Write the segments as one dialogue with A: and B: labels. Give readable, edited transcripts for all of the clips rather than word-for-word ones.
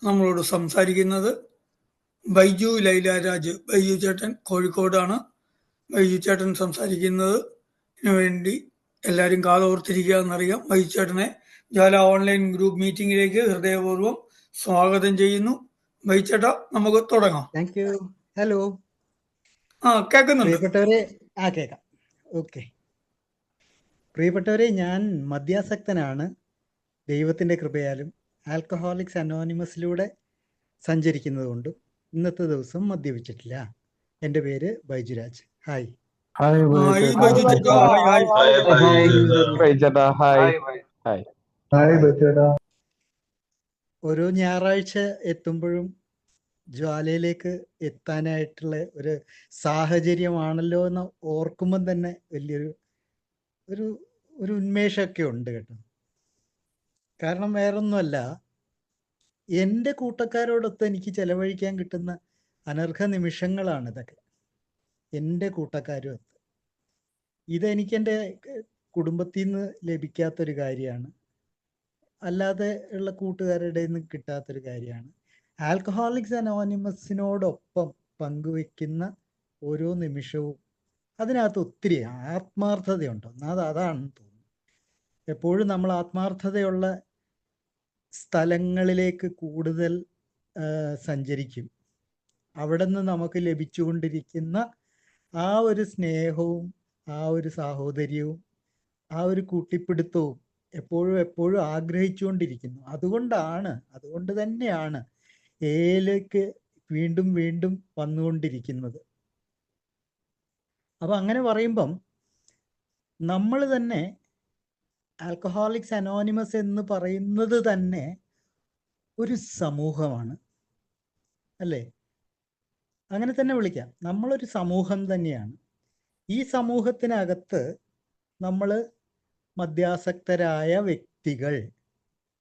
A: നമ്മളോട് സംസാരിക്കുന്നത് ബൈജു ലൈലാരാജ്. ബൈജു ചേട്ടൻ കോഴിക്കോടാണ്. ബൈജു ചേട്ടൻ സംസാരിക്കുന്നതിന് വേണ്ടി എല്ലാവരും കാതോർത്തിരിക്കുക എന്നറിയാം. ബൈജു ചേട്ടനെ ജ്വാല ഓൺലൈൻ ഗ്രൂപ്പ് മീറ്റിംഗിലേക്ക് ഹൃദയപൂർവ്വം സ്വാഗതം ചെയ്യുന്നു. ബൈജു ചേട്ടാ, നമുക്ക് തുടങ്ങാം.
B: Thank you. ഹലോ,
A: കേൾക്കുന്നുണ്ട്.
B: പ്രിയപ്പെട്ടവരെ. കേൾക്കാം. ഓക്കെ. പ്രിയപ്പെട്ടവരെ, ഞാൻ മദ്യാസക്തനാണ്. ദൈവത്തിൻ്റെ കൃപയാലും ആൽക്കഹോളിക്സ് അനോണിമസിലൂടെ സഞ്ചരിക്കുന്നത് കൊണ്ടും ഇന്നത്തെ ദിവസം മദ്യപിച്ചിട്ടില്ല. എൻ്റെ പേര് ബൈജുരാജ്. ഹായ്. ഓരോ ഞായറാഴ്ച എത്തുമ്പോഴും ജ്വാലയിലേക്ക് എത്താനായിട്ടുള്ള ഒരു സാഹചര്യമാണല്ലോ എന്ന് ഓർക്കുമ്പം തന്നെ വലിയൊരു ഒരു ഉന്മേഷമൊക്കെ ഉണ്ട് കേട്ടോ. കാരണം വേറൊന്നുമല്ല, എൻ്റെ കൂട്ടക്കാരോടൊത്ത് എനിക്ക് ചെലവഴിക്കാൻ കിട്ടുന്ന അനർഘ നിമിഷങ്ങളാണ് ഇതൊക്കെ. എൻ്റെ കൂട്ടക്കാരുമൊത്ത് ഇതെനിക്ക് എൻ്റെ കുടുംബത്തിൽ നിന്ന് ലഭിക്കാത്തൊരു കാര്യമാണ്, അല്ലാതെ ഉള്ള കൂട്ടുകാരുടെ നിന്ന് കിട്ടാത്തൊരു കാര്യമാണ്. ആൽക്കഹോളിക്സ് അനോണിമസിനോടൊപ്പം പങ്കുവെക്കുന്ന ഓരോ നിമിഷവും അതിനകത്ത് ഒത്തിരി ആത്മാർത്ഥതയുണ്ടോ? അതാണെന്ന് തോന്നുന്നു. എപ്പോഴും നമ്മൾ ആത്മാർത്ഥതയുള്ള സ്ഥലങ്ങളിലേക്ക് കൂടുതൽ സഞ്ചരിക്കും. അവിടെ നിന്ന് നമുക്ക് ലഭിച്ചുകൊണ്ടിരിക്കുന്ന ആ ഒരു സ്നേഹവും ആ ഒരു സാഹോദര്യവും ആ ഒരു കൂട്ടിപ്പിടുത്തവും എപ്പോഴും ആഗ്രഹിച്ചുകൊണ്ടിരിക്കുന്നു. അതുകൊണ്ട് തന്നെയാണ് ഏലേക്ക് വീണ്ടും വീണ്ടും വന്നുകൊണ്ടിരിക്കുന്നത്. അപ്പം അങ്ങനെ പറയുമ്പം നമ്മൾ തന്നെ ആൽക്കഹോളിക്സ് അനോണിമസ് എന്ന് പറയുന്നത് തന്നെ ഒരു സമൂഹമാണ്, അല്ലേ? അങ്ങനെ തന്നെ വിളിക്കാം. നമ്മളൊരു സമൂഹം തന്നെയാണ്. ഈ സമൂഹത്തിനകത്ത് നമ്മൾ മദ്യാസക്തരായ വ്യക്തികൾ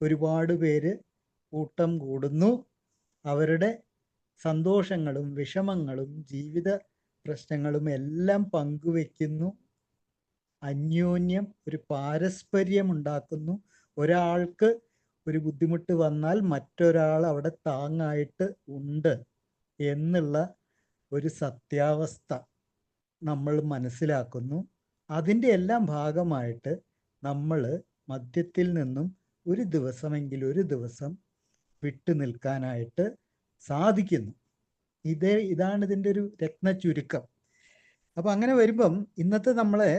B: ഒരുപാട് പേര് കൂട്ടം കൂടുന്നു. അവരുടെ സന്തോഷങ്ങളും വിഷമങ്ങളും ജീവിത പ്രശ്നങ്ങളും എല്ലാം പങ്കുവെക്കുന്നു. അന്യോന്യം ഒരു പാരസ്പര്യം ഉണ്ടാക്കുന്നു. ഒരാൾക്ക് ഒരു ബുദ്ധിമുട്ട് വന്നാൽ മറ്റൊരാൾ അവിടെ താങ്ങായിട്ട് ഉണ്ട് എന്നുള്ള ഒരു സത്യാവസ്ഥ നമ്മൾ മനസ്സിലാക്കുന്നു. അതിൻ്റെ എല്ലാം ഭാഗമായിട്ട് നമ്മൾ മദ്യത്തിൽ നിന്നും ഒരു ദിവസം വിട്ടു നിൽക്കാനായിട്ട് സാധിക്കുന്നു. ഇതാണ് ഇതിൻ്റെ ഒരു രത്ന ചുരുക്കം. അപ്പം അങ്ങനെ വരുമ്പം ഇന്നത്തെ നമ്മളെ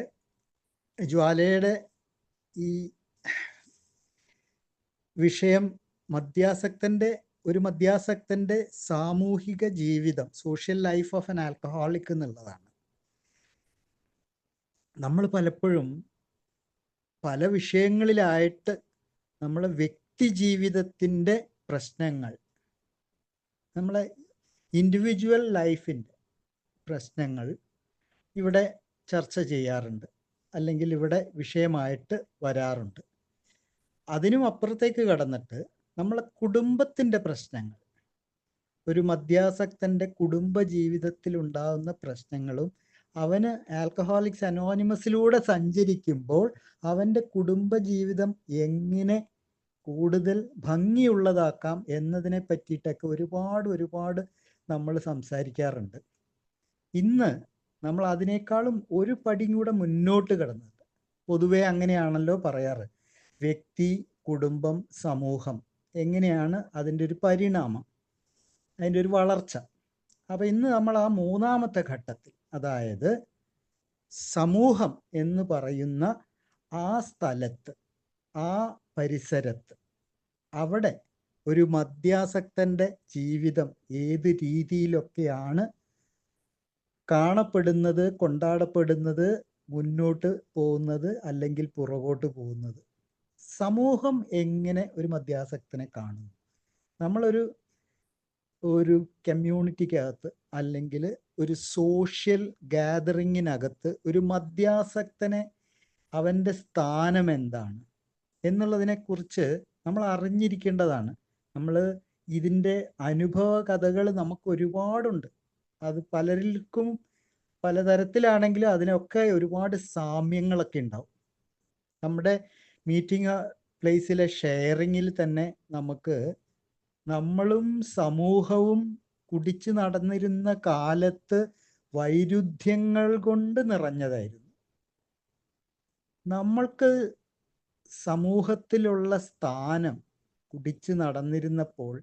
B: ജ്വാലയുടെ ഈ വിഷയം ഒരു മദ്യാസക്തൻ്റെ സാമൂഹിക ജീവിതം, social life of an alcoholic എന്നുള്ളതാണ്. നമ്മൾ പലപ്പോഴും പല വിഷയങ്ങളിലായിട്ട് നമ്മളെ വ്യക്തി ജീവിതത്തിൻ്റെ പ്രശ്നങ്ങൾ, നമ്മളെ ഇൻഡിവിജ്വൽ ലൈഫിൻ്റെ പ്രശ്നങ്ങൾ ഇവിടെ ചർച്ച ചെയ്യാറുണ്ട്, അല്ലെങ്കിൽ ഇവിടെ വിഷയമായിട്ട് വരാറുണ്ട്. അതിനും അപ്പുറത്തേക്ക് കടന്നിട്ട് നമ്മളെ കുടുംബത്തിൻ്റെ പ്രശ്നങ്ങൾ, ഒരു മദ്യാസക്തൻ്റെ കുടുംബ ജീവിതത്തിൽ ഉണ്ടാകുന്ന പ്രശ്നങ്ങളും അവന് ആൽക്കഹോളിക്സ് അനോണിമസിലൂടെ സഞ്ചരിക്കുമ്പോൾ അവൻ്റെ കുടുംബജീവിതം എങ്ങനെ കൂടുതൽ ഭംഗിയുള്ളതാക്കാം എന്നതിനെ പറ്റിയിട്ടൊക്കെ ഒരുപാട് നമ്മൾ സംസാരിക്കാറുണ്ട്. ഇന്ന് നമ്മൾ അതിനേക്കാളും ഒരു പടി കൂടെ മുന്നോട്ട് കടന്നത്, പൊതുവെ അങ്ങനെയാണല്ലോ പറയാറ്, വ്യക്തി, കുടുംബം, സമൂഹം, എങ്ങനെയാണ് അതിൻ്റെ ഒരു പരിണാമം, അതിൻ്റെ ഒരു വളർച്ച. അപ്പം ഇന്ന് നമ്മൾ ആ മൂന്നാമത്തെ ഘട്ടത്തിൽ, അതായത് സമൂഹം എന്ന് പറയുന്ന ആ സ്ഥലത്ത്, ആ പരിസരത്ത്, അവിടെ ഒരു മദ്യാസക്തൻ്റെ ജീവിതം ഏത് രീതിയിലൊക്കെയാണ് കാണപ്പെടുന്നത്, കൊണ്ടാടപ്പെടുന്നത്, മുന്നോട്ട് പോകുന്നത്, അല്ലെങ്കിൽ പുറകോട്ട് പോകുന്നത്, സമൂഹം എങ്ങനെ ഒരു മദ്യാസക്തനെ കാണുന്നു. നമ്മളൊരു കമ്മ്യൂണിറ്റിക്കകത്ത് അല്ലെങ്കിൽ ഒരു സോഷ്യൽ ഗാദറിങ്ങിനകത്ത് ഒരു മദ്യാസക്തനെ, അവൻ്റെ സ്ഥാനം എന്താണ് എന്നുള്ളതിനെക്കുറിച്ച് നമ്മൾ അറിഞ്ഞിരിക്കേണ്ടതാണ്. നമ്മൾ ഇതിൻ്റെ അനുഭവ കഥകൾ നമുക്ക് ഒരുപാടുണ്ട്. അത് പലർക്കും പലതരത്തിലാണെങ്കിലും അതിനൊക്കെ ഒരുപാട് സാമ്യങ്ങളൊക്കെ ഉണ്ടാവും. നമ്മുടെ മീറ്റിംഗ് പ്ലേസിലെ ഷെയറിങ്ങിൽ തന്നെ നമുക്ക് നമ്മളും സമൂഹവും കുടിച്ചു നടന്നിരുന്ന കാലത്ത് വൈരുദ്ധ്യങ്ങൾ കൊണ്ട് നിറഞ്ഞതായിരുന്നു. നമ്മൾക്ക് സമൂഹത്തിലുള്ള സ്ഥാനം കുടിച്ചു നടന്നിരുന്നപ്പോൾ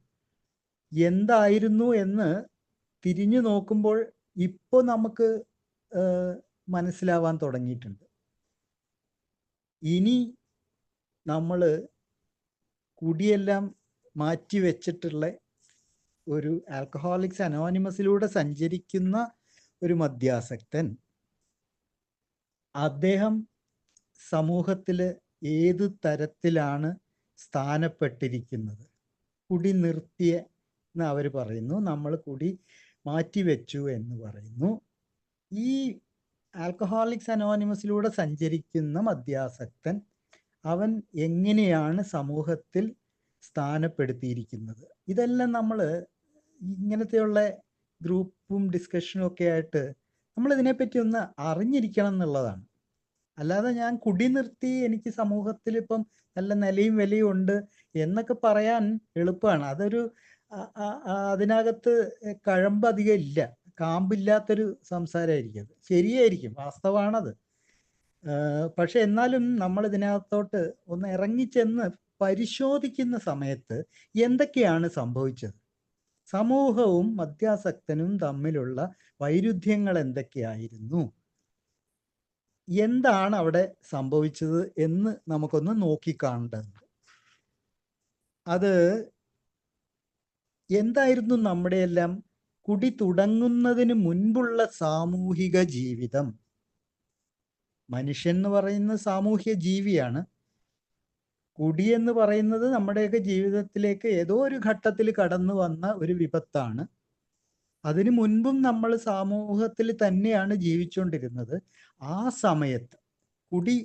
B: എന്തായിരുന്നു എന്ന് തിരിഞ്ഞു നോക്കുമ്പോൾ ഇപ്പോൾ നമുക്ക് മനസ്സിലാവാൻ തുടങ്ങിയിട്ടുണ്ട്. ഇനി നമ്മൾ കുടിയെല്ലാം മാറ്റി വെച്ചിട്ടുള്ള ഒരു ആൽക്കഹോളിക്സ് അനോണിമസിലൂടെ സഞ്ചരിക്കുന്ന ഒരു മദ്യാസക്തൻ, അദ്ദേഹം സമൂഹത്തിൽ ഏത് തരത്തിലാണ് സ്ഥാനപ്പെട്ടിരിക്കുന്നത്? കുടി നിർത്തിയ എന്ന് അവർ പറയുന്നു, നമ്മൾ കുടി മാറ്റിവെച്ചു എന്ന് പറയുന്നു. ഈ ആൽക്കഹോളിക്സ് അനോണിമസിലൂടെ സഞ്ചരിക്കുന്ന മദ്യാസക്തൻ അവൻ എങ്ങനെയാണ് സമൂഹത്തിൽ സ്ഥാനപ്പെടുത്തിയിരിക്കുന്നത്? ഇതെല്ലാം നമ്മൾ ഇങ്ങനത്തെയുള്ള ഗ്രൂപ്പും ഡിസ്കഷനും ഒക്കെ ആയിട്ട് നമ്മൾ ഇതിനെപ്പറ്റി ഒന്ന് അറിഞ്ഞിരിക്കണം എന്നുള്ളതാണ്. അല്ലാതെ ഞാൻ കുടി നിർത്തി, എനിക്ക് സമൂഹത്തിൽ ഇപ്പം നല്ല നിലയും വിലയും ഉണ്ട് എന്നൊക്കെ പറയാൻ എളുപ്പമാണ്. അതൊരു അതിനകത്ത് കഴമ്പ് അധികം ഇല്ല, കാമ്പില്ലാത്തൊരു സംസാരമായിരിക്കും. അത് ശരിയായിരിക്കും, വാസ്തവമാണത്. പക്ഷെ എന്നാലും നമ്മൾ ഇതിനകത്തോട്ട് ഒന്ന് ഇറങ്ങിച്ചെന്ന് പരിശോധിക്കുന്ന സമയത്ത് എന്തൊക്കെയാണ് സംഭവിച്ചത്, സമൂഹവും മദ്യാസക്തനും തമ്മിലുള്ള വൈരുദ്ധ്യങ്ങൾ എന്തൊക്കെയായിരുന്നു, എന്താണ് അവിടെ സംഭവിച്ചത് എന്ന് നമുക്കൊന്ന് നോക്കിക്കാണേണ്ടതുണ്ട്. അത് എന്തായിരുന്നു? നമ്മുടെയെല്ലാം കുടി തുടങ്ങുന്നതിന് മുൻപുള്ള സാമൂഹിക ജീവിതം. മനുഷ്യൻ എന്ന് പറയുന്ന സാമൂഹ്യ ജീവിയാണ്. കുടി എന്ന് പറയുന്നത് നമ്മുടെയൊക്കെ ജീവിതത്തിലേക്ക് ഏതോ ഒരു ഘട്ടത്തിൽ കടന്നു വന്ന ഒരു വിപത്താണ്. അതിനു മുൻപും നമ്മൾ സമൂഹത്തിൽ തന്നെയാണ് ജീവിച്ചുകൊണ്ടിരുന്നത്. ആ സമയത്ത് കുടി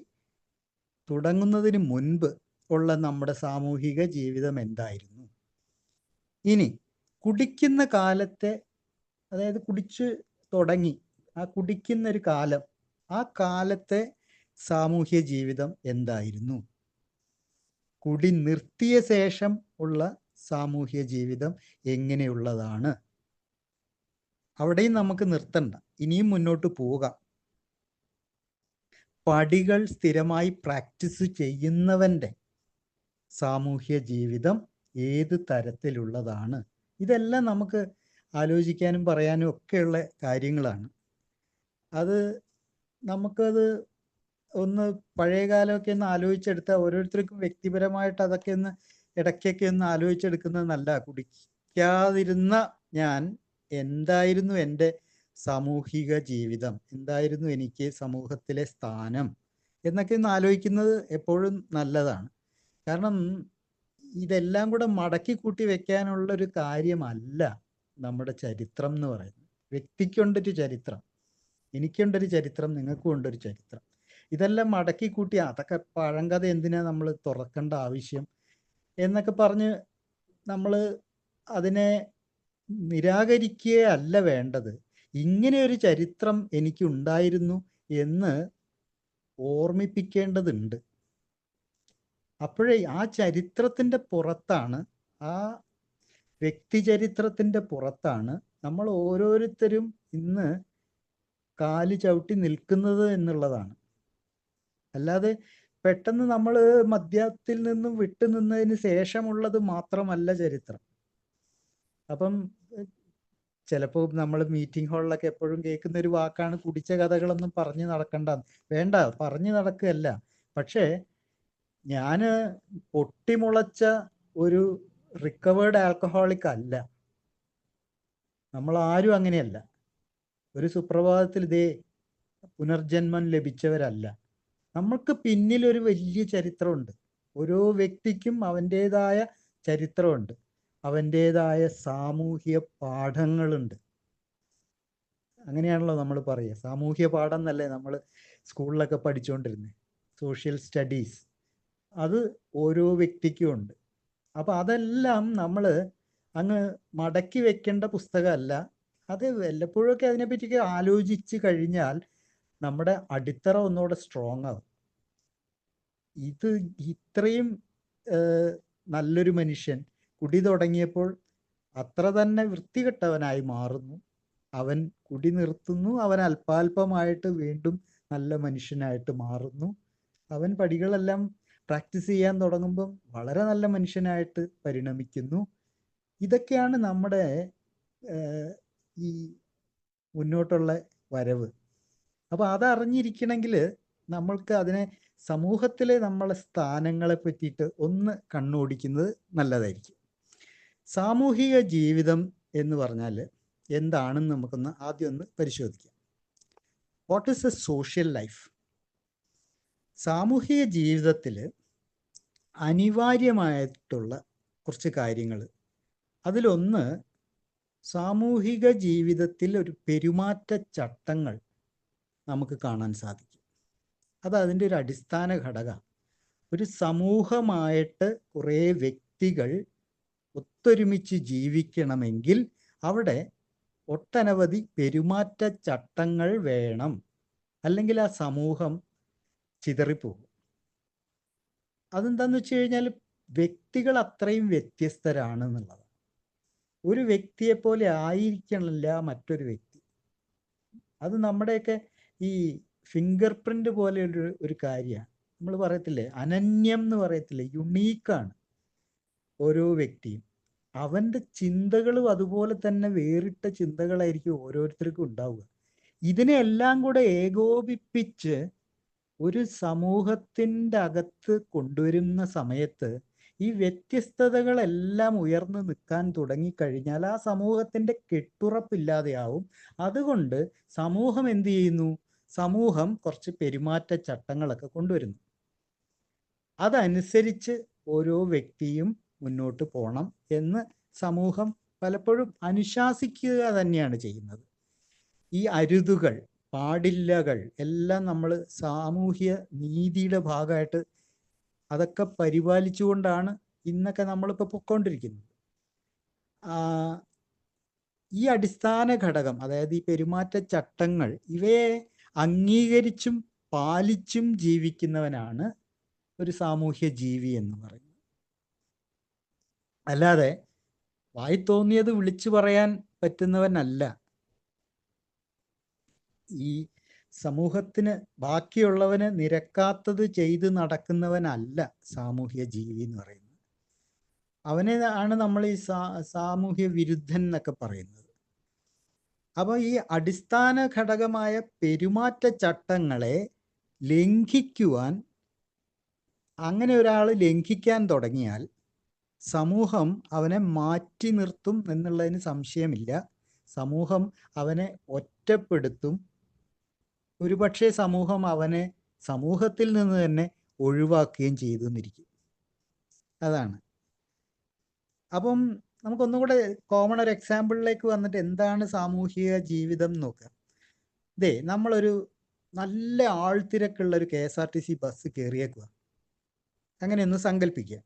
B: തുടങ്ങുന്നതിന് മുൻപ് ഉള്ള നമ്മുടെ സാമൂഹിക ജീവിതം എന്തായിരുന്നു? ഇനി കുടിക്കുന്ന കാലത്തെ, അതായത് കുടിച്ച് തുടങ്ങി ആ കുടിക്കുന്ന ഒരു കാലം, ആ കാലത്തെ സാമൂഹ്യ ജീവിതം എന്തായിരുന്നു? കുടി നിർത്തിയ ശേഷം ഉള്ള സാമൂഹ്യ ജീവിതം എങ്ങനെയുള്ളതാണ്? അവിടെയും നമുക്ക് നിർത്തണ്ട, ഇനിയും മുന്നോട്ട് പോകാം. പടികൾ സ്ഥിരമായി പ്രാക്ടീസ് ചെയ്യുന്നവൻ്റെ സാമൂഹ്യ ജീവിതം ഏത് തരത്തിലുള്ളതാണ്? ഇതെല്ലാം നമുക്ക് ആലോചിക്കാനും പറയാനും ഒക്കെയുള്ള കാര്യങ്ങളാണ്. അത് നമുക്കത് ഒന്ന് പഴയ കാലമൊക്കെ ഒന്ന് ആലോചിച്ചെടുത്താൽ, ഓരോരുത്തർക്കും വ്യക്തിപരമായിട്ട് അതൊക്കെ ഒന്ന് ഇടയ്ക്കൊക്കെ ഒന്ന് ആലോചിച്ചെടുക്കുന്നത് നല്ല. കുടിക്കാതിരുന്ന ഞാൻ എന്തായിരുന്നു എൻ്റെ സാമൂഹിക ജീവിതം, എന്തായിരുന്നു എനിക്ക് സമൂഹത്തിലെ സ്ഥാനം എന്നൊക്കെ ഒന്ന് ആലോചിക്കുന്നത് എപ്പോഴും നല്ലതാണ്. കാരണം ഇതെല്ലാം കൂടെ മടക്കി കൂട്ടി വെക്കാനുള്ള ഒരു കാര്യമല്ല നമ്മുടെ ചരിത്രം എന്ന് പറയുന്നത്. വ്യക്തിക്കുണ്ടൊരു ചരിത്രം, എനിക്കുണ്ടൊരു ചരിത്രം, നിങ്ങൾക്കും ഉണ്ടൊരു ചരിത്രം. ഇതെല്ലാം മടക്കി കൂട്ടി അതൊക്കെ പഴങ്കഥ, എന്തിനാ നമ്മൾ തുറക്കേണ്ട ആവശ്യം എന്നൊക്കെ പറഞ്ഞ് നമ്മൾ അതിനെ നിരാകരിക്കുകയല്ല വേണ്ടത്. ഇങ്ങനെ ഒരു ചരിത്രം എനിക്കുണ്ടായിരുന്നു എന്ന് ഓർമ്മിപ്പിക്കേണ്ടതുണ്ട്. അപ്പോഴേ ആ ചരിത്രത്തിൻ്റെ പുറത്താണ്, ആ വ്യക്തിചരിത്രത്തിൻ്റെ പുറത്താണ് നമ്മൾ ഓരോരുത്തരും ഇന്ന് കാല് ചവിട്ടി നിൽക്കുന്നത് എന്നുള്ളതാണ്. അല്ലാതെ പെട്ടെന്ന് നമ്മൾ മദ്യത്തിൽ നിന്നും വിട്ടുനിന്നതിന് ശേഷമുള്ളത് മാത്രമല്ല ചരിത്രം. അപ്പം ചിലപ്പോൾ നമ്മൾ മീറ്റിംഗ് ഹാളിലൊക്കെ എപ്പോഴും കേൾക്കുന്ന ഒരു വാക്കാണ് കുടിച്ച കഥകളൊന്നും പറഞ്ഞു നടക്കണ്ട. വേണ്ട, പറഞ്ഞു നടക്കുകയല്ല. പക്ഷേ ഞാൻ പൊട്ടിമുളച്ച ഒരു റിക്കവേർഡ് ആൽക്കഹോളിക് അല്ല. നമ്മൾ ആരും അങ്ങനെയല്ല. ഒരു സുപ്രഭാതത്തിൽ ഇതേ പുനർജന്മം ലഭിച്ചവരല്ല. നമ്മൾക്ക് പിന്നിൽ ഒരു വലിയ ചരിത്രമുണ്ട്. ഓരോ വ്യക്തിക്കും അവൻ്റേതായ ചരിത്രമുണ്ട്, അവൻ്റേതായ സാമൂഹ്യ പാഠങ്ങളുണ്ട്. അങ്ങനെയാണല്ലോ നമ്മൾ പറയുക, സാമൂഹ്യ പാഠം എന്നല്ലേ നമ്മൾ സ്കൂളിലൊക്കെ പഠിച്ചുകൊണ്ടിരുന്നത്, സോഷ്യൽ സ്റ്റഡീസ്. അത് ഓരോ വ്യക്തിക്കും ഉണ്ട്. അപ്പം അതെല്ലാം നമ്മൾ അങ്ങ് മടക്കി വെക്കേണ്ട പുസ്തകമല്ല. അത് വല്ലപ്പോഴൊക്കെ അതിനെപ്പറ്റിയൊക്കെ ആലോചിച്ച് കഴിഞ്ഞാൽ നമ്മുടെ അടിത്തറ ഒന്നുകൂടെ സ്ട്രോങ് ആവും. ഇത് ഇത്രയും നല്ലൊരു മനുഷ്യൻ കുടി തുടങ്ങിയപ്പോൾ അത്ര തന്നെ വൃത്തികെട്ടവനായി മാറുന്നു. അവൻ കുടി നിർത്തുന്നു, അവൻ അല്പാൽപമായിട്ട് വീണ്ടും നല്ല മനുഷ്യനായിട്ട് മാറുന്നു. അവൻ പടികളെല്ലാം പ്രാക്ടീസ് ചെയ്യാൻ തുടങ്ങുമ്പം വളരെ നല്ല മനുഷ്യനായിട്ട് പരിണമിക്കുന്നു. ഇതൊക്കെയാണ് നമ്മുടെ ഈ മുന്നോട്ടുള്ള വരവ്. അപ്പോൾ അതറിഞ്ഞിരിക്കണമെങ്കിൽ നമ്മൾക്ക് അതിനെ സമൂഹത്തിലെ നമ്മളെ സ്ഥാനങ്ങളെ പറ്റിയിട്ട് ഒന്ന് കണ്ണോടിക്കുന്നത് നല്ലതായിരിക്കും. സാമൂഹിക ജീവിതം എന്ന് പറഞ്ഞാൽ എന്താണെന്ന് നമുക്കൊന്ന് ആദ്യം ഒന്ന് പരിശോധിക്കാം. What is A social life? സാമൂഹിക ജീവിതത്തിൽ അനിവാര്യമായിട്ടുള്ള കുറച്ച് കാര്യങ്ങൾ, അതിലൊന്ന് സാമൂഹിക ജീവിതത്തിൽ ഒരു പെരുമാറ്റ ചട്ടങ്ങൾ നമുക്ക് കാണാൻ സാധിക്കും. അത് അതിൻ്റെ ഒരു അടിസ്ഥാന ഘടകമാണ്. ഒരു സമൂഹമായിട്ട് കുറേ വ്യക്തികൾ ഒത്തൊരുമിച്ച് ജീവിക്കണമെങ്കിൽ അവിടെ ഒട്ടനവധി പെരുമാറ്റ ചട്ടങ്ങൾ വേണം, അല്ലെങ്കിൽ ആ സമൂഹം ചിതറിപ്പോകും. അതെന്താന്ന് വെച്ച് കഴിഞ്ഞാൽ വ്യക്തികൾ അത്രയും വ്യത്യസ്തരാണ് എന്നുള്ളതാണ്. ഒരു വ്യക്തിയെ പോലെ ആയിരിക്കണില്ല മറ്റൊരു വ്യക്തി. അത് നമ്മുടെയൊക്കെ ഈ ഫിംഗർ പ്രിന്റ് പോലെ ഒരു കാര്യമാണ്. നമ്മൾ പറയത്തില്ലേ, അനന്യം എന്ന് പറയത്തില്ലേ, യുണീക്കാണ് ഓരോ വ്യക്തിയും. അവൻ്റെ ചിന്തകളും അതുപോലെ തന്നെ വേറിട്ട ചിന്തകളായിരിക്കും ഓരോരുത്തർക്കും ഉണ്ടാവുക. ഇതിനെല്ലാം കൂടെ ഏകോപിപ്പിച്ച് ഒരു സമൂഹത്തിൻ്റെ അകത്ത് കൊണ്ടുവരുന്ന സമയത്ത് ഈ വ്യത്യസ്തതകളെല്ലാം ഉയർന്നു നിൽക്കാൻ തുടങ്ങിക്കഴിഞ്ഞാൽ ആ സമൂഹത്തിൻ്റെ കെട്ടുറപ്പില്ലാതെയാവും. അതുകൊണ്ട് സമൂഹം എന്ത് ചെയ്യുന്നു? സമൂഹം കുറച്ച് പെരുമാറ്റ ചട്ടങ്ങളൊക്കെ കൊണ്ടുവരുന്നു. അതനുസരിച്ച് ഓരോ വ്യക്തിയും മുന്നോട്ട് പോകണം എന്ന് സമൂഹം പലപ്പോഴും അനുശാസിക്കുക തന്നെയാണ് ചെയ്യുന്നത്. ഈ അരുതുകൾ, പാടില്ലകൾ എല്ലാം നമ്മൾ സാമൂഹ്യ നീതിയുടെ ഭാഗമായിട്ട് അതൊക്കെ പരിപാലിച്ചുകൊണ്ടാണ് ഇന്നൊക്കെ നമ്മളിപ്പോൾ പൊയ്ക്കൊണ്ടിരിക്കുന്നത്. ഈ അടിസ്ഥാന ഘടകം, അതായത് ഈ പെരുമാറ്റ ചട്ടങ്ങൾ, ഇവയെ അംഗീകരിച്ചും പാലിച്ചും ജീവിക്കുന്നവനാണ് ഒരു സാമൂഹ്യ ജീവി എന്ന് പറയുന്നത്. അല്ലാതെ വായി തോന്നിയത് വിളിച്ചു പറയാൻ പറ്റുന്നവനല്ല. ഈ സമൂഹത്തിന് ബാക്കിയുള്ളവന് നിരക്കാത്തത് ചെയ്ത് നടക്കുന്നവനല്ല സാമൂഹ്യ ജീവി എന്ന് പറയുന്നത്. അവനെ ആണ് നമ്മൾ ഈ സാമൂഹ്യ വിരുദ്ധൻ എന്നൊക്കെ പറയുന്നത്. അപ്പോൾ ഈ അടിസ്ഥാന ഘടകമായ പെരുമാറ്റ ചട്ടങ്ങളെ ലംഘിക്കുവാൻ, അങ്ങനെ ഒരാൾ ലംഘിക്കാൻ തുടങ്ങിയാൽ സമൂഹം അവനെ മാറ്റി നിർത്തും എന്നുള്ളതിന് സംശയമില്ല. സമൂഹം അവനെ ഒറ്റപ്പെടുത്തും. ഒരുപക്ഷെ സമൂഹം അവനെ സമൂഹത്തിൽ നിന്ന് തന്നെ ഒഴിവാക്കുകയും ചെയ്തു എന്നിരിക്കും. അതാണ്. അപ്പം നമുക്കൊന്നുകൂടെ കോമൺ ഒരു എക്സാമ്പിളിലേക്ക് വന്നിട്ട് എന്താണ് സാമൂഹിക ജീവിതം നോക്കാം. നമ്മളൊരു നല്ല ആൾത്തിരക്കുള്ള ഒരു KSRTC ബസ് കയറിയേക്കുക, അങ്ങനെയൊന്ന് സങ്കല്പിക്കുക.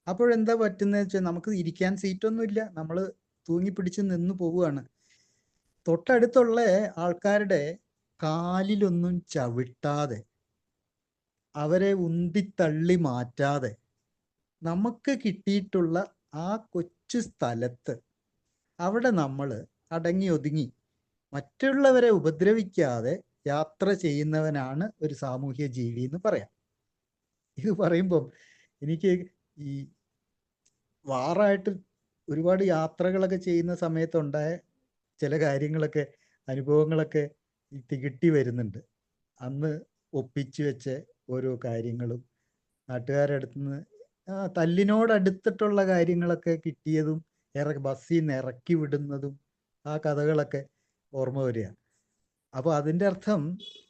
B: അപ്പോഴെന്താ പറ്റുന്നത് വെച്ചാൽ നമുക്ക് ഇരിക്കാൻ സീറ്റൊന്നുമില്ല, നമ്മൾ തൂങ്ങിപ്പിടിച്ച് നിന്ന് പോവുകയാണ്. തൊട്ടടുത്തുള്ള ആൾക്കാരുടെ കാലിലൊന്നും ചവിട്ടാതെ, അവരെ ഉന്തിത്തള്ളി മാറ്റാതെ നമുക്ക് കിട്ടിയിട്ടുള്ള ആ കൊച്ചു സ്ഥലത്ത് അവിടെ നമ്മൾ അടങ്ങി ഒതുങ്ങി മറ്റുള്ളവരെ ഉപദ്രവിക്കാതെ യാത്ര ചെയ്യുന്നവനാണ് ഒരു സാമൂഹ്യ ജീവി എന്ന് പറയാം. ഇത് പറയുമ്പം എനിക്ക് ഈ വാറായിട്ട് ഒരുപാട് യാത്രകളൊക്കെ ചെയ്യുന്ന സമയത്തുണ്ടായ ചില കാര്യങ്ങളൊക്കെ, അനുഭവങ്ങളൊക്കെ തികിട്ടി വരുന്നുണ്ട്. അന്ന് ഒപ്പിച്ചു വെച്ച ഓരോ കാര്യങ്ങളും, നാട്ടുകാരുടെ അടുത്തുനിന്ന് തല്ലിനോടടുത്തിട്ടുള്ള കാര്യങ്ങളൊക്കെ കിട്ടിയതും, ബസ്സിൽ നിന്ന് ഇറക്കി വിടുന്നതും, ആ കഥകളൊക്കെ ഓർമ്മ വരിക. അപ്പോൾ അതിൻ്റെ അർത്ഥം,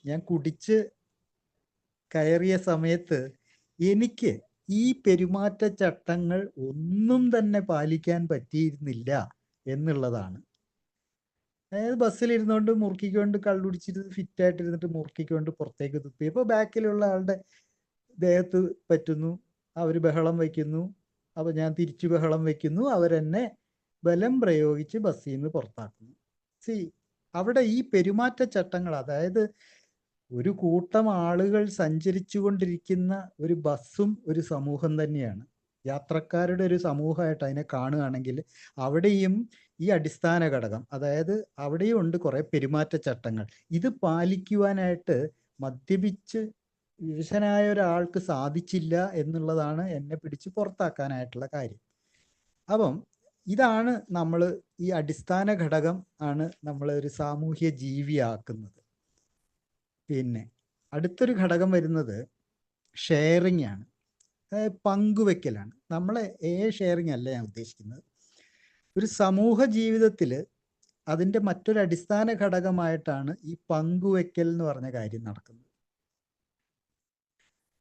B: ഞാൻ കുടിച്ച് കയറിയ സമയത്ത് എനിക്ക് ഈ പെരുമാറ്റ ചട്ടങ്ങൾ ഒന്നും തന്നെ പാലിക്കാൻ പറ്റിയിരുന്നില്ല എന്നുള്ളതാണ്. അതായത് ബസ്സിലിരുന്നുകൊണ്ട് മുറുക്കിക്കൊണ്ട്, കള്ളുടിച്ചിട്ട് ഫിറ്റായിട്ടിരുന്നിട്ട് മുറുക്കിക്കൊണ്ട് പുറത്തേക്ക് തുപ്പിയപ്പോൾ ബാക്കിലുള്ള ആളുടെ ദേഹത്ത് പറ്റുന്നു, അവർ ബഹളം വയ്ക്കുന്നു. അപ്പോൾ ഞാൻ തിരിച്ചു ബഹളം വയ്ക്കുന്നു, അവരെന്നെ ബലം പ്രയോഗിച്ച് ബസ്സിൽ നിന്ന് പുറത്താക്കുന്നു. അവിടെ ഈ പെരുമാറ്റ ചട്ടങ്ങൾ, അതായത് ഒരു കൂട്ടം ആളുകൾ സഞ്ചരിച്ചു കൊണ്ടിരിക്കുന്ന ഒരു ബസ്സും ഒരു സമൂഹം തന്നെയാണ്. യാത്രക്കാരുടെ ഒരു സമൂഹമായിട്ട് അതിനെ കാണുകയാണെങ്കിൽ അവിടെയും ഈ അടിസ്ഥാന ഘടകം, അതായത് അവിടെയും ഉണ്ട് കുറേ പെരുമാറ്റച്ചട്ടങ്ങൾ. ഇത് പാലിക്കുവാനായിട്ട് മദ്യപിച്ച് വിവശനായ ഒരാൾക്ക് സാധിച്ചില്ല എന്നുള്ളതാണ് എന്നെ പിടിച്ച് പുറത്താക്കാനായിട്ടുള്ള കാര്യം. അപ്പം ഇതാണ് നമ്മൾ ഈ അടിസ്ഥാന ഘടകം ആണ് നമ്മൾ ഒരു സാമൂഹ്യ ജീവിയാക്കുന്നത്. പിന്നെ അടുത്തൊരു ഘടകം വരുന്നത് ഷെയറിംഗ് ആണ്, പങ്കുവെക്കലാണ്. നമ്മളെ ഷെയറിംഗ് അല്ല ഞാൻ ഉദ്ദേശിക്കുന്നത്. ഒരു സമൂഹ ജീവിതത്തിൽ അതിൻ്റെ മറ്റൊരു അടിസ്ഥാന ഘടകമായിട്ടാണ് ഈ പങ്കുവെക്കൽ എന്ന് പറഞ്ഞ കാര്യം നടക്കുന്നത്.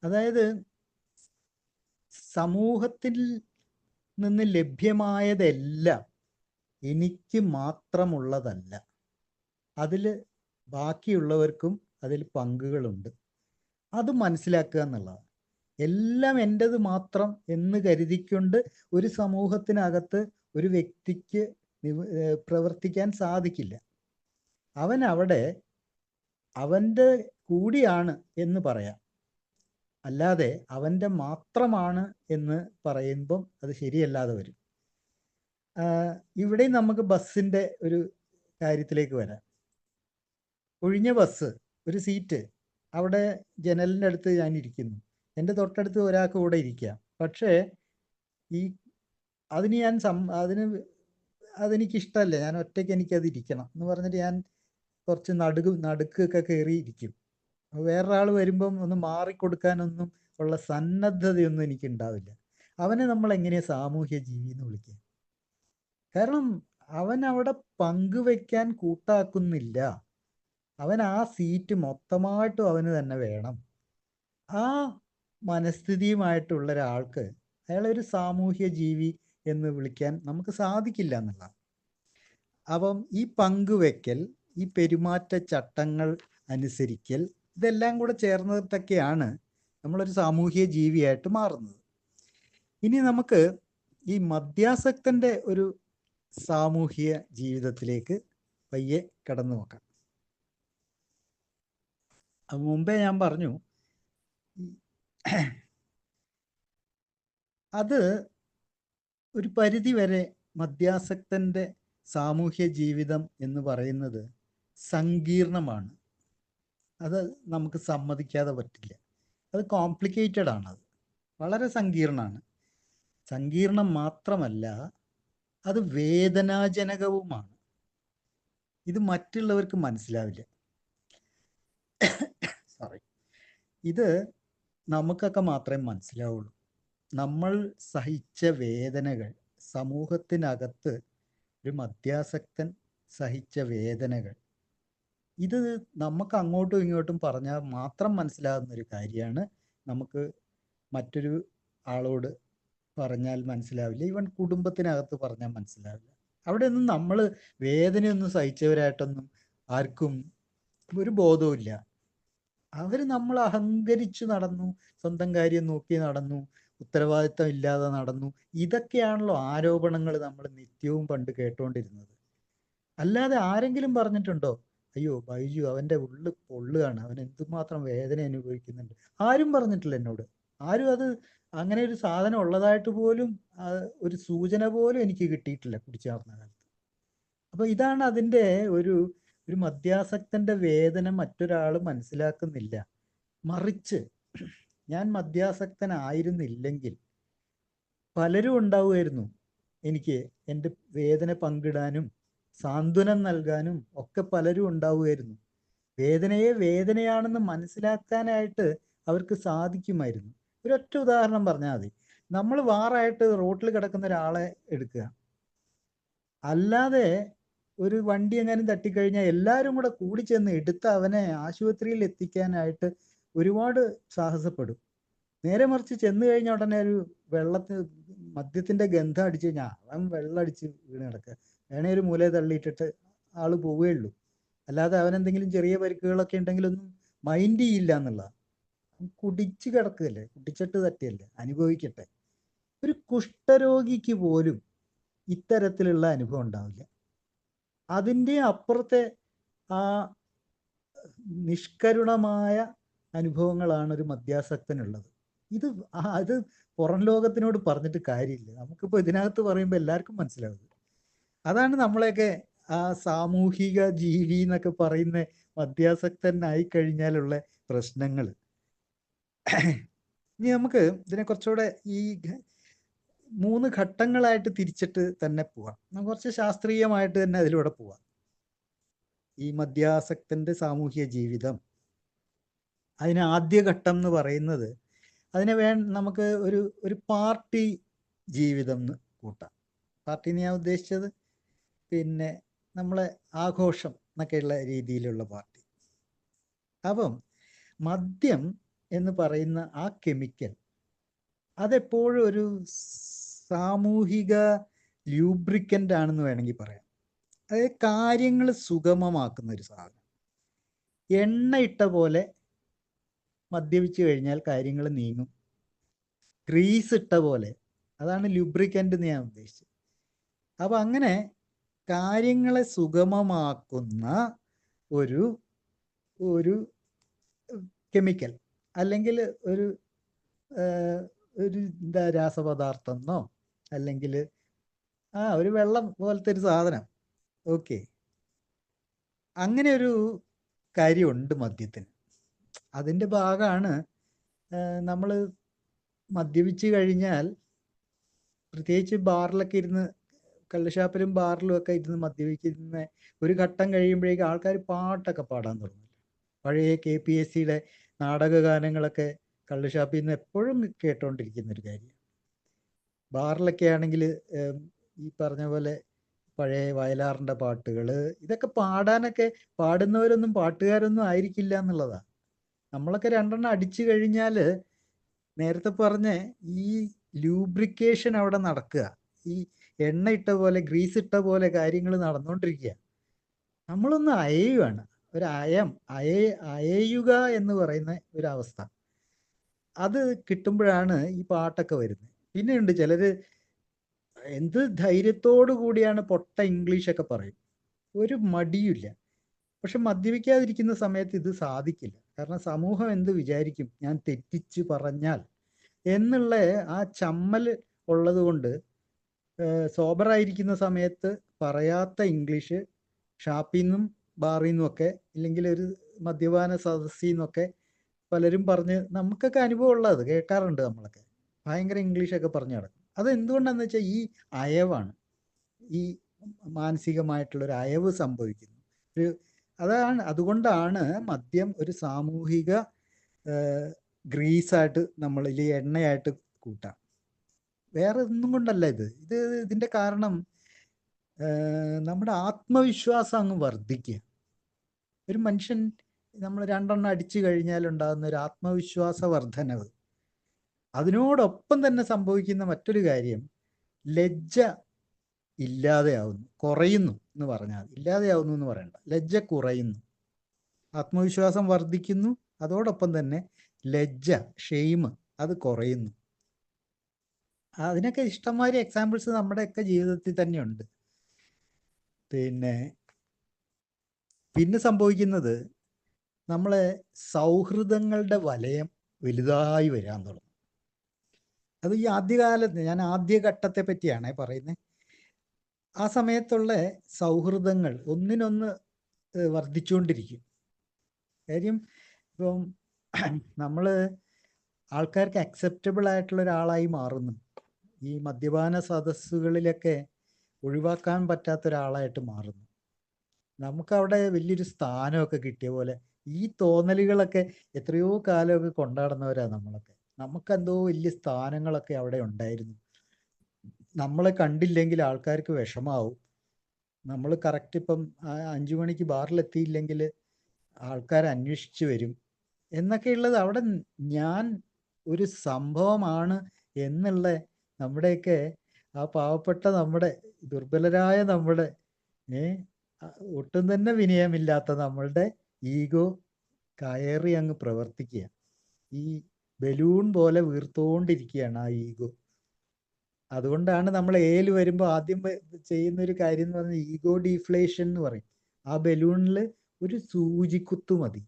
B: അതായത് സമൂഹത്തിൽ നിന്ന് ലഭ്യമായതെല്ലാം എനിക്ക് മാത്രമുള്ളതല്ല, അതിൽ ബാക്കിയുള്ളവർക്കും അതിൽ പങ്കുകളുണ്ട്. അത് മനസ്സിലാക്കുക എന്നുള്ളതാണ്. എല്ലാം എൻ്റേത് മാത്രം എന്ന് കരുതിക്കൊണ്ട് ഒരു സമൂഹത്തിനകത്ത് ഒരു വ്യക്തിക്ക് പ്രവർത്തിക്കാൻ സാധിക്കില്ല. അവൻ അവിടെ അവൻ്റെ കൂടിയാണ് എന്ന് പറയാം, അല്ലാതെ അവൻ്റെ മാത്രമാണ് എന്ന് പറയുമ്പം അത് ശരിയല്ലാതെ വരും. ഇവിടെയും നമുക്ക് ബസ്സിൻ്റെ ഒരു കാര്യത്തിലേക്ക് വരാം. ഒഴിഞ്ഞ ബസ്, ഒരു സീറ്റ്, അവിടെ ജനലിൻ്റെ അടുത്ത് ഞാൻ ഇരിക്കുന്നു, എൻ്റെ തൊട്ടടുത്ത് ഒരാൾക്ക് കൂടെ ഇരിക്കാം. പക്ഷേ അതിന് ഞാൻ അതെനിക്കിഷ്ടമല്ല, ഞാൻ ഒറ്റയ്ക്ക് എനിക്കത് ഇരിക്കണം എന്ന് പറഞ്ഞിട്ട് ഞാൻ കുറച്ച് നടുക്കൊക്കെ കയറി ഇരിക്കും. വേറൊരാൾ വരുമ്പം ഒന്ന് മാറിക്കൊടുക്കാനൊന്നും ഉള്ള സന്നദ്ധതയൊന്നും എനിക്കുണ്ടാവില്ല. അവനെ നമ്മൾ എങ്ങനെയാണ് സാമൂഹ്യ ജീവി എന്ന് വിളിക്കുക? കാരണം അവൻ അവിടെ പങ്കുവെക്കാൻ കൂട്ടാക്കുന്നില്ല. അവൻ ആ സീറ്റ് മൊത്തമായിട്ടും അവന് തന്നെ വേണം. ആ മനസ്ഥിതിയുമായിട്ടുള്ള ഒരാൾക്ക് അയാളെ ഒരു സാമൂഹ്യ ജീവി എന്ന് വിളിക്കാൻ നമുക്ക് സാധിക്കില്ല എന്നുള്ളതാണ്. അപ്പം ഈ പങ്കുവെക്കൽ, ഈ പെരുമാറ്റച്ചട്ടങ്ങൾ അനുസരിക്കൽ, ഇതെല്ലാം കൂടെ ചേർന്നിട്ടൊക്കെയാണ് നമ്മളൊരു സാമൂഹ്യ ജീവിയായിട്ട് മാറുന്നത്. ഇനി നമുക്ക് ഈ മദ്യാസക്തൻ്റെ ഒരു സാമൂഹ്യ ജീവിതത്തിലേക്ക് പയ്യെ കടന്നു നോക്കാം. അത് മുമ്പേ ഞാൻ പറഞ്ഞു, അത് ഒരു പരിധി വരെ മദ്യാസക്തൻ്റെ സാമൂഹ്യ ജീവിതം എന്ന് പറയുന്നത് സങ്കീർണമാണ്. അത് നമുക്ക് സമ്മതിക്കാതെ പറ്റില്ല. അത് കോംപ്ലിക്കേറ്റഡ് ആണ്, അത് വളരെ സങ്കീർണമാണ്. സങ്കീർണം മാത്രമല്ല, അത് വേദനാജനകവുമാണ്. ഇത് മറ്റുള്ളവർക്ക് മനസ്സിലാവില്ല. സോറി, ഇത് നമുക്കൊക്കെ മാത്രമേ മനസ്സിലാവുള്ളൂ. നമ്മൾ സഹിച്ച വേദനകൾ, സമൂഹത്തിനകത്ത് ഒരു മദ്യാസക്തൻ സഹിച്ച വേദനകൾ, ഇത് നമുക്ക് അങ്ങോട്ടും ഇങ്ങോട്ടും പറഞ്ഞാൽ മാത്രം മനസ്സിലാകുന്നൊരു കാര്യമാണ്. നമുക്ക് മറ്റൊരു ആളോട് പറഞ്ഞാൽ മനസ്സിലാവില്ല. ഈവൻ കുടുംബത്തിനകത്ത് പറഞ്ഞാൽ മനസ്സിലാവില്ല. അവിടെ ഒന്നും നമ്മൾ വേദനയൊന്നും സഹിച്ചവരായിട്ടൊന്നും ആർക്കും ഒരു ബോധവുമില്ല. അവർ നമ്മൾ അഹങ്കരിച്ച് നടന്നു, സ്വന്തം കാര്യം നോക്കി നടന്നു, ഉത്തരവാദിത്തം ഇല്ലാതെ നടന്നു. ഇതൊക്കെയാണല്ലോ ആരോപണങ്ങൾ നമ്മൾ നിത്യവും പണ്ട് കേട്ടുകൊണ്ടിരുന്നത്. അല്ലാതെ ആരെങ്കിലും പറഞ്ഞിട്ടുണ്ടോ, അയ്യോ ബൈജു അവൻ്റെ ഉള്ളു പൊള്ളുകയാണ്, അവൻ എന്തുമാത്രം വേദന അനുഭവിക്കുന്നുണ്ട്? ആരും പറഞ്ഞിട്ടില്ല എന്നോട്. ആരും അത് അങ്ങനെ ഒരു സാധനം ഉള്ളതായിട്ട് പോലും ഒരു സൂചന പോലും എനിക്ക് കിട്ടിയിട്ടില്ല കുടിച്ചു നടന്ന കാലത്ത്. അപ്പോൾ ഇതാണ് അതിൻ്റെ ഒരു മദ്യാസക്തൻ്റെ വേദന മറ്റൊരാൾ മനസ്സിലാക്കുന്നില്ല. മറിച്ച് ഞാൻ മദ്യാസക്തനായിരുന്നില്ലെങ്കിൽ പലരും ഉണ്ടാവുമായിരുന്നു എനിക്ക് എൻ്റെ വേദന പങ്കിടാനും സാന്ത്വനം നൽകാനും ഒക്കെ പലരും ഉണ്ടാവുമായിരുന്നു. വേദനയെ വേദനയാണെന്ന് മനസ്സിലാക്കാനായിട്ട് അവർക്ക് സാധിക്കുമായിരുന്നു. ഒരൊറ്റ ഉദാഹരണം പറഞ്ഞാൽ മതി. നമ്മൾ വാറായിട്ട് റോട്ടിൽ കിടക്കുന്ന ഒരാളെ എടുക്കുക, അല്ലാതെ ഒരു വണ്ടി എങ്ങാനും തട്ടിക്കഴിഞ്ഞാൽ എല്ലാവരും കൂടെ കൂടി ചെന്ന് എടുത്ത് അവനെ ആശുപത്രിയിൽ എത്തിക്കാനായിട്ട് ഒരുപാട് സാഹസപ്പെടും. നേരെ മറിച്ച് ചെന്ന് കഴിഞ്ഞ ഉടനെ ഒരു മദ്യത്തിൻ്റെ ഗന്ധം അടിച്ചു കഴിഞ്ഞാൽ അവൻ വെള്ളം അടിച്ച് വീണ് കിടക്കുക, വേണേ ഒരു മൂലയെ തള്ളിയിട്ടിട്ട് ആള് പോവുകയുള്ളൂ. അല്ലാതെ അവനെന്തെങ്കിലും ചെറിയ പരിക്കുകളൊക്കെ ഉണ്ടെങ്കിലൊന്നും മൈൻഡ് ചെയ്യില്ല എന്നുള്ളതാണ്. കുടിച്ച് കിടക്കുകയല്ലേ, കുടിച്ചിട്ട് തട്ടിയല്ലേ, അനുഭവിക്കട്ടെ. ഒരു കുഷ്ഠരോഗിക്ക് പോലും ഇത്തരത്തിലുള്ള അനുഭവം ഉണ്ടാവില്ല. അതിൻ്റെ അപ്പുറത്തെ ആ നിഷ്കരുണമായ അനുഭവങ്ങളാണ് ഒരു മദ്യാസക്തനുള്ളത്. അത് പുറം ലോകത്തിനോട് പറഞ്ഞിട്ട് കാര്യമില്ല. നമുക്കിപ്പോൾ ഇതിനകത്ത് പറയുമ്പോൾ എല്ലാവർക്കും മനസ്സിലാവും. അതാണ് നമ്മളെയൊക്കെ ആ സാമൂഹിക ജീവി എന്നൊക്കെ പറയുന്ന മദ്യാസക്തനായി കഴിഞ്ഞാലുള്ള പ്രശ്നങ്ങൾ. ഇനി നമുക്ക് ഇതിനെ കുറച്ചുകൂടെ ഈ 3 ഘട്ടങ്ങളായിട്ട് തിരിച്ചിട്ട് തന്നെ പോവാം. നമുക്ക് കുറച്ച് ശാസ്ത്രീയമായിട്ട് തന്നെ അതിലൂടെ പോവാം. ഈ മദ്യാസക്തന്റെ സാമൂഹിക ജീവിതം, അതിന് ആദ്യ ഘട്ടം എന്ന് പറയുന്നത്, അതിനെ നമുക്ക് ഒരു പാർട്ടി ജീവിതം എന്ന് കൂട്ടാം. പാർട്ടി എന്ന് ഞാൻ ഉദ്ദേശിച്ചത് പിന്നെ നമ്മളെ ആഘോഷം എന്നൊക്കെയുള്ള രീതിയിലുള്ള പാർട്ടി. അപ്പം മദ്യം എന്ന് പറയുന്ന ആ കെമിക്കൽ അതെപ്പോഴും ഒരു സാമൂഹിക ലൂബ്രിക്കൻ്റ് ആണെന്ന് വേണമെങ്കിൽ പറയാം. അതായത് കാര്യങ്ങൾ സുഗമമാക്കുന്ന ഒരു സാധനം. എണ്ണ ഇട്ട പോലെ മദ്യപിച്ചു കഴിഞ്ഞാൽ കാര്യങ്ങൾ നീങ്ങും. ഗ്രീസ് ഇട്ട പോലെ, അതാണ് ലൂബ്രിക്കൻ്റ് എന്ന് ഞാൻ ഉദ്ദേശിച്ചത്. അപ്പം അങ്ങനെ കാര്യങ്ങളെ സുഗമമാക്കുന്ന ഒരു ഒരു കെമിക്കൽ അല്ലെങ്കിൽ ഒരു എന്താ രാസപദാർത്ഥം എന്നോ അല്ലെങ്കിൽ ഒരു വെള്ളം പോലത്തെ ഒരു സാധനം. ഓക്കെ, അങ്ങനെ ഒരു കാര്യമുണ്ട് മദ്യത്തിന്. അതിൻ്റെ ഭാഗമാണ് നമ്മൾ മദ്യപിച്ച് കഴിഞ്ഞാൽ, പ്രത്യേകിച്ച് ബാറിലൊക്കെ ഇരുന്ന്, കള്ളുഷാപ്പിലും ബാറിലും ഒക്കെ ഇരുന്ന് മദ്യപിക്കുന്ന ഒരു ഘട്ടം കഴിയുമ്പോഴേക്കും ആൾക്കാർ പാട്ടൊക്കെ പാടാൻ തുടങ്ങും. പഴയ KPSCയുടെ നാടകഗാനങ്ങളൊക്കെ കള്ളുഷാപ്പിൽ നിന്ന് എപ്പോഴും കേട്ടോണ്ടിരിക്കുന്ന ഒരു കാര്യം. ബാറിലൊക്കെ ആണെങ്കിൽ ഈ പറഞ്ഞ പോലെ പഴയ വയലാറിൻ്റെ പാട്ടുകൾ, ഇതൊക്കെ പാടാനൊക്കെ പാടുന്നവരൊന്നും പാട്ടുകാരൊന്നും ആയിരിക്കില്ല എന്നുള്ളതാണ്. നമ്മളൊക്കെ 2 അടിച്ചു കഴിഞ്ഞാൽ നേരത്തെ പറഞ്ഞ ഈ ലൂബ്രിക്കേഷൻ അവിടെ നടക്കുക. ഈ എണ്ണ ഇട്ട പോലെ, ഗ്രീസ് ഇട്ട പോലെ കാര്യങ്ങൾ നടന്നുകൊണ്ടിരിക്കുക. നമ്മളൊന്ന് അയയുകയാണ്. ഒരു അയയുക എന്ന് പറയുന്ന ഒരവസ്ഥ. അത് കിട്ടുമ്പോഴാണ് ഈ പാട്ടൊക്കെ വരുന്നത്. പിന്നെയുണ്ട് ചിലർ എന്ത് ധൈര്യത്തോടു കൂടിയാണ് പൊട്ട ഇംഗ്ലീഷൊക്കെ പറയും, ഒരു മടിയുമില്ല. പക്ഷെ മദ്യപിക്കാതിരിക്കുന്ന സമയത്ത് ഇത് സാധിക്കില്ല. കാരണം സമൂഹം എന്ത് വിചാരിക്കും ഞാൻ തെറ്റിച്ച് പറഞ്ഞാൽ എന്നുള്ള ആ ചമ്മൽ ഉള്ളത് കൊണ്ട് സോബറായിരിക്കുന്ന സമയത്ത് പറയാത്ത ഇംഗ്ലീഷ് ഷാപ്പിൽ നിന്നും ബാറിൽ നിന്നും ഒക്കെ, ഇല്ലെങ്കിൽ ഒരു മദ്യപാന സദസ്സിൽ നിന്നൊക്കെ പലരും പറഞ്ഞ്, നമുക്കൊക്കെ അനുഭവം ഉള്ളത് കേൾക്കാറുണ്ട്. നമ്മളൊക്കെ ഭയങ്കര ഇംഗ്ലീഷൊക്കെ പറഞ്ഞു നടക്കും. അത് എന്തുകൊണ്ടാണെന്ന് വെച്ചാൽ ഈ അയവാണ്, ഈ മാനസികമായിട്ടുള്ളൊരു അയവ് സംഭവിക്കുന്നു. അതുകൊണ്ടാണ് മദ്യം ഒരു സാമൂഹിക ഗ്രീസായിട്ട് നമ്മളിൽ എണ്ണയായിട്ട് കൂട്ടാം. വേറെ ഒന്നും കൊണ്ടല്ല ഇതിൻ്റെ കാരണം നമ്മുടെ ആത്മവിശ്വാസം അങ്ങ് വർദ്ധിക്കുക. ഒരു മനുഷ്യൻ നമ്മൾ 2 അടിച്ചു കഴിഞ്ഞാൽ ഉണ്ടാകുന്ന ഒരു ആത്മവിശ്വാസ വർധനവ്. അതിനോടൊപ്പം തന്നെ സംഭവിക്കുന്ന മറ്റൊരു കാര്യം, ലജ്ജ ഇല്ലാതെയാവുന്നു, കുറയുന്നു എന്ന് പറഞ്ഞാൽ, ഇല്ലാതെയാവുന്നു എന്ന് പറയണ്ട, ലജ്ജ കുറയുന്നു. ആത്മവിശ്വാസം വർദ്ധിക്കുന്നു, അതോടൊപ്പം തന്നെ ലജ്ജ, ഷെയിം, അത് കുറയുന്നു. അതിനൊക്കെ ഇഷ്ടംമാതിരി എക്സാമ്പിൾസ് നമ്മുടെയൊക്കെ ജീവിതത്തിൽ തന്നെയുണ്ട്. പിന്നെ സംഭവിക്കുന്നത്, നമ്മളെ സൗഹൃദങ്ങളുടെ വലയം വലുതായി വരാൻ തുടങ്ങും. അത് ഈ ആദ്യകാലത്ത്, ഞാൻ ആദ്യഘട്ടത്തെ പറ്റിയാണേ പറയുന്നത്. ആ സമയത്തുള്ള സൗഹൃദങ്ങൾ ഒന്നിനൊന്ന് വർദ്ധിച്ചുകൊണ്ടിരിക്കും. കാര്യം ഇപ്പം നമ്മൾ ആൾക്കാർക്ക് അക്സെപ്റ്റബിൾ ആയിട്ടുള്ള ഒരാളായി മാറുന്നു. ഈ മദ്യപാന സദസ്സുകളിലൊക്കെ ഒഴിവാക്കാൻ പറ്റാത്ത ഒരാളായിട്ട് മാറുന്നു. നമുക്കവിടെ വലിയൊരു സ്ഥാനമൊക്കെ കിട്ടിയ പോലെ, ഈ തോന്നലുകളൊക്കെ എത്രയോ കാലമൊക്കെ കൊണ്ടാടുന്നവരാണ് നമ്മളൊക്കെ. നമുക്കെന്തോ വലിയ സ്ഥാനങ്ങളൊക്കെ അവിടെ ഉണ്ടായിരുന്നു. നമ്മളെ കണ്ടില്ലെങ്കിൽ ആൾക്കാർക്ക് വിഷമാവും. നമ്മൾ കറക്റ്റ് ഇപ്പം 5 മണിക്ക് ബാറിലെത്തിയില്ലെങ്കിൽ ആൾക്കാർ അന്വേഷിച്ച് വരും എന്നൊക്കെയുള്ളത്. അവിടെ ഞാൻ ഒരു സംഭവമാണ് എന്നുള്ള നമ്മുടെയൊക്കെ ആ പാവപ്പെട്ട നമ്മുടെ ദുർബലരായ നമ്മുടെ ഒട്ടും തന്നെ വിനയമില്ലാത്ത നമ്മളുടെ ഈഗോ കയറി അങ്ങ് പ്രവർത്തിക്കുക. ഈ ബലൂൺ പോലെ വീർത്തുകൊണ്ടിരിക്കുകയാണ് ആ ഈഗോ. അതുകൊണ്ടാണ് നമ്മൾ എയിൽ വരുമ്പോൾ ആദ്യം ചെയ്യുന്ന ഒരു കാര്യം എന്ന് പറഞ്ഞാൽ ഈഗോ ഡീഫ്ലേഷൻ എന്ന് പറയും. ആ ബലൂണിൽ ഒരു സൂചിക്കുത്തു മതി,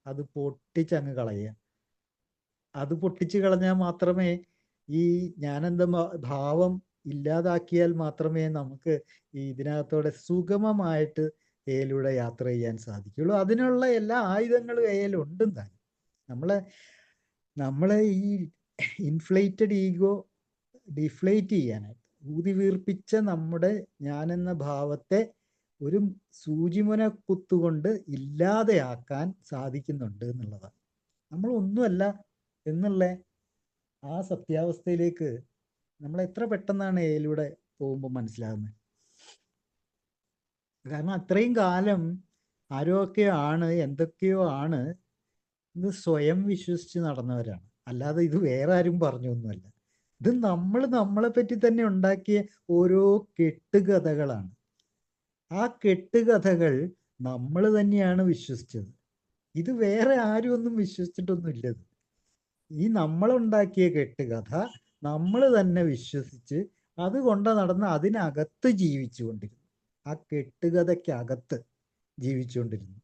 B: അത് പൊട്ടിച്ചങ്ങ് കളയുക. അത് പൊട്ടിച്ച് കളഞ്ഞാൽ മാത്രമേ ഈ ഞാനെന്ത ഭാവം ഇല്ലാതാക്കിയാൽ മാത്രമേ നമുക്ക് ഈ ഇതിനകത്തോടെ സുഗമമായിട്ട് എയിലൂടെ യാത്ര ചെയ്യാൻ സാധിക്കുള്ളൂ. അതിനുള്ള എല്ലാ ആയുധങ്ങളും എയിലുണ്ടും താൻ. നമ്മളെ ഈ ഇൻഫ്ലേറ്റഡ് ഈഗോ ഡിഫ്ലേറ്റ് ചെയ്യാനായിട്ട്, ഊതി വീർപ്പിച്ച നമ്മുടെ ഞാനെന്ന ഭാവത്തെ ഒരു സൂചിമുന കുത്തുകൊണ്ട് ഇല്ലാതെയാക്കാൻ സാധിക്കുന്നുണ്ട് എന്നുള്ളതാണ്. നമ്മൾ ഒന്നുമല്ല എന്നുള്ള ആ സത്യാവസ്ഥയിലേക്ക് നമ്മൾ എത്ര പെട്ടെന്നാണ് എയിലൂടെ പോകുമ്പോൾ മനസ്സിലാകുന്നത്. കാരണം അത്രയും കാലം ആരൊക്കെയോ ആണ്, എന്തൊക്കെയോ ആണ് ഇത് സ്വയം വിശ്വസിച്ച് നടന്നവരാണ്. അല്ലാതെ ഇത് വേറെ ആരും പറഞ്ഞൊന്നുമല്ല. ഇത് നമ്മളെ പറ്റി തന്നെ ഉണ്ടാക്കിയ ഓരോ കെട്ടുകഥകളാണ്. ആ കെട്ടുകഥകൾ നമ്മൾ തന്നെയാണ് വിശ്വസിച്ചത്. ഇത് വേറെ ആരും ഒന്നും വിശ്വസിച്ചിട്ടൊന്നുമില്ലത്. ഈ നമ്മളുണ്ടാക്കിയ കെട്ടുകഥ നമ്മൾ തന്നെ വിശ്വസിച്ച് അതുകൊണ്ട് നടന്ന് അതിനകത്ത് ജീവിച്ചുകൊണ്ടിരുന്നു. ആ കെട്ടുകഥയ്ക്കകത്ത് ജീവിച്ചുകൊണ്ടിരുന്നു.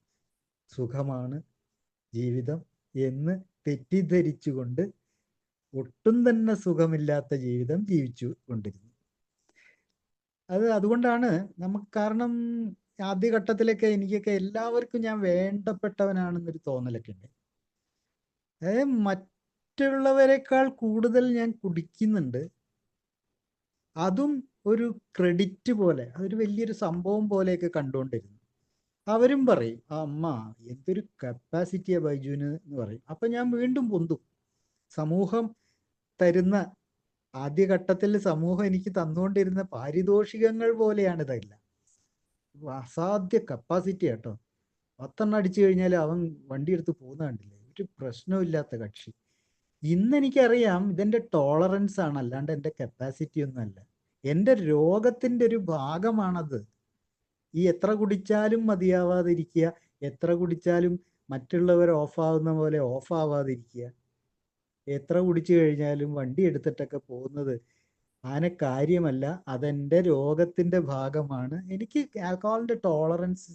B: സുഖമാണ് ജീവിതം എന്ന് തെറ്റിദ്ധരിച്ചുകൊണ്ട് ഒട്ടും തന്നെ സുഖമില്ലാത്ത ജീവിതം ജീവിച്ചു കൊണ്ടിരുന്നു. അതുകൊണ്ടാണ് നമുക്ക്, കാരണം ആദ്യഘട്ടത്തിലൊക്കെ എനിക്കൊക്കെ എല്ലാവർക്കും ഞാൻ വേണ്ടപ്പെട്ടവനാണെന്നൊരു തോന്നലൊക്കെ ഉണ്ട്. അതായത് മറ്റുള്ളവരെക്കാൾ കൂടുതൽ ഞാൻ കുടിക്കുന്നുണ്ട്. അതും ഒരു ക്രെഡിറ്റ് പോലെ, അതൊരു വലിയൊരു സംഭവം പോലെയൊക്കെ കണ്ടുകൊണ്ടിരുന്നു. അവരും പറയും, ആ അമ്മ എന്തൊരു കപ്പാസിറ്റിയാ ബൈജുവിന് എന്ന് പറയും. അപ്പൊ ഞാൻ വീണ്ടും പൊന്തും. സമൂഹം തരുന്ന, ആദ്യഘട്ടത്തിൽ സമൂഹം എനിക്ക് തന്നുകൊണ്ടിരുന്ന പാരിതോഷികങ്ങൾ പോലെയാണ് ഇതെല്ലാം. അസാധ്യ കപ്പാസിറ്റി കേട്ടോ. 10 അടിച്ചു കഴിഞ്ഞാൽ അവൻ വണ്ടി എടുത്ത് പോകുന്ന കണ്ടില്ലേ, ഒരു പ്രശ്നമില്ലാത്ത കക്ഷി. ഇന്നെനിക്കറിയാം ഇതെന്റെ ടോളറൻസ് ആണ്, അല്ലാണ്ട് എൻ്റെ കപ്പാസിറ്റി ഒന്നുമല്ല. എൻ്റെ രോഗത്തിൻ്റെ ഒരു ഭാഗമാണത്. ഈ എത്ര കുടിച്ചാലും മതിയാവാതിരിക്കുക, എത്ര കുടിച്ചാലും മറ്റുള്ളവർ ഓഫാവുന്ന പോലെ ഓഫാവാതിരിക്കുക, എത്ര കുടിച്ചു കഴിഞ്ഞാലും വണ്ടി എടുത്തിട്ടൊക്കെ പോകുന്നത് അങ്ങനെ കാര്യമല്ല. അതെൻ്റെ രോഗത്തിൻ്റെ ഭാഗമാണ്. എനിക്ക് ആൽക്കഹോളിൻ്റെ ടോളറൻസ്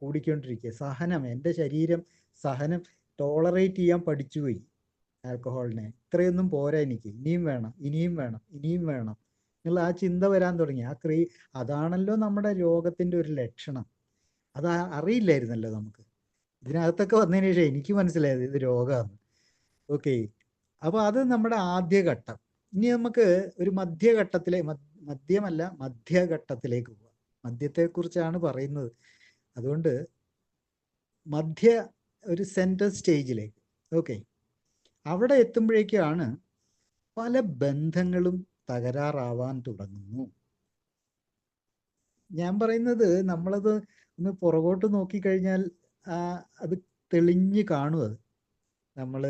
B: കൂടിക്കൊണ്ടിരിക്കുക. സഹനം, എൻ്റെ ശരീരം സഹനം ടോളറേറ്റ് ചെയ്യാൻ പഠിച്ചുപോയി ആൽക്കഹോളിനെ. ഇത്രയൊന്നും പോരാ എനിക്ക്, ഇനിയും വേണം, ഇനിയും വേണം, ഇനിയും വേണം എന്നുള്ള ആ ചിന്ത വരാൻ തുടങ്ങി. അതാണല്ലോ നമ്മുടെ രോഗത്തിൻ്റെ ഒരു ലക്ഷണം. അത് അറിയില്ലായിരുന്നല്ലോ നമുക്ക്. ഇതിനകത്തൊക്കെ വന്നതിന് ശേഷം എനിക്ക് മനസ്സിലായത് ഇത് രോഗമാണ്. ഓക്കെ, അപ്പോൾ അത് നമ്മുടെ ആദ്യഘട്ടം. ഇനി നമുക്ക് ഒരു മധ്യഘട്ടത്തിലേക്ക് പോവാം. മദ്യത്തെക്കുറിച്ചാണ് പറയുന്നത്. അതുകൊണ്ട് ഒരു സെൻട്രൽ സ്റ്റേജിലേക്ക്, ഓക്കെ, അവിടെ എത്തുമ്പോഴേക്കാണ് പല ബന്ധങ്ങളും തകരാറാവാൻ തുടങ്ങുന്നു. ഞാൻ പറയുന്നത്, നമ്മളത് ഒന്ന് പുറകോട്ട് നോക്കിക്കഴിഞ്ഞാൽ അത് തെളിഞ്ഞ് കാണും. അത് നമ്മൾ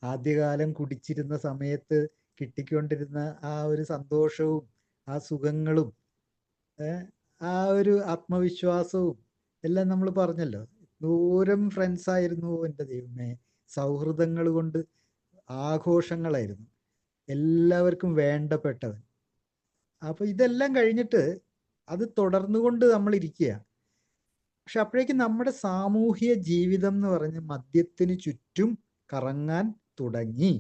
B: ആദ്യകാലം കുടിച്ചിരുന്ന സമയത്ത് കിട്ടിക്കൊണ്ടിരുന്ന ആ ഒരു സന്തോഷവും ആ സുഖങ്ങളും ആ ഒരു ആത്മവിശ്വാസവും എല്ലാം നമ്മൾ പറഞ്ഞല്ലോ. ദൂരം ഫ്രണ്ട്സ് ആയിരുന്നു, എൻ്റെ ദൈവമേ, സൗഹൃദങ്ങൾ കൊണ്ട് ആഘോഷങ്ങളായിരുന്നു, എല്ലാവർക്കും വേണ്ടപ്പെട്ടവൻ. അപ്പോൾ ഇതെല്ലാം കഴിഞ്ഞിട്ട് അത് തുടർന്നുകൊണ്ട് നമ്മൾ ഇരിക്കുക. പക്ഷെ അപ്പോഴേക്കും നമ്മുടെ സാമൂഹ്യ ജീവിതം എന്ന് പറഞ്ഞ് മദ്യത്തിന് ചുറ്റും കറങ്ങാൻ തുടങ്ങി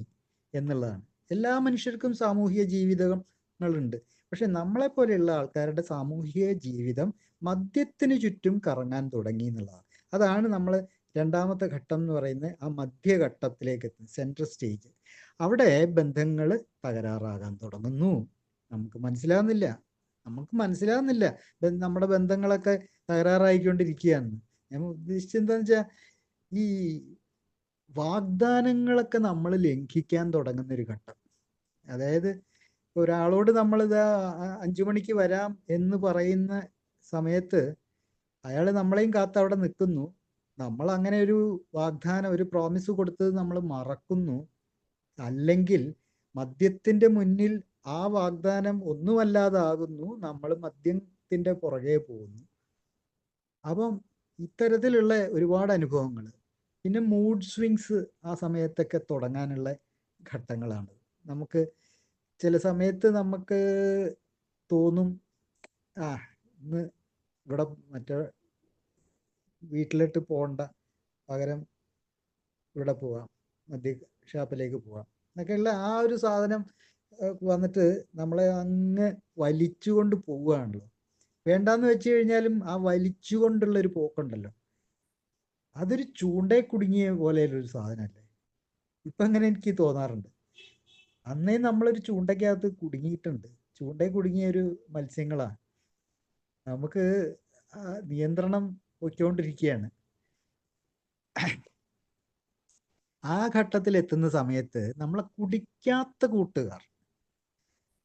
B: എന്നുള്ളതാണ്. എല്ലാ മനുഷ്യർക്കും സാമൂഹ്യ ജീവിതങ്ങളുണ്ട്. പക്ഷെ നമ്മളെപ്പോലെയുള്ള ആൾക്കാരുടെ സാമൂഹിക ജീവിതം മദ്യത്തിന് ചുറ്റും കറങ്ങാൻ തുടങ്ങി എന്നുള്ളതാണ്. അതാണ് നമ്മൾ രണ്ടാമത്തെ ഘട്ടം എന്ന് പറയുന്നത്. ആ മധ്യഘട്ടത്തിലേക്ക് എത്തും, സെൻട്രൽ സ്റ്റേജ്. അവിടെ ബന്ധങ്ങൾ തകരാറാകാൻ തുടങ്ങുന്നു. നമുക്ക് മനസ്സിലാകുന്നില്ല നമ്മുടെ ബന്ധങ്ങളൊക്കെ തകരാറായിക്കൊണ്ടിരിക്കുകയാണ്. ഞാൻ ഉദ്ദേശിച്ചത് എന്താണെന്ന് വെച്ചാൽ, ഈ വാഗ്ദാനങ്ങളൊക്കെ നമ്മൾ ലംഘിക്കാൻ തുടങ്ങുന്ന ഒരു ഘട്ടം. അതായത് ഒരാളോട് നമ്മളിതാ 5 മണിക്ക് വരാം എന്ന് പറയുന്ന സമയത്ത് അയാൾ നമ്മളെയും കാത്ത് അവിടെ നിൽക്കുന്നു. നമ്മൾ അങ്ങനെ ഒരു വാഗ്ദാനം, ഒരു പ്രോമിസ് കൊടുത്തത് നമ്മൾ മറക്കുന്നു. അല്ലെങ്കിൽ മദ്യത്തിന്റെ മുന്നിൽ ആ വാഗ്ദാനം ഒന്നുമല്ലാതാകുന്നു, നമ്മൾ മദ്യത്തിന്റെ പുറകെ പോകുന്നു. അപ്പം ഇത്തരത്തിലുള്ള ഒരുപാട് അനുഭവങ്ങൾ. പിന്നെ മൂഡ് സ്വിങ്സ് ആ സമയത്തൊക്കെ തുടങ്ങാനുള്ള ഘട്ടങ്ങളാണ്. നമുക്ക് ചില സമയത്ത് നമുക്ക് തോന്നും, ഇന്ന് ഇവിടെ മറ്റേ വീട്ടിലിട്ട് പോകണ്ട, പകരം ഇവിടെ പോവാം, മദ്യ ഷാപ്പിലേക്ക് പോവാം എന്നൊക്കെയുള്ള ആ ഒരു സാധനം വന്നിട്ട് നമ്മളെ അങ്ങ് വലിച്ചുകൊണ്ട് പോവുകയാണല്ലോ. വേണ്ടാന്ന് വെച്ച് കഴിഞ്ഞാലും ആ വലിച്ചുകൊണ്ടുള്ള ഒരു പോക്കുണ്ടല്ലോ, അതൊരു ചൂണ്ടയെ കുടുങ്ങിയ പോലെയുള്ളൊരു സാധനമല്ലേ. ഇപ്പം അങ്ങനെ എനിക്ക് തോന്നാറുണ്ട്. അന്നേ നമ്മളൊരു ചൂണ്ടയ്ക്കകത്ത് കുടുങ്ങിയിട്ടുണ്ട്. ചൂണ്ടയിൽ കുടുങ്ങിയ ഒരു മത്സ്യങ്ങളാണ്. നമുക്ക് നിയന്ത്രണം പൊയ്ക്കൊണ്ടിരിക്കുകയാണ്. ആ ഘട്ടത്തിൽ എത്തുന്ന സമയത്ത് നമ്മളെ കുടിക്കാത്ത കൂട്ടുകാർ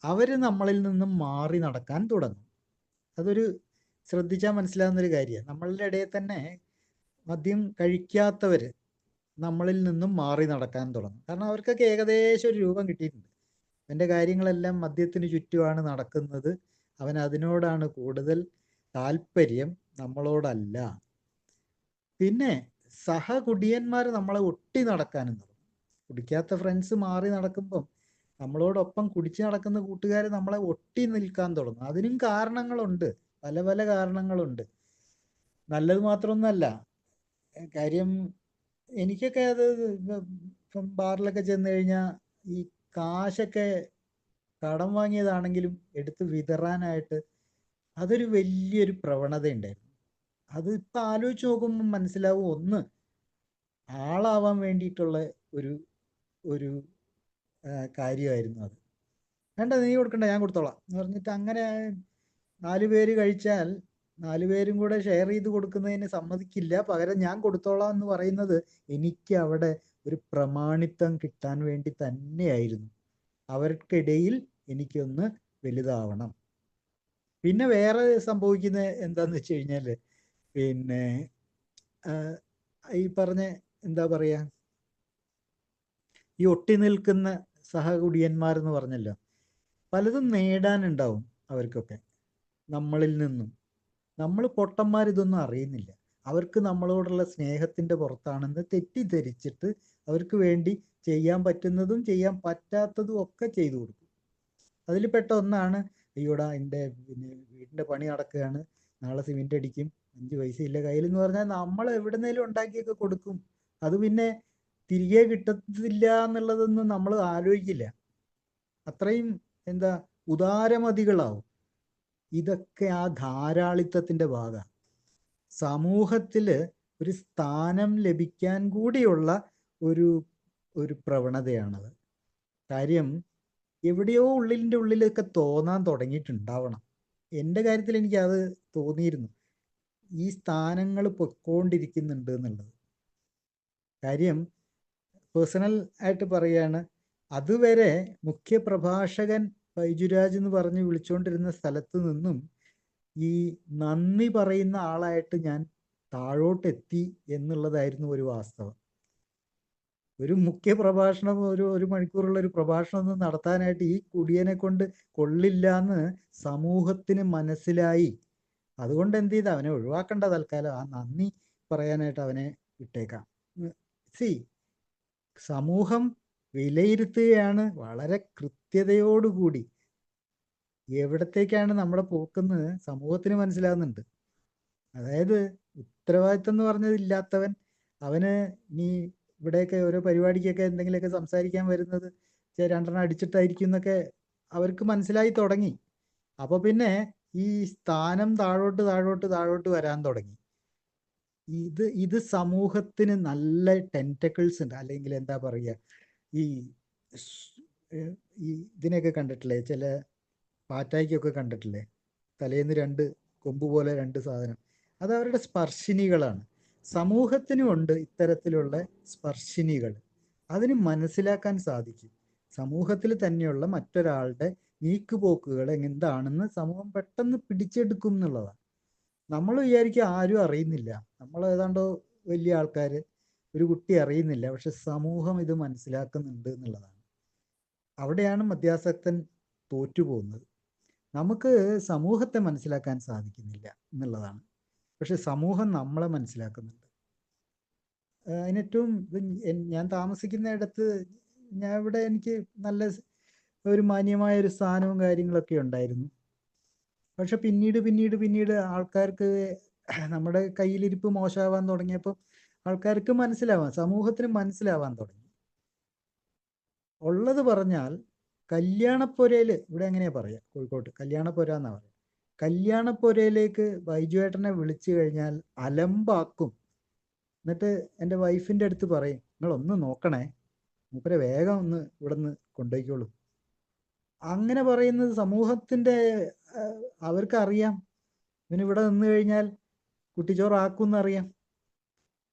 B: അവർ നമ്മളിൽ നിന്നും മാറി നടക്കാൻ തുടങ്ങും. അതൊരു ശ്രദ്ധിച്ചാൽ മനസ്സിലാവുന്നൊരു കാര്യമാണ്. നമ്മളുടെ ഇടയിൽ തന്നെ മദ്യം കഴിക്കാത്തവർ നമ്മളിൽ നിന്നും മാറി നടക്കാൻ തുടങ്ങും. കാരണം അവർക്കൊക്കെ ഏകദേശം ഒരു രൂപം കിട്ടിയിട്ടുണ്ട്. അവൻ്റെ കാര്യങ്ങളെല്ലാം മദ്യത്തിന് ചുറ്റുമാണ് നടക്കുന്നത്. അവൻ അതിനോടാണ് കൂടുതൽ താല്പര്യം, നമ്മളോടല്ല. പിന്നെ സഹകുടിയന്മാർ നമ്മളെ ഒട്ടി നടക്കാനും തുടങ്ങും. കുടിക്കാത്ത ഫ്രണ്ട്സ് മാറി നടക്കുമ്പം നമ്മളോടൊപ്പം കുടിച്ച് നടക്കുന്ന കൂട്ടുകാർ നമ്മളെ ഒട്ടി നിൽക്കാൻ തുടങ്ങും. അതിനും കാരണങ്ങളുണ്ട്, പല പല കാരണങ്ങളുണ്ട്. നല്ലത് മാത്രമൊന്നുമല്ല കാര്യം. എനിക്കൊക്കെ അത് ഇപ്പം ബാറിലൊക്കെ ചെന്ന് കഴിഞ്ഞാൽ ഈ കാശൊക്കെ കടം വാങ്ങിയതാണെങ്കിലും എടുത്ത് വിതറാനായിട്ട് അതൊരു വലിയൊരു പ്രവണത ഉണ്ടായിരുന്നു. അത് ഇപ്പം ആലോചിച്ച് നോക്കുമ്പോൾ മനസ്സിലാവും, ഒന്ന് ആളാവാൻ വേണ്ടിയിട്ടുള്ള ഒരു ഒരു കാര്യമായിരുന്നു അത്. വേണ്ട, നീ കൊടുക്കണ്ട, ഞാൻ കൊടുത്തോളാം എന്ന് പറഞ്ഞിട്ട് അങ്ങനെ 4 പേര് കഴിച്ചാൽ 4 പേരും കൂടെ ഷെയർ ചെയ്ത് കൊടുക്കുന്നതിന് സമ്മതിക്കില്ല. പകരം ഞാൻ കൊടുത്തോളാം എന്ന് പറയുന്നത് എനിക്ക് അവിടെ ഒരു പ്രമാണിത്വം കിട്ടാൻ വേണ്ടി തന്നെയായിരുന്നു. അവർക്കിടയിൽ എനിക്കൊന്ന് വലുതാവണം. പിന്നെ വേറെ സംഭവിക്കുന്നത് എന്താന്ന് വെച്ച് കഴിഞ്ഞാൽ, പിന്നെ ഈ പറഞ്ഞ എന്താ പറയുക, ഈ ഒട്ടി നിൽക്കുന്ന സഹകുടിയന്മാരെന്ന് പറഞ്ഞല്ലോ, പലതും നേടാനുണ്ടാവും അവർക്കൊക്കെ നമ്മളിൽ നിന്നും. നമ്മൾ പൊട്ടന്മാർ ഇതൊന്നും അറിയുന്നില്ല. അവർക്ക് നമ്മളോടുള്ള സ്നേഹത്തിൻ്റെ പുറത്താണെന്ന് തെറ്റിദ്ധരിച്ചിട്ട് അവർക്ക് വേണ്ടി ചെയ്യാൻ പറ്റുന്നതും ചെയ്യാൻ പറ്റാത്തതും ഒക്കെ ചെയ്തു കൊടുക്കും. അതിൽ പെട്ട ഒന്നാണ്, അയ്യോടാ എൻ്റെ പിന്നെ വീടിൻ്റെ പണി നടക്കുകയാണ്, നാളെ സിമെൻ്റ് അടിക്കും, 5 പൈസ ഇല്ല കയ്യിൽ എന്ന് പറഞ്ഞാൽ നമ്മൾ എവിടുന്നേലും ഉണ്ടാക്കിയൊക്കെ കൊടുക്കും. അത് പിന്നെ തിരികെ കിട്ടത്തില്ല എന്നുള്ളതൊന്നും നമ്മൾ ആലോചിക്കില്ല. അത്രയും എന്താ ഉദാരമതികളാവും. ഇതൊക്കെ ആ ധാരാളിത്തത്തിൻ്റെ ഭാഗമാണ്. സമൂഹത്തിൽ ഒരു സ്ഥാനം ലഭിക്കാൻ കൂടിയുള്ള ഒരു ഒരു പ്രവണതയാണത്. കാര്യം എവിടെയോ ഉള്ളിൻ്റെ ഉള്ളിലൊക്കെ തോന്നാൻ തുടങ്ങിയിട്ടുണ്ടാവണം. എൻ്റെ കാര്യത്തിൽ എനിക്ക് അത് തോന്നിയിരുന്നു, ഈ സ്ഥാനങ്ങൾ പൊയ്ക്കൊണ്ടിരിക്കുന്നുണ്ട് എന്നുള്ളത്. കാര്യം പേഴ്സണൽ ആയിട്ട് പറയുകയാണ്, അതുവരെ മുഖ്യപ്രഭാഷകൻ ബൈജുരാജ് എന്ന് പറഞ്ഞ് വിളിച്ചുകൊണ്ടിരുന്ന സ്ഥലത്ത് നിന്നും ഈ നന്ദി പറയുന്ന ആളായിട്ട് ഞാൻ താഴോട്ടെത്തി എന്നുള്ളതായിരുന്നു ഒരു വാസ്തവം. ഒരു മുഖ്യ പ്രഭാഷണം, ഒരു മണിക്കൂറുള്ള ഒരു പ്രഭാഷണം ഒന്നും നടത്താനായിട്ട് ഈ കുടിയനെ കൊണ്ട് കൊള്ളില്ല എന്ന് സമൂഹത്തിന് മനസ്സിലായി. അതുകൊണ്ട് എന്ത് ചെയ്ത, അവനെ ഒഴിവാക്കണ്ട, തൽക്കാലം ആ നന്ദി പറയാനായിട്ട് അവനെ വിട്ടേക്കാം. സി, സമൂഹം വിലയിരുത്തുകയാണ് വളരെ കൃത്യതയോടുകൂടി. എവിടത്തേക്കാണ് നമ്മുടെ പോക്കെന്ന് സമൂഹത്തിന് മനസ്സിലാകുന്നുണ്ട്. അതായത് ഉത്തരവാദിത്തം എന്ന് പറഞ്ഞതില്ലാത്തവൻ, അവന് നീ ഇവിടെയൊക്കെ ഓരോ പരിപാടിക്കൊക്കെ എന്തെങ്കിലുമൊക്കെ സംസാരിക്കാൻ വരുന്നത് 2 അടിച്ചിട്ടായിരിക്കും എന്നൊക്കെ അവർക്ക് മനസ്സിലായി തുടങ്ങി. അപ്പോൾ പിന്നെ ഈ സ്ഥാനം താഴോട്ട് താഴോട്ട് താഴോട്ട് വരാൻ തുടങ്ങി. ഇത് സമൂഹത്തിന് നല്ല ടെൻറ്റക്കിൾസ് ഉണ്ട്. അല്ലെങ്കിൽ എന്താ പറയുക, ഈ ഇതിനെയൊക്കെ കണ്ടിട്ടില്ലേ, ചില പാറ്റായ്ക്കൊക്കെ കണ്ടിട്ടില്ലേ, തലേന്ന് 2 കൊമ്പ് പോലെ 2 സാധനം, അത് അവരുടെ സ്പർശിനികളാണ്. സമൂഹത്തിനുമുണ്ട് ഇത്തരത്തിലുള്ള സ്പർശിനികൾ. അതിന് മനസ്സിലാക്കാൻ സാധിക്കും. സമൂഹത്തിൽ തന്നെയുള്ള മറ്റൊരാളുടെ നീക്കുപോക്കുകൾ എന്താണെന്ന് സമൂഹം പെട്ടെന്ന് പിടിച്ചെടുക്കും എന്നുള്ളതാണ്. നമ്മൾ വിചാരിക്കുക ആരും അറിയുന്നില്ല, നമ്മൾ ഏതാണ്ടോ വലിയ ആൾക്കാർ, ഒരു കുട്ടി അറിയുന്നില്ല. പക്ഷെ സമൂഹം ഇത് മനസ്സിലാക്കുന്നുണ്ട് എന്നുള്ളതാണ്. അവിടെയാണ് മദ്യാസക്തൻ തോറ്റുപോകുന്നത്. നമുക്ക് സമൂഹത്തെ മനസ്സിലാക്കാൻ സാധിക്കുന്നില്ല എന്നുള്ളതാണ്. പക്ഷെ സമൂഹം നമ്മളെ മനസ്സിലാക്കുന്നുണ്ട്. അതിനേറ്റവും ഞാൻ താമസിക്കുന്ന ഇടത്ത്, ഞാൻ ഇവിടെ എനിക്ക് നല്ല ഒരു മാന്യമായ ഒരു സ്ഥാനവും കാര്യങ്ങളൊക്കെ ഉണ്ടായിരുന്നു. പക്ഷെ പിന്നീട് ആൾക്കാർക്ക് നമ്മുടെ കയ്യിലിരിപ്പ് മോശമാവാൻ തുടങ്ങിയപ്പോൾ ആൾക്കാർക്ക് മനസ്സിലാവാൻ, സമൂഹത്തിന് മനസ്സിലാവാൻ തുടങ്ങി. ഉള്ളത് പറഞ്ഞാൽ കല്യാണപ്പൊരയിൽ, ഇവിടെ എങ്ങനെയാ പറയാ, കോഴിക്കോട്ട് കല്യാണപ്പൊര എന്നാ പറയാ, കല്യാണപ്പൊരയിലേക്ക് ബൈജുവേട്ടനെ വിളിച്ചു കഴിഞ്ഞാൽ അലമ്പാക്കും. എന്നിട്ട് എൻ്റെ വൈഫിൻ്റെ അടുത്ത് പറയും, നിങ്ങളൊന്ന് നോക്കണേ, മൂപ്പരെ വേഗം ഒന്ന് ഇവിടെ നിന്ന് കൊണ്ടുപോയിക്കോളൂ. അങ്ങനെ പറയുന്നത് സമൂഹത്തിൻ്റെ, അവർക്കറിയാം ഇവനിവിടെ നിന്ന് കഴിഞ്ഞാൽ കുട്ടിച്ചോറാക്കുമെന്നറിയാം,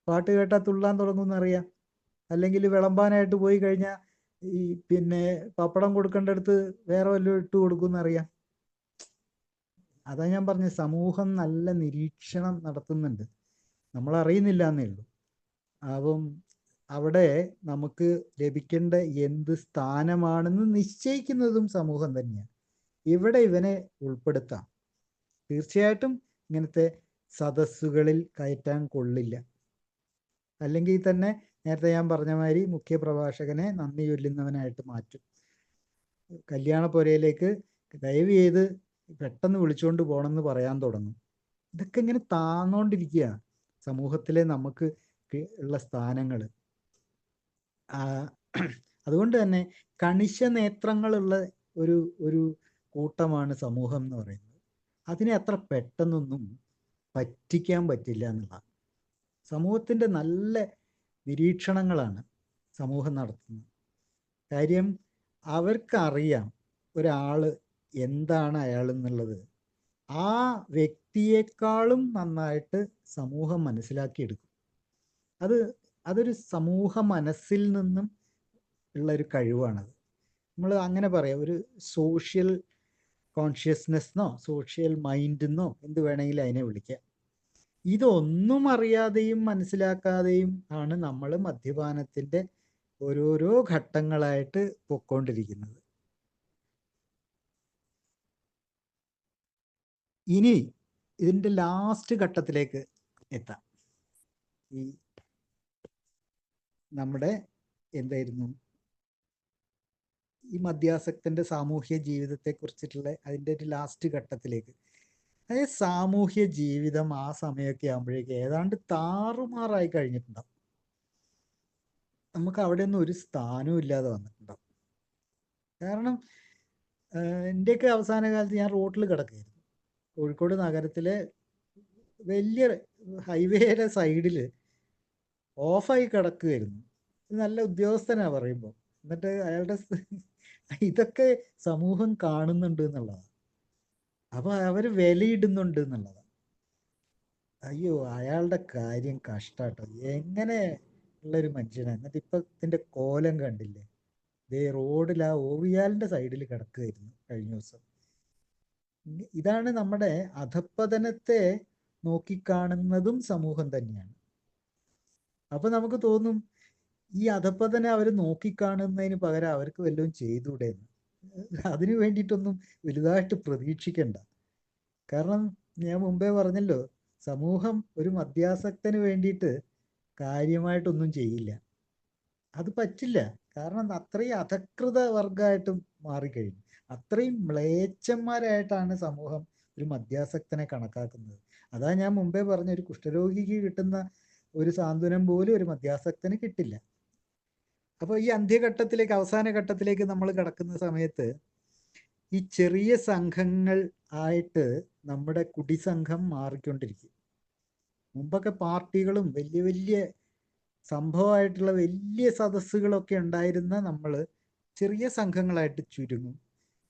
B: പാട്ട് കേട്ടാൽ തുള്ളാൻ തുടങ്ങുമെന്നറിയാം, അല്ലെങ്കിൽ വിളമ്പാനായിട്ട് പോയി കഴിഞ്ഞാൽ ഈ പിന്നെ പപ്പടം കൊടുക്കേണ്ടടുത്ത് വേറെ വല്ലതും ഇട്ട് കൊടുക്കുമെന്നറിയാം. അതാ ഞാൻ പറഞ്ഞ, സമൂഹം നല്ല നിരീക്ഷണം നടത്തുന്നുണ്ട്, നമ്മൾ അറിയുന്നില്ല എന്നേ ഉള്ളൂ. അപ്പം അവിടെ നമുക്ക് ലഭിക്കേണ്ട എന്ത് സ്ഥാനമാണെന്ന് നിശ്ചയിക്കുന്നതും സമൂഹം തന്നെയാണ്. ഇവിടെ ഇവനെ ഉൾപ്പെടുത്താം. തീർച്ചയായിട്ടും ഇങ്ങനത്തെ സദസ്സുകളിൽ കയറ്റാൻ കൊള്ളില്ല. അല്ലെങ്കിൽ തന്നെ നേരത്തെ ഞാൻ പറഞ്ഞ മാതിരി മുഖ്യപ്രഭാഷകനെ നന്ദി ചൊല്ലുന്നവനായിട്ട് മാറ്റും. കല്യാണപ്പൊരയിലേക്ക് ദയവ് ചെയ്ത് പെട്ടെന്ന് വിളിച്ചുകൊണ്ട് പോകണമെന്ന് പറയാൻ തുടങ്ങും. ഇതൊക്കെ ഇങ്ങനെ താന്നോണ്ടിരിക്കുകയാണ് സമൂഹത്തിലെ നമുക്ക് ഉള്ള സ്ഥാനങ്ങൾ. അതുകൊണ്ട് തന്നെ കണിശ നേത്രങ്ങളുള്ള ഒരു ഒരു കൂട്ടമാണ് സമൂഹം എന്ന് പറയുന്നത്. അതിനെ അത്ര പെട്ടെന്നൊന്നും പറ്റിക്കാൻ പറ്റില്ല എന്നുള്ളതാണ്. സമൂഹത്തിൻ്റെ നല്ല നിരീക്ഷണങ്ങളാണ് സമൂഹം നടത്തുന്നത്. കാര്യം അവർക്കറിയാം ഒരാൾ എന്താണ് അയാൾ എന്നുള്ളത് ആ വ്യക്തിയെക്കാളും നന്നായിട്ട് സമൂഹം മനസ്സിലാക്കിയെടുക്കും. അതൊരു സമൂഹ മനസ്സിൽ നിന്നും ഉള്ളൊരു കഴിവാണത്. നമ്മൾ അങ്ങനെ പറയാം, ഒരു സോഷ്യൽ കോൺഷ്യസ്നെസ്ന്നോ സോഷ്യൽ മൈൻഡെന്നോ എന്ത് വേണമെങ്കിലും അതിനെ വിളിക്കാം. ഇതൊന്നും അറിയാതെയും മനസ്സിലാക്കാതെയും ആണ് നമ്മൾ മദ്യപാനത്തിൻ്റെ ഓരോരോ ഘട്ടങ്ങളായിട്ട് പൊയ്ക്കൊണ്ടിരിക്കുന്നത്. ഇനി ഇതിൻ്റെ ലാസ്റ്റ് ഘട്ടത്തിലേക്ക് എത്താം. ഈ നമ്മുടെ എന്തായിരുന്നു ഈ മദ്യാസക്തൻ്റെ സാമൂഹ്യ ജീവിതത്തെ കുറിച്ചിട്ടുള്ള അതിൻ്റെ ഒരു ലാസ്റ്റ് ഘട്ടത്തിലേക്ക്. അതായത് സാമൂഹ്യ ജീവിതം ആ സമയമൊക്കെ ആകുമ്പോഴേക്ക് ഏതാണ്ട് താറുമാറായി കഴിഞ്ഞിട്ടുണ്ടാവും. നമുക്ക് അവിടെ ഒന്നും ഒരു സ്ഥാനവും ഇല്ലാതെ വന്നിട്ടുണ്ടാവും. കാരണം എൻ്റെയൊക്കെ അവസാന കാലത്ത് ഞാൻ റോട്ടിൽ കിടക്കുകയായിരുന്നു. കോഴിക്കോട് നഗരത്തിലെ വലിയ ഹൈവേയുടെ സൈഡിൽ ഓഫായി കിടക്കുകയായിരുന്നു. നല്ല ഉദ്യോഗസ്ഥനാ പറയുമ്പോൾ. എന്നിട്ട് അയാളുടെ ഇതൊക്കെ സമൂഹം കാണുന്നുണ്ട് എന്നുള്ളതാണ്. അപ്പൊ അവർ വിലയിടുന്നുണ്ട് എന്നുള്ളതാണ്. അയ്യോ, അയാളുടെ കാര്യം കഷ്ടാട്ടോ, എങ്ങനെ ഉള്ളൊരു മനുഷ്യനാണ്. എന്നിട്ട് ഇപ്പൊ ഇതിന്റെ കോലം കണ്ടില്ലേ, ദേ റോഡിൽ ആ ഓവിയാലിന്റെ സൈഡിൽ കിടക്കുകയായിരുന്നു കഴിഞ്ഞ ദിവസം. ഇതാണ് നമ്മുടെ അധപ്പതനത്തെ നോക്കിക്കാണുന്നതും സമൂഹം തന്നെയാണ്. അപ്പൊ നമുക്ക് തോന്നും ഈ അധപ്പതനെ അവർ നോക്കിക്കാണുന്നതിന് പകരം അവർക്ക് വല്ലതും ചെയ്തുകൂടെ എന്ന്. അതിനു വേണ്ടിയിട്ടൊന്നും വലുതായിട്ട് പ്രതീക്ഷിക്കണ്ട. കാരണം ഞാൻ മുമ്പേ പറഞ്ഞല്ലോ, സമൂഹം ഒരു മദ്യാസക്തന് വേണ്ടിയിട്ട് കാര്യമായിട്ടൊന്നും ചെയ്യില്ല. അത് പറ്റില്ല. കാരണം അത്രയും അധകൃത വർഗമായിട്ട് മാറിക്കഴിഞ്ഞു. അത്രയും മ്ലേച്ഛന്മാരായിട്ടാണ് സമൂഹം ഒരു മദ്യാസക്തനെ കണക്കാക്കുന്നത്. അതാ ഞാൻ മുമ്പേ പറഞ്ഞ, ഒരു കുഷ്ഠരോഗിക്ക് കിട്ടുന്ന ഒരു സാന്ത്വനം പോലും ഒരു മദ്യാസക്തന് കിട്ടില്ല. അപ്പോൾ ഈ അന്ത്യഘട്ടത്തിലേക്ക്, അവസാന ഘട്ടത്തിലേക്ക് നമ്മൾ കടക്കുന്ന സമയത്ത് ഈ ചെറിയ സംഘങ്ങൾ ആയിട്ട് നമ്മുടെ കുടിസംഘം മാറിക്കൊണ്ടിരിക്കും. മുമ്പൊക്കെ പാർട്ടികളും വലിയ വലിയ സംഭവമായിട്ടുള്ള വലിയ സദസ്സുകളൊക്കെ ഉണ്ടായിരുന്ന നമ്മൾ ചെറിയ സംഘങ്ങളായിട്ട് ചുരുങ്ങും.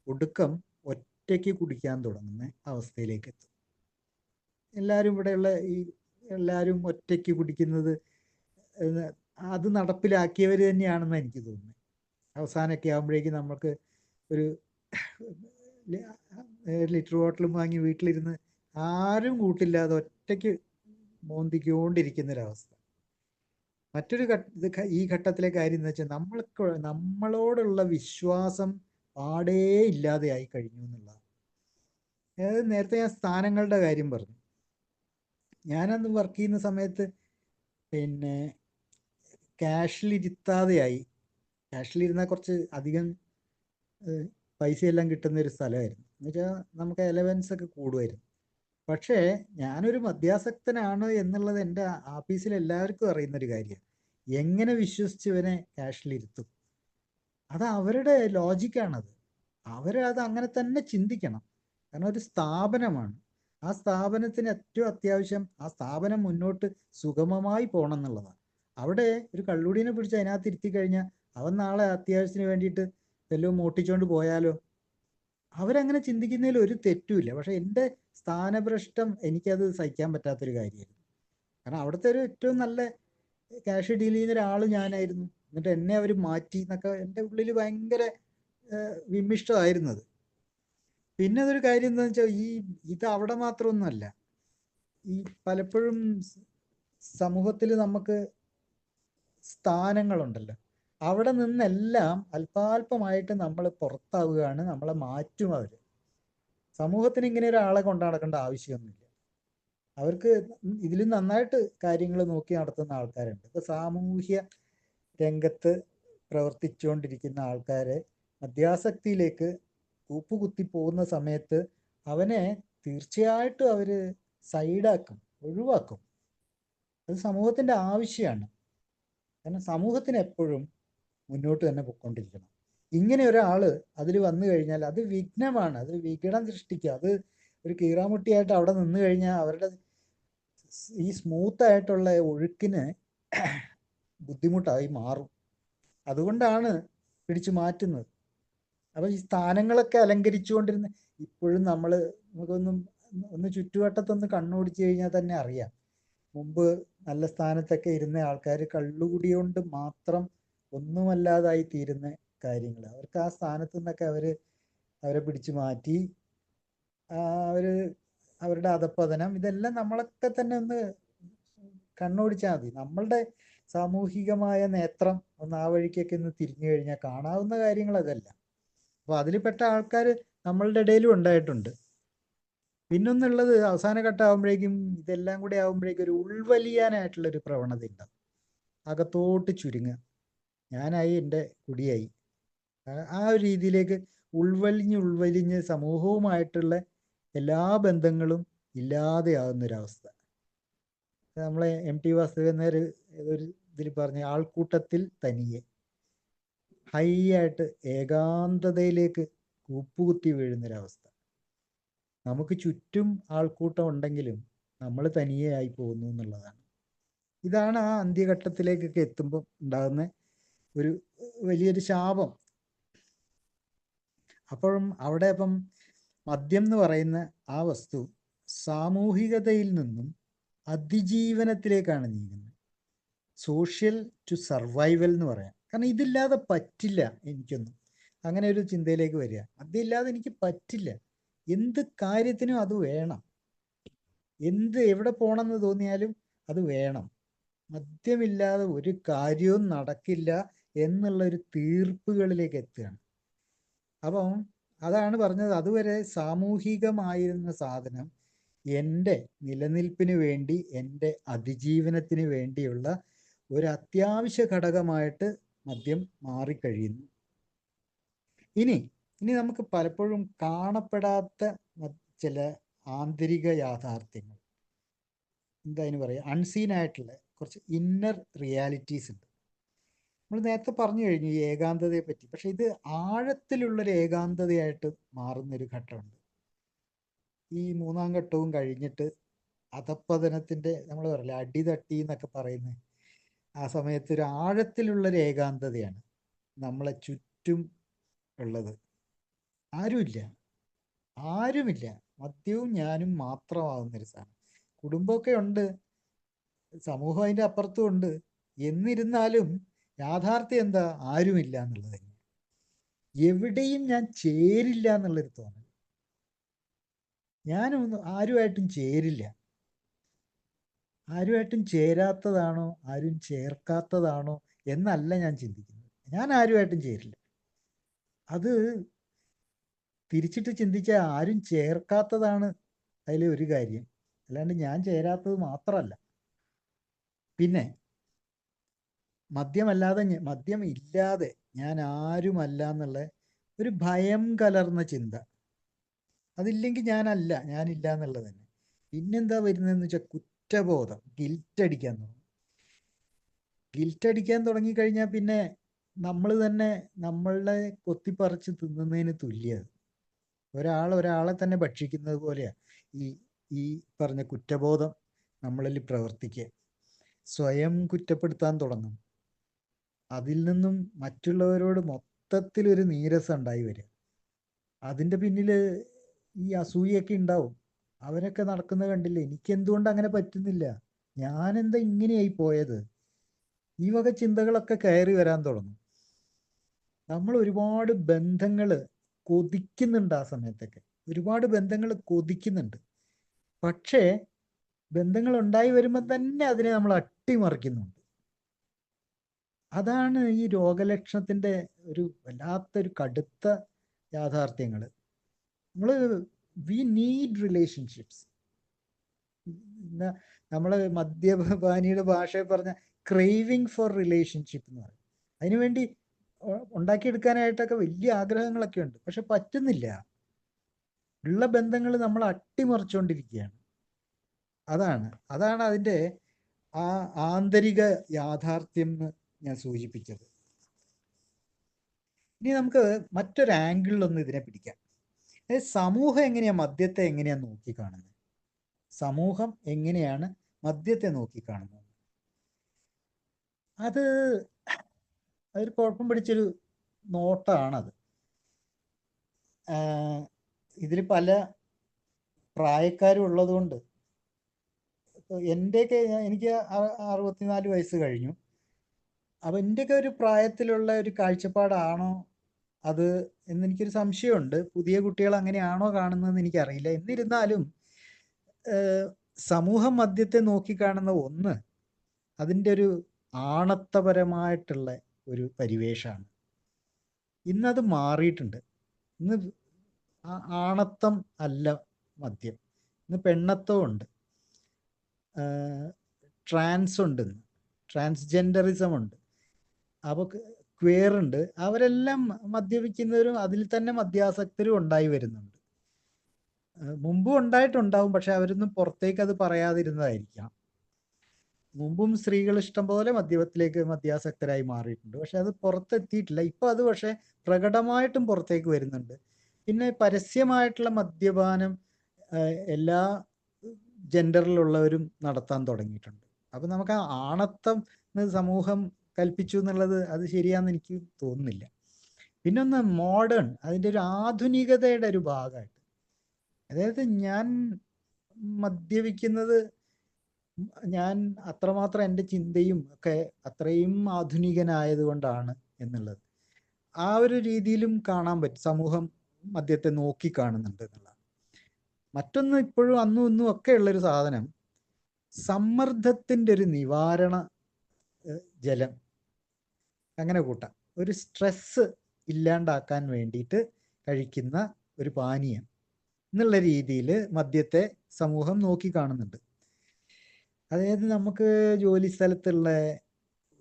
B: ഒടുക്കം ഒറ്റയ്ക്ക് കുടിക്കാൻ തുടങ്ങുന്ന അവസ്ഥയിലേക്ക് എത്തും. എല്ലാവരും ഇവിടെയുള്ള എല്ലാവരും ഒറ്റയ്ക്ക് കുടിക്കുന്നത് അത് നടപ്പിലാക്കിയവർ തന്നെയാണെന്ന് എനിക്ക് തോന്നുന്നത്. അവസാനമൊക്കെ ആകുമ്പോഴേക്കും നമുക്ക് ഒരു ലിറ്റർ ബോട്ടിലും വാങ്ങി വീട്ടിലിരുന്ന് ആരും കൂട്ടില്ലാതെ ഒറ്റയ്ക്ക് മോന്തിക്കൊണ്ടിരിക്കുന്നൊരവസ്ഥ. മറ്റൊരു ഈ ഘട്ടത്തിലെ കാര്യം എന്ന് വെച്ചാൽ നമ്മളോടുള്ള വിശ്വാസം പാടേ ഇല്ലാതെയായി കഴിഞ്ഞു എന്നുള്ളതാണ്. അതായത് നേരത്തെ ഞാൻ സ്ഥാനങ്ങളുടെ കാര്യം പറഞ്ഞു. ഞാനന്ന് വർക്ക് ചെയ്യുന്ന സമയത്ത് പിന്നെ ക്യാഷിലിരുത്താതെയായി. ക്യാഷിലിരുന്നാൽ കുറച്ച് അധികം പൈസയെല്ലാം കിട്ടുന്ന ഒരു സ്ഥലമായിരുന്നു. എന്നുവെച്ചാൽ നമുക്ക് എലവൻസ് ഒക്കെ കൂടുമായിരുന്നു. പക്ഷേ ഞാനൊരു മദ്യാസക്തനാണ് എന്നുള്ളത് എൻ്റെ ആഫീസിൽ എല്ലാവർക്കും അറിയുന്നൊരു കാര്യമാണ്. എങ്ങനെ വിശ്വസിച്ച് ഇവനെ ക്യാഷിലിരുത്തും? അത് അവരുടെ ലോജിക്കാണത്. അവരത് അങ്ങനെ തന്നെ ചിന്തിക്കണം. കാരണം ഒരു സ്ഥാപനമാണ്. ആ സ്ഥാപനത്തിന് ഏറ്റവും അത്യാവശ്യം ആ സ്ഥാപനം മുന്നോട്ട് സുഗമമായി പോകണം എന്നുള്ളതാണ്. അവിടെ ഒരു കള്ളുടീനെ പിടിച്ച് അതിനകത്ത് ഇരുത്തി കഴിഞ്ഞാൽ അവൻ നാളെ അത്യാവശ്യത്തിന് വേണ്ടിയിട്ട് വല്ലതും മോട്ടിച്ചുകൊണ്ട് പോയാലോ? അവരങ്ങനെ ചിന്തിക്കുന്നതിൽ ഒരു തെറ്റുമില്ല. പക്ഷെ എൻ്റെ സ്ഥാനഭ്രഷ്ടം എനിക്കത് സഹിക്കാൻ പറ്റാത്തൊരു കാര്യമായിരുന്നു. കാരണം അവിടുത്തെ ഒരു ഏറ്റവും നല്ല ക്യാഷ് ഡീൽ ചെയ്യുന്ന ഒരാൾ ഞാനായിരുന്നു. എന്നിട്ട് എന്നെ അവർ മാറ്റി എന്നൊക്കെ എൻ്റെ ഉള്ളിൽ ഭയങ്കര വിമിഷ്ടമായിരുന്നത്. പിന്നെ അതൊരു കാര്യം എന്താണെന്ന് വെച്ചാൽ ഇത് അവിടെ മാത്രമൊന്നുമല്ല. ഈ പലപ്പോഴും സമൂഹത്തിൽ നമുക്ക് സ്ഥാനങ്ങളുണ്ടല്ലോ, അവിടെ നിന്നെല്ലാം അല്പാൽപമായിട്ട് നമ്മൾ പുറത്താവുകയാണ്, നമ്മളെ മാറ്റും അവർ. സമൂഹത്തിന് ഇങ്ങനെ ഒരാളെ കൊണ്ടു നടക്കേണ്ട ആവശ്യമൊന്നുമില്ല. അവർക്ക് ഇതിൽ നന്നായിട്ട് കാര്യങ്ങൾ നോക്കി നടത്തുന്ന ആൾക്കാരുണ്ട്. ഇപ്പൊ സാമൂഹ്യ രംഗത്ത് പ്രവർത്തിച്ചുകൊണ്ടിരിക്കുന്ന ആൾക്കാരെ മദ്യാസക്തിയിലേക്ക് കൂപ്പുകുത്തി പോകുന്ന സമയത്ത് അവനെ തീർച്ചയായിട്ടും അവര് സൈഡാക്കും, ഒഴിവാക്കും. അത് സമൂഹത്തിന്റെ ആവശ്യമാണ്. കാരണം സമൂഹത്തിന് എപ്പോഴും മുന്നോട്ട് തന്നെ പൊയ്ക്കൊണ്ടിരിക്കണം. ഇങ്ങനെ ഒരാള് അതിൽ വന്നു കഴിഞ്ഞാൽ അത് വിഘ്നമാണ്, അത് വിഘടം സൃഷ്ടിക്കുക. അത് ഒരു കീറാമുട്ടിയായിട്ട് അവിടെ നിന്ന് കഴിഞ്ഞാൽ അവരുടെ ഈ സ്മൂത്ത് ആയിട്ടുള്ള ഒഴുക്കിന് ബുദ്ധിമുട്ടായി മാറും. അതുകൊണ്ടാണ് പിടിച്ചു മാറ്റുന്നത്. അപ്പൊ ഈ സ്ഥാനങ്ങളൊക്കെ അലങ്കരിച്ചുകൊണ്ടിരുന്ന ഇപ്പോഴും നമുക്കൊന്ന് ചുറ്റുവട്ടത്തൊന്ന് കണ്ണോടിച്ചു കഴിഞ്ഞാൽ തന്നെ അറിയാം. മുമ്പ് നല്ല സ്ഥാനത്തൊക്കെ ഇരുന്ന ആൾക്കാർ കള്ളുകുടിയോണ്ട് മാത്രം ഒന്നുമല്ലാതായി തീരുന്ന കാര്യങ്ങൾ, അവർക്ക് ആ സ്ഥാനത്ത് നിന്നൊക്കെ അവരെ പിടിച്ചു മാറ്റി. അവരുടെ അധപ്പതനം ഇതെല്ലാം നമ്മളൊക്കെ തന്നെ ഒന്ന് കണ്ണോടിച്ചാൽ മതി. നമ്മളുടെ സാമൂഹികമായ നേത്രം ഒന്ന് ആ വഴിക്കൊക്കെ ഒന്ന് തിരിഞ്ഞു കഴിഞ്ഞാൽ കാണാവുന്ന കാര്യങ്ങൾ അതല്ല. അപ്പൊ അതിൽപ്പെട്ട ആൾക്കാർ നമ്മളുടെ ഇടയിലും ഉണ്ടായിട്ടുണ്ട്. പിന്നൊന്നുള്ളത് അവസാന ഘട്ടമാകുമ്പോഴേക്കും ഇതെല്ലാം കൂടി ആകുമ്പോഴേക്കും ഒരു ഉൾവലിയാനായിട്ടുള്ളൊരു പ്രവണത ഉണ്ടാവും. അകത്തോട്ട് ചുരുങ്ങുക, ഞാനായി എൻ്റെ കുടിയായി, ആ ഒരു രീതിയിലേക്ക് ഉൾവലിഞ്ഞ് സമൂഹവുമായിട്ടുള്ള എല്ലാ ബന്ധങ്ങളും ഇല്ലാതെയാകുന്നൊരവസ്ഥ. നമ്മളെ MT വാസുദേവൻ നായർ ഒരു ഇതിൽ പറഞ്ഞ ആൾക്കൂട്ടത്തിൽ തനിയെ ഹൈ ആയിട്ട് ഏകാന്തതയിലേക്ക് കൂപ്പുകുത്തി വീഴുന്നൊരവസ്ഥ. നമുക്ക് ചുറ്റും ആൾക്കൂട്ടം ഉണ്ടെങ്കിലും നമ്മൾ തനിയെ ആയി പോകുന്നു എന്നുള്ളതാണ്. ഇതാണ് ആ അന്ത്യഘട്ടത്തിലേക്കൊക്കെ എത്തുമ്പോൾ ഉണ്ടാകുന്ന ഒരു വലിയൊരു ശാപം. അപ്പോഴും അവിടെ ഇപ്പം മദ്യം എന്ന് പറയുന്ന ആ വസ്തു സാമൂഹികതയിൽ നിന്നും അതിജീവനത്തിലേക്കാണ് നീങ്ങുന്നത്. സോഷ്യൽ ടു സർവൈവൽ എന്ന് പറയാം. കാരണം ഇതില്ലാതെ പറ്റില്ല എനിക്കൊന്നും, അങ്ങനെ ഒരു ചിന്തയിലേക്ക് വരിക. അതില്ലാതെ എനിക്ക് പറ്റില്ല, എന്ത് കാര്യത്തിനും അത് വേണം, എവിടെ പോകണമെന്ന് തോന്നിയാലും അത് വേണം, മദ്യമില്ലാതെ ഒരു കാര്യവും നടക്കില്ല എന്നുള്ള ഒരു തീർപ്പുകളിലേക്ക് എത്തുകയാണ്. അപ്പം അതാണ് പറഞ്ഞത്, അതുവരെ സാമൂഹികമായിരുന്ന സാധനം എൻ്റെ നിലനിൽപ്പിന് വേണ്ടി, എൻ്റെ അതിജീവനത്തിന് വേണ്ടിയുള്ള ഒരു അത്യാവശ്യ ഘടകമായിട്ട് മദ്യം മാറിക്കഴിയുന്നു. ഇനി നമുക്ക് പലപ്പോഴും കാണപ്പെടാത്ത ചില ആന്തരിക യാഥാർത്ഥ്യങ്ങൾ, എന്താ അതിന് പറയുക, അൺസീൻ ആയിട്ടുള്ള കുറച്ച് ഇന്നർ റിയാലിറ്റീസ് ഉണ്ട്. നമ്മൾ നേരത്തെ പറഞ്ഞു കഴിഞ്ഞു ഈ ഏകാന്തതയെ പറ്റി. പക്ഷെ ഇത് ആഴത്തിലുള്ളൊരു ഏകാന്തതയായിട്ട് മാറുന്നൊരു ഘട്ടമുണ്ട്. ഈ 3-ാം ഘട്ടവും കഴിഞ്ഞിട്ട് അധപ്പതനത്തിൻ്റെ നമ്മൾ പറയില്ല അടിതട്ടി എന്നൊക്കെ പറയുന്നത്, ആ സമയത്ത് ഒരു ആഴത്തിലുള്ളൊരു ഏകാന്തതയാണ് നമ്മളെ ചുറ്റും ഉള്ളത്. ആരുമില്ല, മദ്യവും ഞാനും മാത്രമാകുന്നൊരു സാധനം. കുടുംബമൊക്കെ ഉണ്ട്, സമൂഹം അതിൻ്റെ അപ്പുറത്തും ഉണ്ട്. എന്നിരുന്നാലും യാഥാർത്ഥ്യം എന്താ? ആരുമില്ല എന്നുള്ളത് തന്നെ. എവിടെയും ഞാൻ ചേരില്ല എന്നുള്ളൊരു തോന്നൽ. ഞാനൊന്നും ആരുമായിട്ടും ചേരില്ല. ആരുമായിട്ടും ചേരാത്തതാണോ, ആരും ചേർക്കാത്തതാണോ എന്നല്ല ഞാൻ ചിന്തിക്കുന്നത്. ഞാൻ ആരുമായിട്ടും ചേരില്ല. അത് തിരിച്ചിട്ട് ചിന്തിച്ചാൽ ആരും ചേർക്കാത്തതാണ് അതിൽ ഒരു കാര്യം, അല്ലാണ്ട് ഞാൻ ചേരാത്തത് മാത്രമല്ല. പിന്നെ മദ്യം ഇല്ലാതെ ഞാൻ ആരുമല്ല എന്നുള്ള ഒരു ഭയം കലർന്ന ചിന്ത, അതില്ലെങ്കിൽ ഞാനില്ല എന്നുള്ളത് തന്നെ. പിന്നെന്താ വരുന്നതെന്ന് വെച്ചാൽ കുറ്റബോധം, ഗിൽറ്റ് അടിക്കാൻ തുടങ്ങിക്കഴിഞ്ഞാൽ പിന്നെ നമ്മൾ തന്നെ നമ്മളുടെ കൊത്തിപ്പറിച്ച് തിന്നുന്നതിന് തുല്യത്. ഒരാളെ തന്നെ ഭക്ഷിക്കുന്നത് പോലെയാ ഈ ഈ പറഞ്ഞ കുറ്റബോധം നമ്മളിൽ പ്രവർത്തിക്കുക. സ്വയം കുറ്റപ്പെടുത്താൻ തുടങ്ങും. അതിൽ നിന്നും മറ്റുള്ളവരോട് മൊത്തത്തിലൊരു നീരസം ഉണ്ടായി വരിക. അതിൻ്റെ പിന്നിൽ ഈ അസൂയൊക്കെ ഉണ്ടാവും. അവരൊക്കെ നടക്കുന്നത് കണ്ടില്ലേ, എനിക്ക് എന്തുകൊണ്ട് അങ്ങനെ പറ്റുന്നില്ല, ഞാനെന്താ ഇങ്ങനെയായി പോയത്, ഈ വക ചിന്തകളൊക്കെ കയറി വരാൻ തുടങ്ങും. നമ്മൾ ഒരുപാട് ബന്ധങ്ങൾ കൊതിക്കുന്നുണ്ട്. ആ സമയത്തൊക്കെ ഒരുപാട് ബന്ധങ്ങൾ കൊതിക്കുന്നുണ്ട്. പക്ഷേ ബന്ധങ്ങൾ ഉണ്ടായി വരുമ്പോൾ തന്നെ അതിനെ നമ്മൾ അട്ടിമറിക്കുന്നുണ്ട്. അതാണ് ഈ രോഗലക്ഷണത്തിൻ്റെ ഒരു വല്ലാത്തൊരു കടുത്ത യാഥാർത്ഥ്യങ്ങൾ. നമ്മൾ വി നീഡ് റിലേഷൻഷിപ്സ്. നമ്മൾ മദ്യപാനിയുടെ ഭാഷയിൽ പറഞ്ഞ ക്രേവിങ് ഫോർ റിലേഷൻഷിപ്പ് എന്ന് പറയും. അതിനുവേണ്ടി ഉണ്ടാക്കിയെടുക്കാനായിട്ടൊക്കെ വലിയ ആഗ്രഹങ്ങളൊക്കെ ഉണ്ട്, പക്ഷെ പറ്റുന്നില്ല. ഉള്ള ബന്ധങ്ങൾ നമ്മൾ അട്ടിമറിച്ചുകൊണ്ടിരിക്കുകയാണ്. അതാണ് അതിൻ്റെ ആ ആന്തരിക യാഥാർത്ഥ്യം എന്ന് ഞാൻ സൂചിപ്പിച്ചത്. ഇനി നമുക്ക് മറ്റൊരു ആംഗിളിലൊന്ന് ഇതിനെ പിടിക്കാം. സമൂഹം എങ്ങനെയാണ് മദ്യത്തെ എങ്ങനെയാണ് നോക്കിക്കാണുന്നത്? സമൂഹം എങ്ങനെയാണ് മദ്യത്തെ നോക്കിക്കാണുന്നത്? അതൊരു കുഴപ്പം പിടിച്ചൊരു നോട്ടാണത്. ഇതിൽ പല പ്രായക്കാരും ഉള്ളതുകൊണ്ട് എൻ്റെയൊക്കെ എനിക്ക് 64 വയസ്സ് കഴിഞ്ഞു. അപ്പം എൻ്റെയൊക്കെ ഒരു പ്രായത്തിലുള്ള ഒരു കാഴ്ചപ്പാടാണോ അത് എന്നെനിക്കൊരു സംശയമുണ്ട്. പുതിയ കുട്ടികൾ അങ്ങനെയാണോ കാണുന്നതെന്ന് എനിക്കറിയില്ല. എന്നിരുന്നാലും സമൂഹം മദ്യത്തെ നോക്കിക്കാണുന്ന ഒന്ന് അതിൻ്റെ ഒരു ആണത്തപരമായിട്ടുള്ള ഒരു പരിവേഷമാണ്. ഇന്നത് മാറിയിട്ടുണ്ട്. ഇന്ന് ആണത്തം അല്ല മദ്യം, ഇന്ന് പെണ്ണത്വം ഉണ്ട്, ട്രാൻസ് ഉണ്ട്, ട്രാൻസ്ജെൻഡറിസം ഉണ്ട്, അപ്പോൾ ക്വേർ ഉണ്ട്. അവരെല്ലാം മദ്യപിക്കുന്നവരും അതിൽ തന്നെ മദ്യാസക്തരും ഉണ്ടായി വരുന്നുണ്ട്. മുമ്പും ഉണ്ടായിട്ടുണ്ടാവും, പക്ഷെ അവരൊന്നും പുറത്തേക്ക് അത് പറയാതിരുന്നതായിരിക്കാം. മുമ്പും സ്ത്രീകൾ ഇഷ്ടം പോലെ മദ്യാസക്തരായി മാറിയിട്ടുണ്ട്, പക്ഷെ അത് പുറത്തെത്തിയിട്ടില്ല. ഇപ്പം അത് പക്ഷെ പ്രകടമായിട്ടും പുറത്തേക്ക് വരുന്നുണ്ട്. പിന്നെ പരസ്യമായിട്ടുള്ള മദ്യപാനം എല്ലാ ജെൻഡറിലുള്ളവരും നടത്താൻ തുടങ്ങിയിട്ടുണ്ട്. അപ്പം നമുക്ക് ആ ആണത്തം സമൂഹം കൽപ്പിച്ചു എന്നുള്ളത് അത് ശരിയാണെന്ന് എനിക്ക് തോന്നുന്നില്ല. പിന്നെ ഒന്ന് മോഡേൺ, അതിൻ്റെ ഒരു ആധുനികതയുടെ ഒരു ഭാഗമായിട്ട്, അതായത് ഞാൻ മദ്യപിക്കുന്നത് ഞാൻ അത്രമാത്രം എൻ്റെ ചിന്തയും ഒക്കെ അത്രയും ആധുനികനായത് കൊണ്ടാണ് എന്നുള്ളത്, ആ ഒരു രീതിയിലും കാണാൻ പറ്റും. സമൂഹം മദ്യത്തെ നോക്കി കാണുന്നുണ്ട് എന്നുള്ളതാണ്. മറ്റൊന്ന്, ഇപ്പോഴും അന്നും ഇന്നും ഒക്കെ ഉള്ളൊരു സാധനം, സമ്മർദ്ദത്തിൻ്റെ ഒരു നിവാരണ ജലം, അങ്ങനെ കൂട്ടാം, ഒരു സ്ട്രെസ് ഇല്ലാണ്ടാക്കാൻ വേണ്ടിയിട്ട് കഴിക്കുന്ന ഒരു പാനീയം എന്നുള്ള രീതിയിൽ മദ്യത്തെ സമൂഹം നോക്കി കാണുന്നുണ്ട്. അതായത് നമുക്ക് ജോലി സ്ഥലത്തുള്ള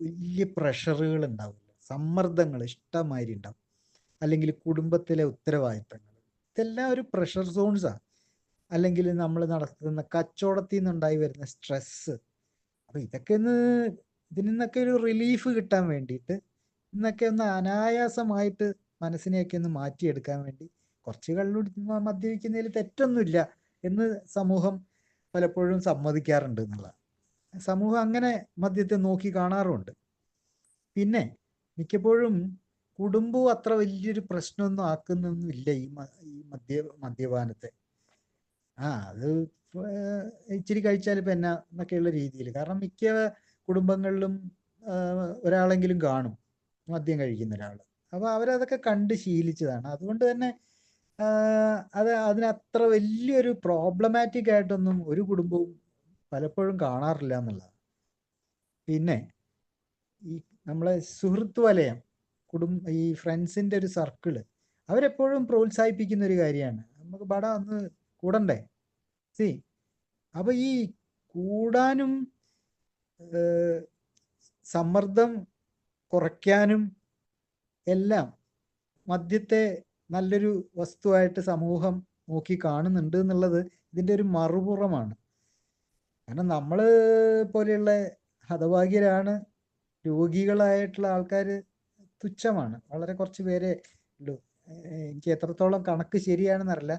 B: വലിയ പ്രഷറുകൾ ഉണ്ടാവില്ല, സമ്മർദ്ദങ്ങൾ ഇഷ്ടമാതിരി ഉണ്ടാവും, അല്ലെങ്കിൽ കുടുംബത്തിലെ ഉത്തരവാദിത്തങ്ങൾ, ഇതെല്ലാം ഒരു പ്രഷർ സോൺസാണ്. അല്ലെങ്കിൽ നമ്മൾ നടത്തുന്ന കച്ചവടത്തിൽ നിന്നുണ്ടായി വരുന്ന സ്ട്രെസ്സ്. അപ്പം ഇതിൽ നിന്നൊക്കെ ഒരു റിലീഫ് കിട്ടാൻ വേണ്ടിയിട്ട്, ഇന്നൊക്കെ ഒന്ന് അനായാസമായിട്ട് മനസ്സിനെയൊക്കെ ഒന്ന് മാറ്റിയെടുക്കാൻ വേണ്ടി കുറച്ച് കള്ളുടി മദ്യപിക്കുന്നതിൽ തെറ്റൊന്നുമില്ല എന്ന് സമൂഹം പലപ്പോഴും സമ്മതിക്കാറുണ്ട് എന്നുള്ളതാണ്. സമൂഹം അങ്ങനെ മദ്യത്തെ നോക്കി കാണാറുമുണ്ട്. പിന്നെ മിക്കപ്പോഴും കുടുംബവും അത്ര വലിയൊരു പ്രശ്നമൊന്നും ആക്കുന്നൊന്നുമില്ല ഈ മദ്യപാനത്തെ. അത് ഇച്ചിരി കഴിച്ചാൽ ഇപ്പം എന്നാ എന്നൊക്കെയുള്ള രീതിയിൽ. കാരണം മിക്ക കുടുംബങ്ങളിലും ഒരാളെങ്കിലും കാണും മദ്യം കഴിക്കുന്ന ഒരാൾ. അപ്പോൾ അവരതൊക്കെ കണ്ട് ശീലിച്ചതാണ്. അതുകൊണ്ട് തന്നെ അതിനത്ര വലിയൊരു പ്രോബ്ലമാറ്റിക് ആയിട്ടൊന്നും ഒരു കുടുംബവും പലപ്പോഴും കാണാറില്ല എന്നുള്ളതാണ്. പിന്നെ ഈ നമ്മളെ സുഹൃത്ത് വലയം, ഈ ഫ്രണ്ട്സിൻ്റെ ഒരു സർക്കിള്, അവരെപ്പോഴും പ്രോത്സാഹിപ്പിക്കുന്ന ഒരു കാര്യമാണ്, നമുക്ക് ബടാ ഒന്ന് കൂടണ്ടേ. അപ്പൊ ഈ കൂടാനും സമ്മർദ്ദം കുറയ്ക്കാനും എല്ലാം മദ്യത്തെ നല്ലൊരു വസ്തുവായിട്ട് സമൂഹം നോക്കി കാണുന്നുണ്ട് എന്നുള്ളത് ഇതിൻ്റെ ഒരു മറുപുറമാണ്. കാരണം നമ്മൾ പോലെയുള്ള ഹതഭാഗ്യരാണ്, രോഗികളായിട്ടുള്ള ആൾക്കാർ തുച്ഛമാണ്. വളരെ കുറച്ച് പേരെ ഉള്ളൂ. എനിക്ക് എത്രത്തോളം കണക്ക് ശരിയാണെന്നറിയില്ല.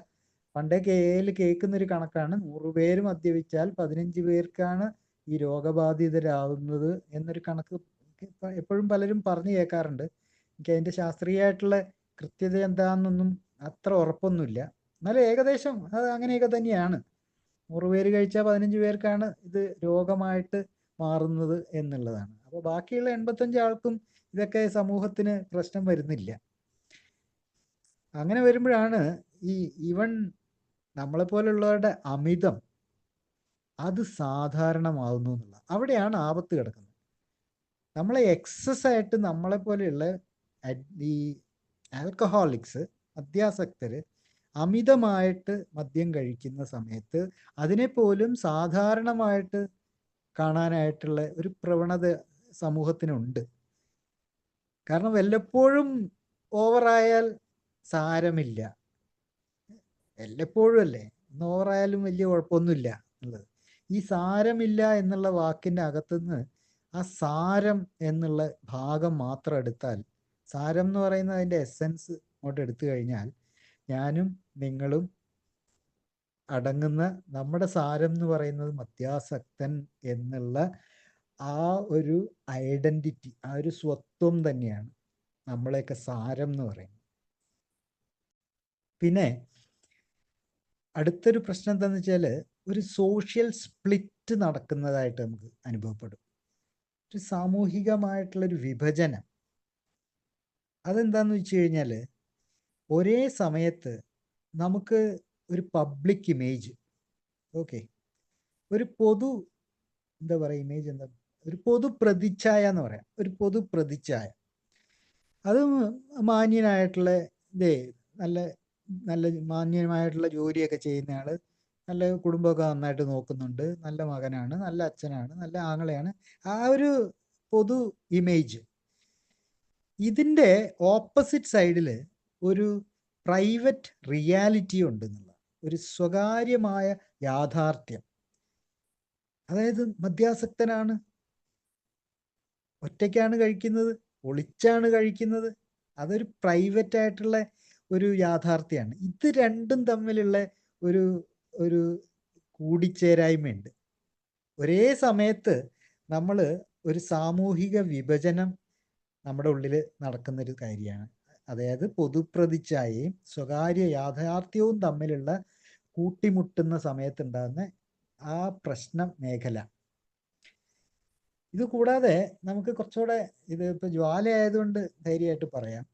B: പണ്ടൊക്കെ എയിൽ കേൾക്കുന്നൊരു കണക്കാണ് 100 പേര് മദ്യപിച്ചാൽ 15 പേർക്കാണ് ഈ രോഗബാധിതരാകുന്നത് എന്നൊരു കണക്ക് എപ്പോഴും പലരും പറഞ്ഞു കേൾക്കാറുണ്ട്. എനിക്ക് അതിൻ്റെ ശാസ്ത്രീയമായിട്ടുള്ള കൃത്യത എന്താണെന്നൊന്നും അത്ര ഉറപ്പൊന്നുമില്ല. എന്നാലും ഏകദേശം അത് അങ്ങനെയൊക്കെ തന്നെയാണ്. 100 പേര് കഴിച്ചാൽ 15 പേർക്കാണ് ഇത് രോഗമായിട്ട് മാറുന്നത് എന്നുള്ളതാണ്. അപ്പോൾ ബാക്കിയുള്ള 85 ആൾക്കും ഇതൊക്കെ സമൂഹത്തിന് പ്രശ്നം വരുന്നില്ല. അങ്ങനെ വരുമ്പോഴാണ് ഈവൻ നമ്മളെപ്പോലുള്ളവരുടെ അമിതം അത് സാധാരണമാവുന്നു എന്നുള്ള അവിടെയാണ് ആപത്ത് കിടക്കുന്നത്. നമ്മളെ എക്സസ് ആയിട്ട് നമ്മളെപ്പോലെയുള്ള ഈ ആൽക്കഹോളിക്സ്, മദ്യാസക്തര് അമിതമായിട്ട് മദ്യം കഴിക്കുന്ന സമയത്ത് അതിനെപ്പോലും സാധാരണമായിട്ട് കാണാനായിട്ടുള്ള ഒരു പ്രവണത സമൂഹത്തിനുണ്ട്. കാരണം വല്ലപ്പോഴും ഓവറായാൽ സാരമില്ല, വല്ലപ്പോഴും അല്ലേ, ഒന്ന് ഓവറായാലും വലിയ കുഴപ്പമൊന്നുമില്ല എന്നുള്ളത്. ഈ സാരമില്ല എന്നുള്ള വാക്കിൻ്റെ അകത്തുനിന്ന് ആ സാരം എന്നുള്ള ഭാഗം മാത്രം എടുത്താൽ, സാരം എന്ന് പറയുന്ന അതിൻ്റെ എസെൻസ് അങ്ങോട്ട് എടുത്തു കഴിഞ്ഞാൽ ഞാനും നിങ്ങളും അടങ്ങുന്ന നമ്മുടെ സാരം എന്ന് പറയുന്നത് മദ്യാസക്തൻ എന്നുള്ള ആ ഒരു ഐഡന്റിറ്റി, ആ ഒരു സ്വത്വം തന്നെയാണ് നമ്മളെയൊക്കെ സാരം എന്ന് പറയുന്നത്. പിന്നെ അടുത്തൊരു പ്രശ്നം എന്താണെന്ന് വെച്ചാൽ ഒരു സോഷ്യൽ സ്പ്ലിറ്റ് നടക്കുന്നതായിട്ട് നമുക്ക് അനുഭവപ്പെടും. ഒരു സാമൂഹികമായിട്ടുള്ളൊരു വിഭജനം. അതെന്താന്ന് വെച്ച് കഴിഞ്ഞാൽ ഒരേ സമയത്ത് നമുക്ക് ഒരു പബ്ലിക് ഇമേജ്, ഓക്കെ, ഒരു പൊതു എന്താ പറയുക, ഇമേജ് എന്താ, ഒരു പൊതു പ്രതിച്ഛായ എന്ന് പറയാം. ഒരു പൊതു പ്രതിച്ഛായ, അത് മാന്യനായിട്ടുള്ള നല്ല നല്ല മാന്യമായിട്ടുള്ള ജോലിയൊക്കെ ചെയ്യുന്നയാൾ, നല്ല കുടുംബമൊക്കെ നന്നായിട്ട് നോക്കുന്നുണ്ട്, നല്ല മകനാണ്, നല്ല അച്ഛനാണ്, നല്ല ആങ്ങളെയാണ്, ആ ഒരു പൊതു ഇമേജ്. ഇതിൻ്റെ ഓപ്പോസിറ്റ് സൈഡിൽ ഒരു പ്രൈവറ്റ് റിയാലിറ്റി ഉണ്ടെന്നുള്ള ഒരു സ്വകാര്യമായ യാഥാർത്ഥ്യം. അതായത് മദ്യാസക്തനാണ്, ഒറ്റയ്ക്കാണ് കഴിക്കുന്നത്, ഒളിച്ചാണ് കഴിക്കുന്നത്, അതൊരു പ്രൈവറ്റ് ആയിട്ടുള്ള ഒരു യാഥാർത്ഥ്യമാണ്. ഇത് രണ്ടും തമ്മിലുള്ള ഒരു ഒരു കൂടിച്ചേരായ്മയുണ്ട്. ഒരേ സമയത്ത് നമ്മൾ ഒരു സാമൂഹിക വിഭജനം നമ്മുടെ ഉള്ളിൽ നടക്കുന്നൊരു കാര്യമാണ്. അതായത് പൊതുപ്രതിച്ഛായയും സ്വകാര്യ യാഥാർത്ഥ്യവും തമ്മിലുള്ള കൂട്ടിമുട്ടുന്ന സമയത്തുണ്ടാകുന്ന ആ പ്രശ്ന മേഖല. ഇത് കൂടാതെ നമുക്ക് കുറച്ചുകൂടെ, ഇത് ഇപ്പോൾ ജ്വാലയായതുകൊണ്ട് ധൈര്യമായിട്ട് പറയാം,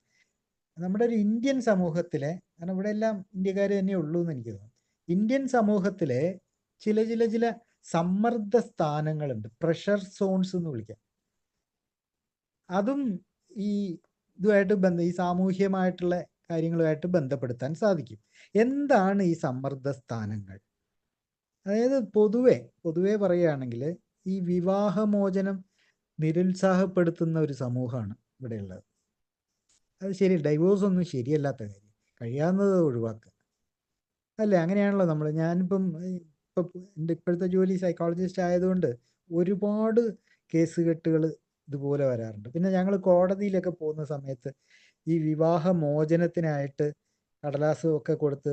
B: നമ്മുടെ ഒരു ഇന്ത്യൻ സമൂഹത്തിലെ, കാരണം ഇവിടെ എല്ലാം ഇന്ത്യക്കാർ തന്നെ ഉള്ളൂ എന്ന് എനിക്ക് തോന്നുന്നു, ഇന്ത്യൻ സമൂഹത്തിലെ ചില ചില ചില സമ്മർദ്ദ സ്ഥാനങ്ങളുണ്ട്, പ്രഷർ സോൺസ് എന്ന് വിളിക്കാം. അതും ഈ ഇതുമായിട്ട് ഈ സാമൂഹ്യമായിട്ടുള്ള കാര്യങ്ങളുമായിട്ട് ബന്ധപ്പെടുത്താൻ സാധിക്കും. എന്താണ് ഈ സമ്മർദ്ദ സ്ഥാനങ്ങൾ? അതായത് പൊതുവെ പറയുകയാണെങ്കിൽ ഈ വിവാഹമോചനം നിരുത്സാഹപ്പെടുത്തുന്ന ഒരു സമൂഹമാണ് ഇവിടെയുള്ളത്. അത് ശരി, ഡൈവോഴ്സ് ഒന്നും ശരിയല്ലാത്ത കാര്യം, കഴിയാവുന്നത് ഒഴിവാക്കുക അല്ലേ? അങ്ങനെയാണല്ലോ നമ്മൾ. ഞാനിപ്പം എൻ്റെ ഇപ്പോഴത്തെ ജോലി സൈക്കോളജിസ്റ്റ് ആയതുകൊണ്ട് ഒരുപാട് കേസുകെട്ടുകൾ ഇതുപോലെ വരാറുണ്ട്. പിന്നെ ഞങ്ങൾ കോടതിയിലൊക്കെ പോകുന്ന സമയത്ത് ഈ വിവാഹമോചനത്തിനായിട്ട് കടലാസും ഒക്കെ കൊടുത്ത്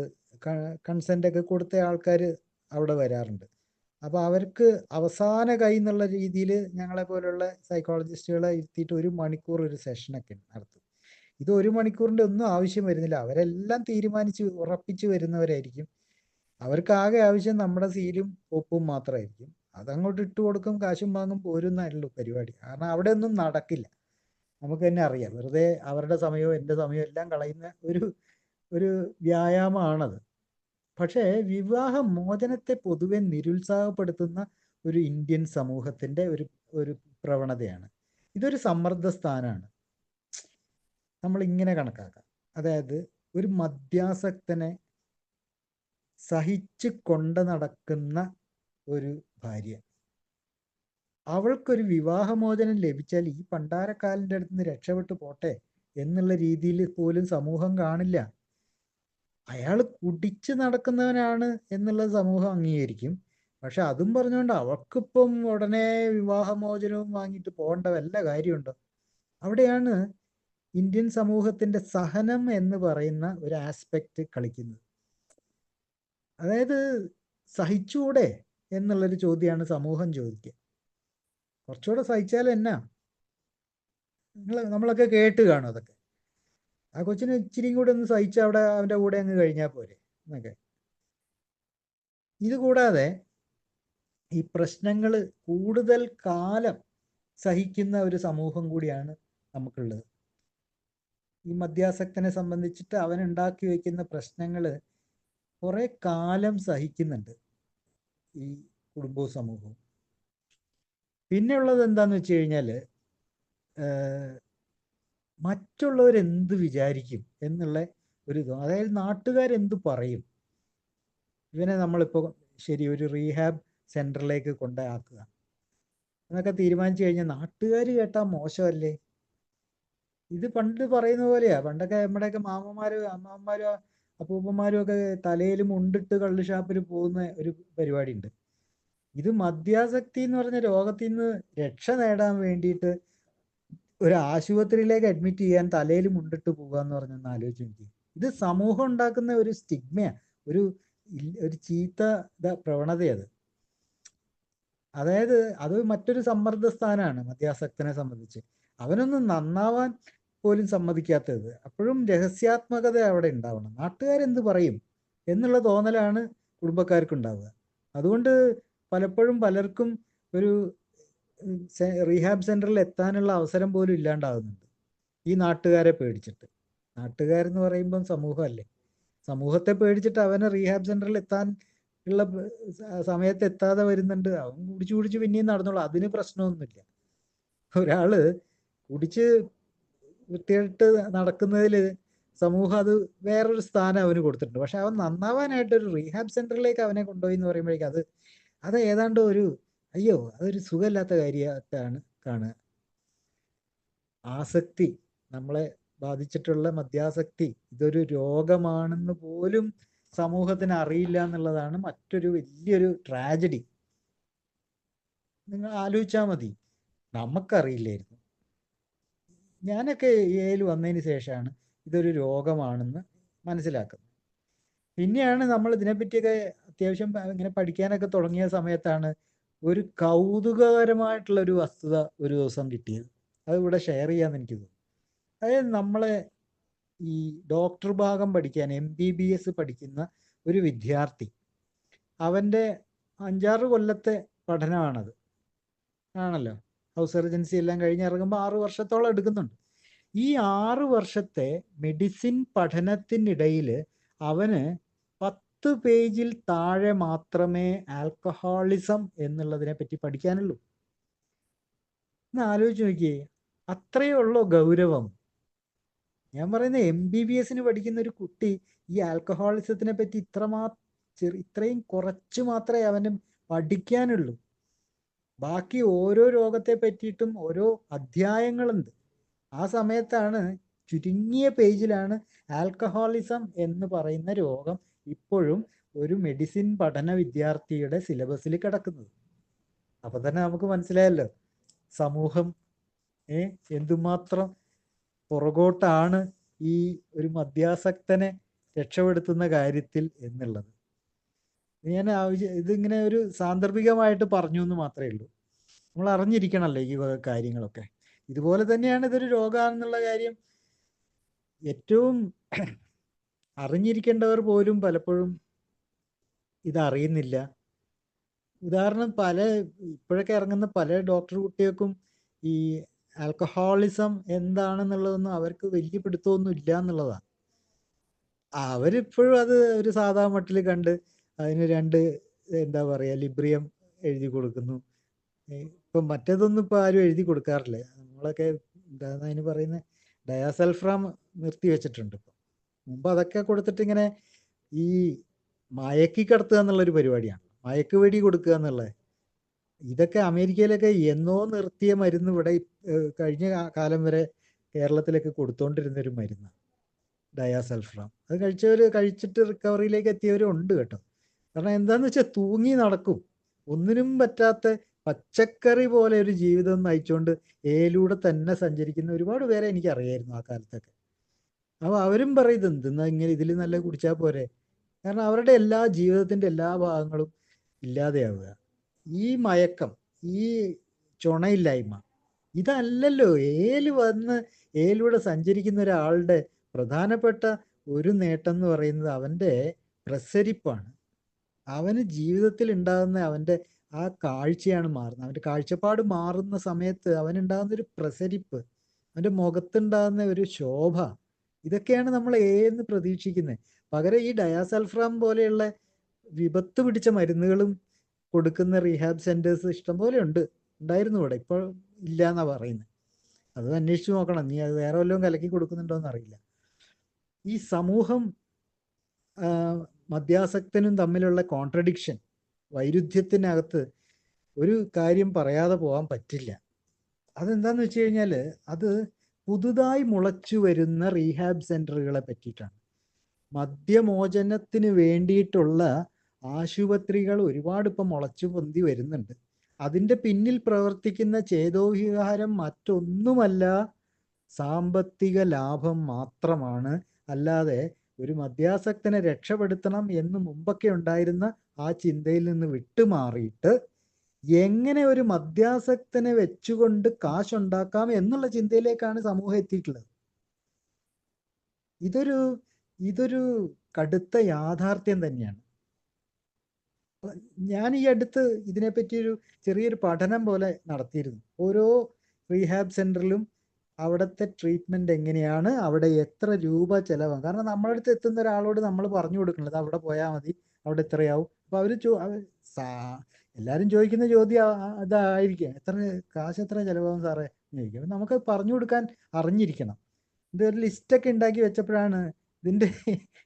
B: കൺസെൻ്റൊക്കെ കൊടുത്ത ആൾക്കാർ അവിടെ വരാറുണ്ട്. അപ്പോൾ അവർക്ക് അവസാന കൈ എന്നുള്ള രീതിയിൽ ഞങ്ങളെ പോലുള്ള സൈക്കോളജിസ്റ്റുകളെ ഇരുത്തിയിട്ട് 1 മണിക്കൂർ ഒരു സെഷനൊക്കെ നടത്തും. ഇത് 1 മണിക്കൂറിൻ്റെ ഒന്നും ആവശ്യം വരുന്നില്ല. അവരെല്ലാം തീരുമാനിച്ച് ഉറപ്പിച്ച് വരുന്നവരായിരിക്കും. അവർക്ക് ആകെ ആവശ്യം നമ്മുടെ സീലും ഒപ്പും മാത്രമായിരിക്കും. അതങ്ങോട്ട് ഇട്ട് കൊടുക്കും, കാശും വാങ്ങും, പോരുന്നതായിട്ടുള്ളൂ പരിപാടി. കാരണം അവിടെ ഒന്നും നടക്കില്ല. നമുക്ക് തന്നെ അറിയാം, വെറുതെ അവരുടെ സമയവും എൻ്റെ സമയവും എല്ലാം കളയുന്ന ഒരു വ്യായാമമാണത്. പക്ഷേ വിവാഹമോചനത്തെ പൊതുവെ നിരുത്സാഹപ്പെടുത്തുന്ന ഒരു ഇന്ത്യൻ സമൂഹത്തിൻ്റെ ഒരു പ്രവണതയാണ്. ഇതൊരു സമ്മർദ്ദ സ്ഥാനമാണ്, നമ്മളിങ്ങനെ കണക്കാക്കാം. അതായത് ഒരു മദ്യാസക്തനെ സഹിച്ച് കൊണ്ട് നടക്കുന്ന ഒരു ഭാര്യ, അവൾക്കൊരു വിവാഹമോചനം ലഭിച്ചാൽ ഈ പണ്ടാരക്കാലിൻ്റെ അടുത്ത് നിന്ന് രക്ഷപ്പെട്ടു പോട്ടെ എന്നുള്ള രീതിയിൽ പോലും സമൂഹം കാണില്ല. അയാൾ കുടിച്ച് നടക്കുന്നവനാണ് എന്നുള്ളത് സമൂഹം അംഗീകരിക്കും. പക്ഷെ അതും പറഞ്ഞുകൊണ്ട് അവൾക്കിപ്പം ഉടനെ വിവാഹമോചനവും വാങ്ങിയിട്ട് പോകേണ്ട വല്ല കാര്യമുണ്ടോ? അവിടെയാണ് ഇന്ത്യൻ സമൂഹത്തിന്റെ സഹനം എന്ന് പറയുന്ന ഒരു ആസ്പെക്റ്റ് കളിക്കുന്നത്. അതായത് സഹിച്ചൂടെ എന്നുള്ളൊരു ചോദ്യമാണ് സമൂഹം ചോദിക്കുക. കുറച്ചുകൂടെ സഹിച്ചാൽ എന്നാ, നമ്മളൊക്കെ കേട്ട് കാണും അതൊക്കെ. ആ കൊച്ചിന് ഇച്ചിരിയും കൂടെ ഒന്ന് സഹിച്ച് അവിടെ അവൻ്റെ കൂടെ അങ്ങ് കഴിഞ്ഞാൽ പോരെ എന്നൊക്കെ. ഇത് കൂടാതെ ഈ പ്രശ്നങ്ങൾ കൂടുതൽ കാലം സഹിക്കുന്ന ഒരു സമൂഹം കൂടിയാണ് നമുക്കുള്ളത്. ഈ മദ്യാസക്തനെ സംബന്ധിച്ചിട്ട് അവൻ ഉണ്ടാക്കി വയ്ക്കുന്ന പ്രശ്നങ്ങൾ കുറെ കാലം സഹിക്കുന്നുണ്ട് ഈ കുടുംബവും സമൂഹവും. പിന്നെ ഉള്ളത് എന്താന്ന് വെച്ച് കഴിഞ്ഞാൽ മറ്റുള്ളവരെന്ത് വിചാരിക്കും എന്നുള്ള ഒരു ഇത്. അതായത് നാട്ടുകാരെന്ത് പറയും, ഇവനെ നമ്മളിപ്പോൾ ശരി ഒരു റീഹാബ് സെൻറ്ററിലേക്ക് കൊണ്ടാക്കുക എന്നൊക്കെ തീരുമാനിച്ചു കഴിഞ്ഞാൽ നാട്ടുകാർ കേട്ടാൽ മോശമല്ലേ? ഇത് പണ്ട് പറയുന്ന പോലെയാ. പണ്ടൊക്കെ നമ്മുടെയൊക്കെ മാമന്മാരും അമ്മമാരും അപ്പൂപ്പന്മാരും ഒക്കെ തലയിൽ മുണ്ടിട്ട് കള്ള് ഷാപ്പിൽ പോകുന്ന ഒരു പരിപാടി ഉണ്ട്. ഇത് മദ്യാസക്തി എന്ന് പറഞ്ഞ രോഗത്തിൽ നിന്ന് രക്ഷ നേടാൻ വേണ്ടിയിട്ട് ഒരു ആശുപത്രിയിലേക്ക് അഡ്മിറ്റ് ചെയ്യാൻ തലയിൽ മുണ്ടിട്ട് പോകുക എന്ന് പറഞ്ഞൊന്ന് ആലോചിച്ച് നോക്കി. ഇത് സമൂഹം ഉണ്ടാക്കുന്ന ഒരു സ്റ്റിഗ്മയാ, ഒരു ചീത്ത പ്രവണതയത്. അതായത് അത് മറ്റൊരു സമ്മർദ്ദ സ്ഥാനമാണ് മദ്യാസക്തനെ സംബന്ധിച്ച്. അവനൊന്നും നന്നാവാൻ പോലും സമ്മതിക്കാത്തത്. അപ്പോഴും രഹസ്യാത്മകത അവിടെ ഉണ്ടാവണം. നാട്ടുകാരെന്ത് പറയും എന്നുള്ള തോന്നലാണ് കുടുംബക്കാർക്കുണ്ടാവുക. അതുകൊണ്ട് പലപ്പോഴും പലർക്കും ഒരു റീഹാബ് സെന്ററിൽ എത്താനുള്ള അവസരം പോലും ഇല്ലാണ്ടാവുന്നുണ്ട് ഈ നാട്ടുകാരെ പേടിച്ചിട്ട്. നാട്ടുകാരെന്ന് പറയുമ്പം സമൂഹമല്ലേ. സമൂഹത്തെ പേടിച്ചിട്ട് അവനെ റീഹാബ് സെന്ററിൽ എത്താൻ ഉള്ള സമയത്ത് എത്താതെ വരുന്നുണ്ട്. അവൻ കുടിച്ച് പിന്നെയും നടന്നോളൂ, അതിന് പ്രശ്നമൊന്നുമില്ല. ഒരാള് കുടിച്ച് വൃത്തിയായിട്ട് നടക്കുന്നതിൽ സമൂഹം അത് വേറൊരു സ്ഥാനം അവന് കൊടുത്തിട്ടുണ്ട്. പക്ഷെ അവൻ നന്നാവാനായിട്ട് ഒരു റീഹാബ് സെന്ററിലേക്ക് അവനെ കൊണ്ടുപോയി എന്ന് പറയുമ്പോഴേക്കും അത് ഏതാണ്ട് ഒരു അയ്യോ അതൊരു സുഖമില്ലാത്ത കാര്യമായിട്ടാണ് കാണുക. ആസക്തി, നമ്മളെ ബാധിച്ചിട്ടുള്ള മദ്യാസക്തി ഇതൊരു രോഗമാണെന്ന് പോലും സമൂഹത്തിന് അറിയില്ല എന്നുള്ളതാണ് മറ്റൊരു വലിയൊരു ട്രാജഡി. നിങ്ങൾ ആലോചിച്ചാൽ മതി, നമുക്കറിയില്ലായിരുന്നു. ഞാനൊക്കെ ഏയിൽ വന്നതിന് ശേഷമാണ് ഇതൊരു രോഗമാണെന്ന് മനസ്സിലാക്കുന്നത്. പിന്നെയാണ് നമ്മൾ ഇതിനെപ്പറ്റിയൊക്കെ അത്യാവശ്യം ഇങ്ങനെ പഠിക്കാനൊക്കെ തുടങ്ങിയ സമയത്താണ് ഒരു കൗതുകകരമായിട്ടുള്ള ഒരു വസ്തുത ഒരു ദിവസം കിട്ടിയത്. അത് ഇവിടെ ഷെയർ ചെയ്യാമെന്ന് എനിക്ക് തോന്നുന്നു. അതായത് നമ്മളെ ഈ ഡോക്ടർ ഭാഗം പഠിക്കാൻ MBBS പഠിക്കുന്ന ഒരു വിദ്യാർത്ഥി, അവൻ്റെ 5-6 കൊല്ലത്തെ പഠനമാണത് ആണല്ലോ. ഹൗസ് സർജൻസി എല്ലാം കഴിഞ്ഞ് ഇറങ്ങുമ്പോൾ 6 വർഷത്തോളം എടുക്കുന്നുണ്ട്. ഈ 6 വർഷത്തെ മെഡിസിൻ പഠനത്തിനിടയിൽ അവന് 10 പേജിൽ താഴെ മാത്രമേ ആൽക്കഹോളിസം എന്നുള്ളതിനെ പറ്റി പഠിക്കാനുള്ളൂ. എന്ന് ആലോചിച്ച് നോക്കിയേ, അത്രയേ ഉള്ളൂ ഗൗരവം. ഞാൻ പറയുന്നത് MBBSന് പഠിക്കുന്ന ഒരു കുട്ടി ഈ ആൽക്കഹോളിസത്തിനെ പറ്റി ഇത്രയും കുറച്ച് മാത്രമേ അവന് പഠിക്കാനുള്ളൂ. ബാക്കി ഓരോ രോഗത്തെ പറ്റിയിട്ടും ഓരോ അധ്യായങ്ങളുണ്ട്. ആ സമയത്താണ് ചുരുങ്ങിയ പേജിലാണ് ആൽക്കഹോളിസം എന്ന് പറയുന്ന രോഗം ഇപ്പോഴും ഒരു മെഡിസിൻ പഠന വിദ്യാർത്ഥിയുടെ സിലബസിൽ കിടക്കുന്നത്. അപ്പൊ തന്നെ നമുക്ക് മനസ്സിലായല്ലോ സമൂഹം എന്തുമാത്രം പുറകോട്ടാണ് ഈ ഒരു മദ്യാസക്തനെ രക്ഷപ്പെടുത്തുന്ന കാര്യത്തിൽ എന്നുള്ളത്. ഞാൻ ഇതിങ്ങനെ ഒരു സാന്ദർഭികമായിട്ട് പറഞ്ഞു എന്ന് മാത്രമേ ഉള്ളൂ. നമ്മൾ അറിഞ്ഞിരിക്കണമല്ലോ ഈ കാര്യങ്ങളൊക്കെ. ഇതുപോലെ തന്നെയാണ് ഇതൊരു രോഗമാണെന്നുള്ള കാര്യം ഏറ്റവും അറിഞ്ഞിരിക്കേണ്ടവർ പോലും പലപ്പോഴും ഇതറിയുന്നില്ല. ഉദാഹരണം, ഇപ്പോഴൊക്കെ ഇറങ്ങുന്ന പല ഡോക്ടർ കുട്ടികൾക്കും ഈ ആൽക്കഹോളിസം എന്താണെന്നുള്ളതൊന്നും അവർക്ക് വലിയ പിടുത്തമൊന്നും ഇല്ല എന്നുള്ളതാണ്. അവരിപ്പോഴും അത് ഒരു സാധാ മട്ടിൽ കണ്ട് അതിന് 2 എന്താ പറയുക ലിബ്രിയം എഴുതി കൊടുക്കുന്നു. ഇപ്പം മറ്റേതൊന്നും ഇപ്പോൾ ആരും എഴുതി കൊടുക്കാറില്ല. നമ്മളൊക്കെ എന്താണ് അതിന് പറയുന്നത്, ഡയാസൾഫ്രാം നിർത്തി വെച്ചിട്ടുണ്ട് ഇപ്പം. മുമ്പ് അതൊക്കെ കൊടുത്തിട്ട് ഇങ്ങനെ ഈ മയക്കി കിടത്തുക എന്നുള്ളൊരു പരിപാടിയാണ്, മയക്ക് വെടി കൊടുക്കുക എന്നുള്ളത്. ഇതൊക്കെ അമേരിക്കയിലൊക്കെ എന്നോ നിർത്തിയ മരുന്ന് ഇവിടെ കഴിഞ്ഞ കാലം വരെ കേരളത്തിലൊക്കെ കൊടുത്തോണ്ടിരുന്നൊരു മരുന്നാണ് ഡയാസൾഫ്രാം. അത് കഴിച്ചിട്ട് റിക്കവറിയിലേക്ക് എത്തിയവരും ഉണ്ട് കേട്ടോ. കാരണം എന്താന്ന് വെച്ചാൽ തൂങ്ങി നടക്കും, ഒന്നിനും പറ്റാത്ത പച്ചക്കറി പോലെ ഒരു ജീവിതം നയിച്ചുകൊണ്ട് ഏലൂടെ തന്നെ സഞ്ചരിക്കുന്ന ഒരുപാട് പേരെ എനിക്ക് അറിയായിരുന്നു ആ കാലത്തൊക്കെ. അപ്പോൾ അവരും പറയുന്നത് എന്തെന്നാ ഇങ്ങനെ ഇതിൽ നല്ല കുടിച്ചാൽ പോരെ. കാരണം അവരുടെ എല്ലാ ജീവിതത്തിൻ്റെ എല്ലാ ഭാഗങ്ങളും ഇല്ലാതെയാവുക. ഈ മയക്കം, ഈ ചുണയില്ലായ്മ, ഇതല്ലല്ലോ ഏലൂടെ സഞ്ചരിക്കുന്ന ഒരാളുടെ പ്രധാനപ്പെട്ട ഒരു നേട്ടം എന്ന് പറയുന്നത് അവൻ്റെ പ്രസരിപ്പാണ്. അവന് ജീവിതത്തിൽ ഉണ്ടാകുന്ന അവൻ്റെ ആ കാഴ്ചയാണ് മാറുന്നത്. അവൻ്റെ കാഴ്ചപ്പാട് മാറുന്ന സമയത്ത് അവനുണ്ടാകുന്ന ഒരു പ്രസരിപ്പ്, അവൻ്റെ മുഖത്തുണ്ടാകുന്ന ഒരു ശോഭ, ഇതൊക്കെയാണ് നമ്മൾ എന്ന് പ്രതീക്ഷിക്കുന്നത്. പകരം ഈ ഡയാസൾഫ്രാം പോലെയുള്ള വിപത്ത് പിടിച്ച മരുന്നുകളും കൊടുക്കുന്ന റീഹാബ് സെൻറ്റേഴ്സ് ഇഷ്ടംപോലെ ഉണ്ടായിരുന്നു ഇവിടെ. ഇപ്പോൾ ഇല്ല എന്നാണ് പറയുന്നത്. അത് അന്വേഷിച്ച് നോക്കണം. നീ അത് വേറെ വല്ലതും കലക്കി കൊടുക്കുന്നുണ്ടോ എന്നറിയില്ല. ഈ സമൂഹം മദ്യാസക്തനും തമ്മിലുള്ള കോൺട്രഡിക്ഷൻ, വൈരുദ്ധ്യത്തിനകത്ത് ഒരു കാര്യം പറയാതെ പോകാൻ പറ്റില്ല. അതെന്താന്ന് വെച്ച് കഴിഞ്ഞാൽ അത് പുതുതായി മുളച്ചു വരുന്ന റീഹാബ് സെൻറ്ററുകളെ പറ്റിയിട്ടാണ്. മദ്യമോചനത്തിന് വേണ്ടിയിട്ടുള്ള ആശുപത്രികൾ ഒരുപാട് ഇപ്പം മുളച്ചു പൊന്തി വരുന്നുണ്ട്. അതിൻ്റെ പിന്നിൽ പ്രവർത്തിക്കുന്ന ചേതോവികാരം മറ്റൊന്നുമല്ല, സാമ്പത്തിക ലാഭം മാത്രമാണ്. അല്ലാതെ ഒരു മദ്യാസക്തനെ രക്ഷപ്പെടുത്തണം എന്ന് മുമ്പൊക്കെ ഉണ്ടായിരുന്ന ആ ചിന്തയിൽ നിന്ന് വിട്ടുമാറിയിട്ട് എങ്ങനെ ഒരു മദ്യാസക്തനെ വെച്ചുകൊണ്ട് കാശുണ്ടാക്കാം എന്നുള്ള ചിന്തയിലേക്കാണ് സമൂഹം എത്തിയിട്ടുള്ളത്. ഇതൊരു കടുത്ത യാഥാർത്ഥ്യം തന്നെയാണ്. ഞാൻ ഈ അടുത്ത് ഇതിനെപ്പറ്റി ചെറിയൊരു പഠനം പോലെ നടത്തിയിരുന്നു. ഓരോ റീഹാബ് സെൻറ്ററിലും അവിടുത്തെ ട്രീറ്റ്മെൻറ്റ് എങ്ങനെയാണ്, അവിടെ എത്ര രൂപ ചിലവാകും. കാരണം നമ്മുടെ അടുത്ത് എത്തുന്ന ഒരാളോട് നമ്മൾ പറഞ്ഞു കൊടുക്കുന്നത് അവിടെ പോയാൽ മതി, അവിടെ എത്രയാവും. അപ്പോൾ എല്ലാവരും ചോദിക്കുന്ന ചോദ്യം അതായിരിക്കും, കാശ് എത്ര ചിലവാകും സാറേ എന്ന് ചോദിക്കും. അപ്പം നമുക്ക് പറഞ്ഞു കൊടുക്കാൻ അറിഞ്ഞിരിക്കണം. ഇതൊരു ലിസ്റ്റൊക്കെ ഉണ്ടാക്കി വെച്ചപ്പോഴാണ്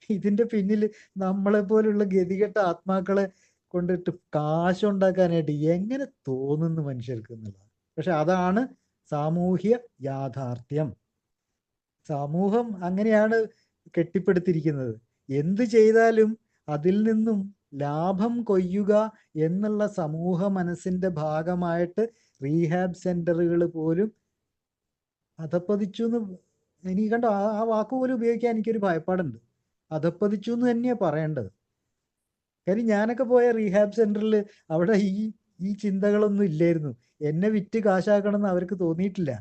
B: ഇതിൻ്റെ പിന്നിൽ നമ്മളെപ്പോലുള്ള ഗതികെട്ട ആത്മാക്കളെ കൊണ്ടിട്ട് കാശുണ്ടാക്കാനായിട്ട് എങ്ങനെ തോന്നുന്നു മനുഷ്യർക്ക് എന്നുള്ളത്. പക്ഷെ അതാണ് സാമൂഹ്യ യാഥാർത്ഥ്യം. സമൂഹം അങ്ങനെയാണ് കെട്ടിപ്പടുത്തിരിക്കുന്നത്. എന്ത് ചെയ്താലും അതിൽ നിന്നും ലാഭം കൊയ്യുക എന്നുള്ള സമൂഹ മനസ്സിൻ്റെ ഭാഗമായിട്ട് റീഹാബ് സെൻറ്ററുകൾ പോലും അധപ്പതിച്ചു എന്ന് എനിക്ക് കണ്ടോ. ആ വാക്ക് പോലും ഉപയോഗിക്കാൻ എനിക്കൊരു ഭയപ്പാടുണ്ട്. അധപ്പതിച്ചു എന്ന് തന്നെയാണ് പറയേണ്ടത്. കാര്യം ഞാനൊക്കെ പോയ റീഹാബ് സെൻറ്ററിൽ അവിടെ ഈ ചിന്തകളൊന്നും ഇല്ലായിരുന്നു. എന്നെ വിറ്റ് കാശാക്കണമെന്ന് അവർക്ക് തോന്നിയിട്ടില്ല.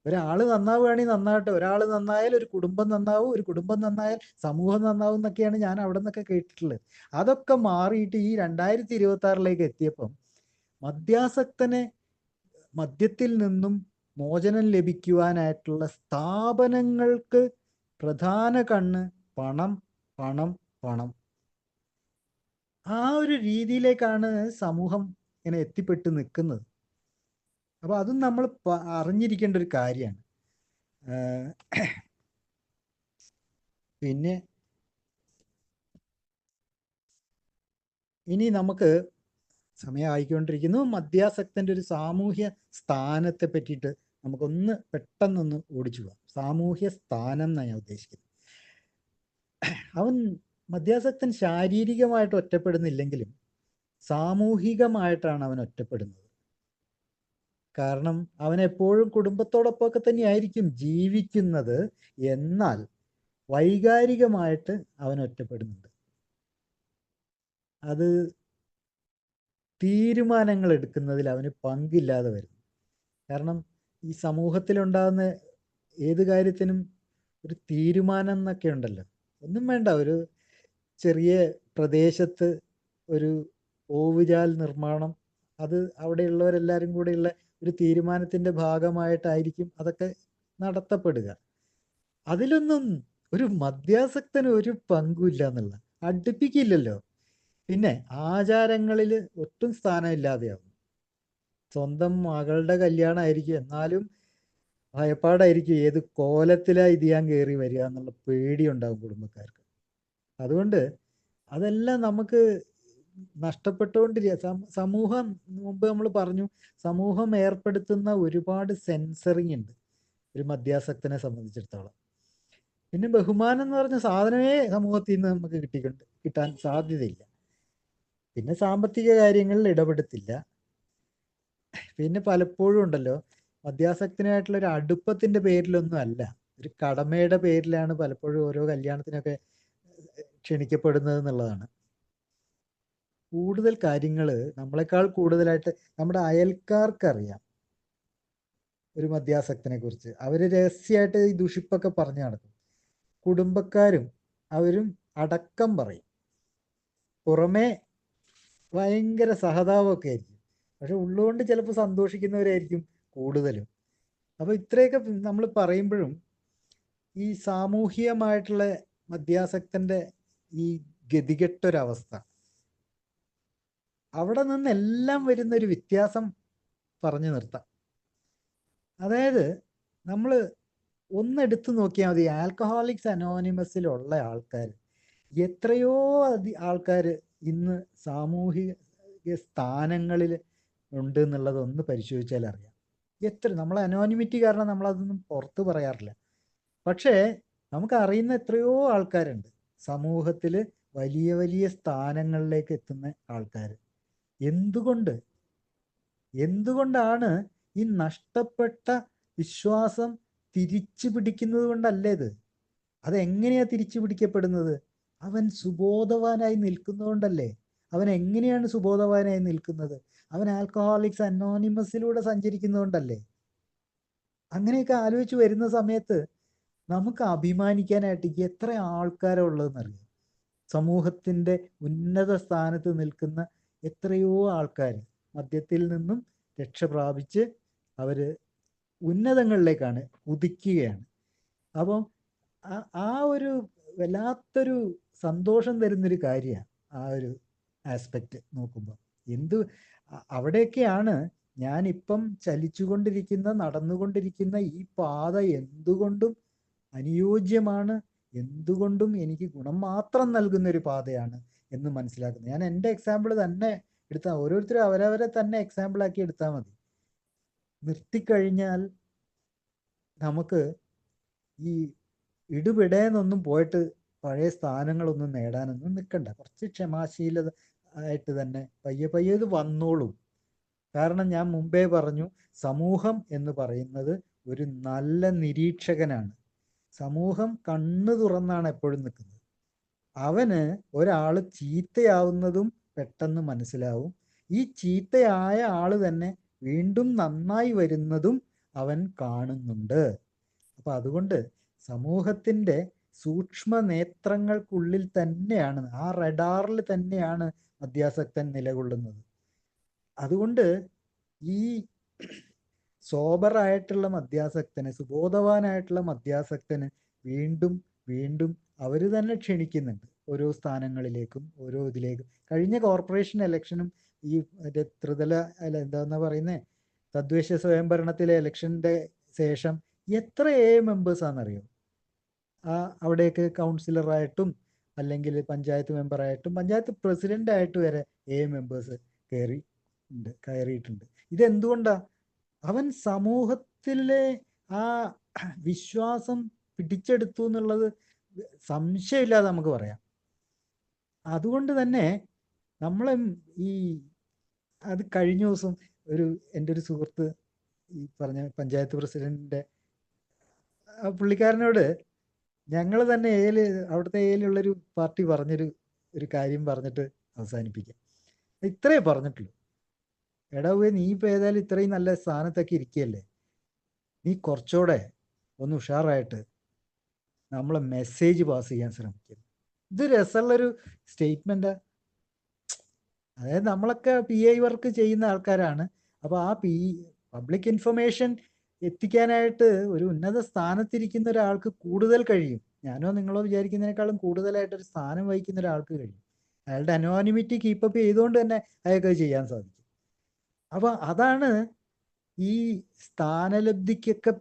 B: ഒരാൾ നന്നാവുകയാണെങ്കിൽ നന്നാവട്ടെ, ഒരാൾ നന്നായാൽ ഒരു കുടുംബം നന്നാവും, ഒരു കുടുംബം നന്നായാൽ സമൂഹം നന്നാവും എന്നൊക്കെയാണ് ഞാൻ അവിടെ നിന്നൊക്കെ കേട്ടിട്ടുള്ളത്. അതൊക്കെ മാറിയിട്ട് ഈ 2026 എത്തിയപ്പം മദ്യാസക്തനെ മദ്യത്തിൽ നിന്നും മോചനം ലഭിക്കുവാനായിട്ടുള്ള സ്ഥാപനങ്ങൾക്ക് പ്രധാന കണ്ണ് പണം, പണം, പണം. ആ ഒരു രീതിയിലേക്കാണ് സമൂഹം ഇങ്ങനെ എത്തിപ്പെട്ട് നിൽക്കുന്നത്. അപ്പോൾ അതും നമ്മൾ അറിഞ്ഞിരിക്കേണ്ട ഒരു കാര്യമാണ്. പിന്നെ ഇനി നമുക്ക് സമയമായിക്കൊണ്ടിരിക്കുന്നു. മദ്യാസക്തൻ്റെ ഒരു സാമൂഹ്യ സ്ഥാനത്തെ പറ്റിയിട്ട് നമുക്കൊന്ന് പെട്ടെന്നൊന്ന് ഓടിച്ചു പോകാം. സാമൂഹ്യ സ്ഥാനം എന്നാണ് ഞാൻ ഉദ്ദേശിക്കുന്നത്. മദ്യാസക്തൻ ശാരീരികമായിട്ട് ഒറ്റപ്പെടുന്നില്ലെങ്കിലും സാമൂഹികമായിട്ടാണ് അവൻ ഒറ്റപ്പെടുന്നത്. കാരണം അവൻ എപ്പോഴും കുടുംബത്തോടൊപ്പമൊക്കെ തന്നെയായിരിക്കും ജീവിക്കുന്നത്, എന്നാൽ വൈകാരികമായിട്ട് അവൻ ഒറ്റപ്പെടുന്നുണ്ട്. അത് തീരുമാനങ്ങൾ എടുക്കുന്നതിൽ അവന് പങ്കില്ലാതെ വരും. കാരണം ഈ സമൂഹത്തിലുണ്ടാകുന്ന ഏത് കാര്യത്തിനും ഒരു തീരുമാനം എന്നൊക്കെ ഉണ്ടല്ലോ. ഒന്നും വേണ്ട, ഒരു ചെറിയ പ്രദേശത്ത് ഒരു ഓവുചാൽ നിർമ്മാണം, അത് അവിടെയുള്ളവരെല്ലാവരും കൂടെയുള്ള ഒരു തീരുമാനത്തിൻ്റെ ഭാഗമായിട്ടായിരിക്കും അതൊക്കെ നടത്തപ്പെടുക. അതിലൊന്നും ഒരു മദ്യാസക്തന് ഒരു പങ്കുമില്ല എന്നുള്ള, അടുപ്പിക്കില്ലല്ലോ. പിന്നെ ആചാരങ്ങളിൽ ഒട്ടും സ്ഥാനമില്ലാതെയാവും. സ്വന്തം മകളുടെ കല്യാണമായിരിക്കും, എന്നാലും ഭയപ്പാടായിരിക്കും ഏത് കോലത്തിലാണ് ഇത് ഞാൻ കയറി വരിക എന്നുള്ള പേടിയുണ്ടാകും കുടുംബക്കാർക്ക്. അതുകൊണ്ട് അതെല്ലാം നമുക്ക് നഷ്ടപ്പെട്ടുകൊണ്ടിരിക്കുക. സമൂഹം, മുമ്പ് നമ്മൾ പറഞ്ഞു, സമൂഹം ഏർപ്പെടുത്തുന്ന ഒരുപാട് സെൻസറിങ് ഉണ്ട് ഒരു മദ്യാസക്തനെ സംബന്ധിച്ചിടത്തോളം. പിന്നെ ബഹുമാനം എന്ന് പറഞ്ഞ സാധനമേ സമൂഹത്തിൽ നിന്ന് നമുക്ക് കിട്ടാൻ സാധ്യതയില്ല. പിന്നെ സാമ്പത്തിക കാര്യങ്ങളിൽ ഇടപെടത്തില്ല. പിന്നെ പലപ്പോഴും ഉണ്ടല്ലോ, മദ്യാസക്തനായിട്ടുള്ള ഒരു അടുപ്പത്തിന്റെ പേരിലൊന്നും അല്ല, ഒരു കടമയുടെ പേരിലാണ് പലപ്പോഴും ഓരോ കല്യാണത്തിനൊക്കെ ക്ഷണിക്കപ്പെടുന്നത് എന്നുള്ളതാണ്. കൂടുതൽ കാര്യങ്ങൾ നമ്മളെക്കാൾ കൂടുതലായിട്ട് നമ്മുടെ അയൽക്കാർക്കറിയാം ഒരു മദ്യാസക്തനെ കുറിച്ച്. അവര് രഹസ്യമായിട്ട് ഈ ദുഷിപ്പൊക്കെ പറഞ്ഞു നടക്കും. കുടുംബക്കാരും അവരും അടക്കം പറയും. പുറമേ ഭയങ്കര സഹതാപമൊക്കെ ആയിരിക്കും, പക്ഷെ ഉള്ളുകൊണ്ട് ചിലപ്പോൾ സന്തോഷിക്കുന്നവരായിരിക്കും കൂടുതലും. അപ്പോൾ ഇത്രയൊക്കെ നമ്മൾ പറയുമ്പോഴും ഈ സാമൂഹികമായിട്ടുള്ള മദ്യാസക്തന്റെ ഈ ഗതികെട്ടൊരവസ്ഥ, അവിടെ നിന്നെല്ലാം വരുന്നൊരു വ്യത്യാസം പറഞ്ഞു നിർത്താം. അതായത് നമ്മൾ ഒന്നെടുത്ത് നോക്കിയാൽ മതി, ആൽക്കഹോളിക്സ് അനോണിമസിലുള്ള ആൾക്കാർ, എത്രയോ ആൾക്കാർ ഇന്ന് സാമൂഹിക സ്ഥാനങ്ങളിൽ ഉണ്ട് എന്നുള്ളത് ഒന്ന് പരിശോധിച്ചാൽ അറിയാം. നമ്മളെ അനോണിമിറ്റി കാരണം നമ്മളതൊന്നും പുറത്ത് പറയാറില്ല, പക്ഷേ നമുക്ക് അറിയുന്ന എത്രയോ ആൾക്കാരുണ്ട് സമൂഹത്തിൽ വലിയ വലിയ സ്ഥാനങ്ങളിലേക്ക് എത്തുന്ന ആൾക്കാർ. എന്തുകൊണ്ടാണ് ഈ നഷ്ടപ്പെട്ട വിശ്വാസം തിരിച്ചു പിടിക്കുന്നത് കൊണ്ടല്ലേ ഇത്? അതെങ്ങനെയാ തിരിച്ചു പിടിക്കപ്പെടുന്നത്? അവൻ സുബോധവാനായി നിൽക്കുന്നതുകൊണ്ടല്ലേ. അവൻ എങ്ങനെയാണ് സുബോധവാനായി നിൽക്കുന്നത്? അവൻ ആൽക്കഹോളിക്സ് അനോണിമസിലൂടെ സഞ്ചരിക്കുന്നതുകൊണ്ടല്ലേ. അങ്ങനെയൊക്കെ ആലോചിച്ച് വരുന്ന സമയത്ത് നമുക്ക് അഭിമാനിക്കാനായിട്ട് എത്ര ആൾക്കാരുള്ളതെന്നറിയാം. സമൂഹത്തിൻ്റെ ഉന്നത സ്ഥാനത്ത് നിൽക്കുന്ന എത്രയോ ആൾക്കാർ മദ്യത്തിൽ നിന്നും രക്ഷ പ്രാപിച്ച് അവർ ഉന്നതങ്ങളിലേക്കാണ് കുതിക്കുകയാണ്. അപ്പം ആ ഒരു വല്ലാത്തൊരു സന്തോഷം തരുന്നൊരു കാര്യമാണ് ആ ഒരു ആസ്പെക്റ്റ് നോക്കുമ്പോൾ. അവിടെയൊക്കെയാണ് ഞാനിപ്പം നടന്നുകൊണ്ടിരിക്കുന്ന ഈ പാത എന്തുകൊണ്ടും അനുയോജ്യമാണ്, എന്തുകൊണ്ടും എനിക്ക് ഗുണം മാത്രം നൽകുന്ന ഒരു പാതയാണ് എന്ന് മനസ്സിലാക്കുന്നത്. ഞാൻ എൻ്റെ എക്സാമ്പിൾ തന്നെ എടുത്താൽ, ഓരോരുത്തരും അവരവരെ തന്നെ എക്സാമ്പിളാക്കി എടുത്താൽ മതി. നിർത്തിക്കഴിഞ്ഞാൽ നമുക്ക് ഈ ഇടുപിടേന്നൊന്നും പോയിട്ട് പഴയ സ്ഥാനങ്ങളൊന്നും നേടാനൊന്നും നിൽക്കണ്ട. കുറച്ച് ക്ഷമാശീലത ആയിട്ട് തന്നെ പയ്യെ പയ്യെ ഇത് വന്നോളും. കാരണം ഞാൻ മുമ്പേ പറഞ്ഞു, സമൂഹം എന്ന് പറയുന്നത് ഒരു നല്ല നിരീക്ഷകനാണ്. സമൂഹം കണ്ണു തുറന്നാണ് എപ്പോഴും നിൽക്കുന്നത്. അവന് ഒരാൾ ചീത്തയാവുന്നതും പെട്ടെന്ന് മനസ്സിലാവും. ഈ ചീത്തയായ ആൾ തന്നെ വീണ്ടും നന്നായി വരുന്നതും അവൻ കാണുന്നുണ്ട്. അപ്പം അതുകൊണ്ട് സമൂഹത്തിൻ്റെ സൂക്ഷ്മ നേത്രങ്ങൾക്കുള്ളിൽ തന്നെയാണ്, ആ റഡാറിൽ തന്നെയാണ് മദ്യാസക്തൻ നിലകൊള്ളുന്നത്. അതുകൊണ്ട് ഈ സോബറായിട്ടുള്ള മദ്യാസക്തന്, സുബോധവാനായിട്ടുള്ള മദ്യാസക്തന് വീണ്ടും വീണ്ടും അവർ തന്നെ ക്ഷണിക്കുന്നുണ്ട് ഓരോ സ്ഥാനങ്ങളിലേക്കും, ഓരോ ഇതിലേക്കും. കഴിഞ്ഞ കോർപ്പറേഷൻ ഇലക്ഷനും ഈ ത്രിതല എന്താന്നാ പറയുന്നത്, തദ്ദേശ സ്വയംഭരണത്തിലെ ഇലക്ഷൻ്റെ ശേഷം എത്ര മെമ്പേഴ്സാണെന്നറിയോ അവിടേക്ക് കൗൺസിലറായിട്ടും അല്ലെങ്കിൽ പഞ്ചായത്ത് മെമ്പറായിട്ടും പഞ്ചായത്ത് പ്രസിഡൻ്റായിട്ട് വരെ മെമ്പേഴ്സ് കയറിയിട്ടുണ്ട്. ഇതെന്തുകൊണ്ടാണ്? അവൻ സമൂഹത്തിലെ ആ വിശ്വാസം പിടിച്ചെടുത്തു എന്നുള്ളത് സംശയമില്ലാതെ നമുക്ക് പറയാം. അതുകൊണ്ട് തന്നെ നമ്മളെ അത് കഴിഞ്ഞ ദിവസം എൻ്റെ ഒരു സുഹൃത്ത് ഈ പറഞ്ഞ പഞ്ചായത്ത് പ്രസിഡന്റിൻ്റെ പുള്ളിക്കാരനോട് ഞങ്ങൾ തന്നെ അവിടുത്തെ ഉള്ളൊരു പാർട്ടി ഒരു കാര്യം പറഞ്ഞിട്ട് അവസാനിപ്പിക്കാം. ഇത്രയേ പറഞ്ഞിട്ടുള്ളൂ. എടാവേ, നീ ഇപ്പോൾ ഏതായാലും ഇത്രയും നല്ല സ്ഥാനത്തൊക്കെ ഇരിക്കുകയല്ലേ, നീ കുറച്ചുകൂടെ ഒന്ന് ഉഷാറായിട്ട് നമ്മളെ മെസ്സേജ് പാസ് ചെയ്യാൻ ശ്രമിക്കുന്നു. ഇത് രസമുള്ളൊരു സ്റ്റേറ്റ്മെൻറ്റാ. അതായത് നമ്മളൊക്കെ PI വർക്ക് ചെയ്യുന്ന ആൾക്കാരാണ്. അപ്പോൾ ആ പബ്ലിക് ഇൻഫർമേഷൻ എത്തിക്കാനായിട്ട് ഒരു ഉന്നത സ്ഥാനത്തിരിക്കുന്ന ഒരാൾക്ക് കൂടുതൽ കഴിയും. ഞാനോ നിങ്ങളോ വിചാരിക്കുന്നതിനേക്കാളും കൂടുതലായിട്ടൊരു സ്ഥാനം വഹിക്കുന്ന ഒരാൾക്ക് കഴിയും. അയാളുടെ അനോണിമിറ്റി കീപ്പപ്പ് ചെയ്തുകൊണ്ട് തന്നെ അയാൾക്ക് ചെയ്യാൻ സാധിക്കും. അപ്പോൾ അതാണ് ഈ സ്ഥാനലബ്ധിക്കൊക്കെ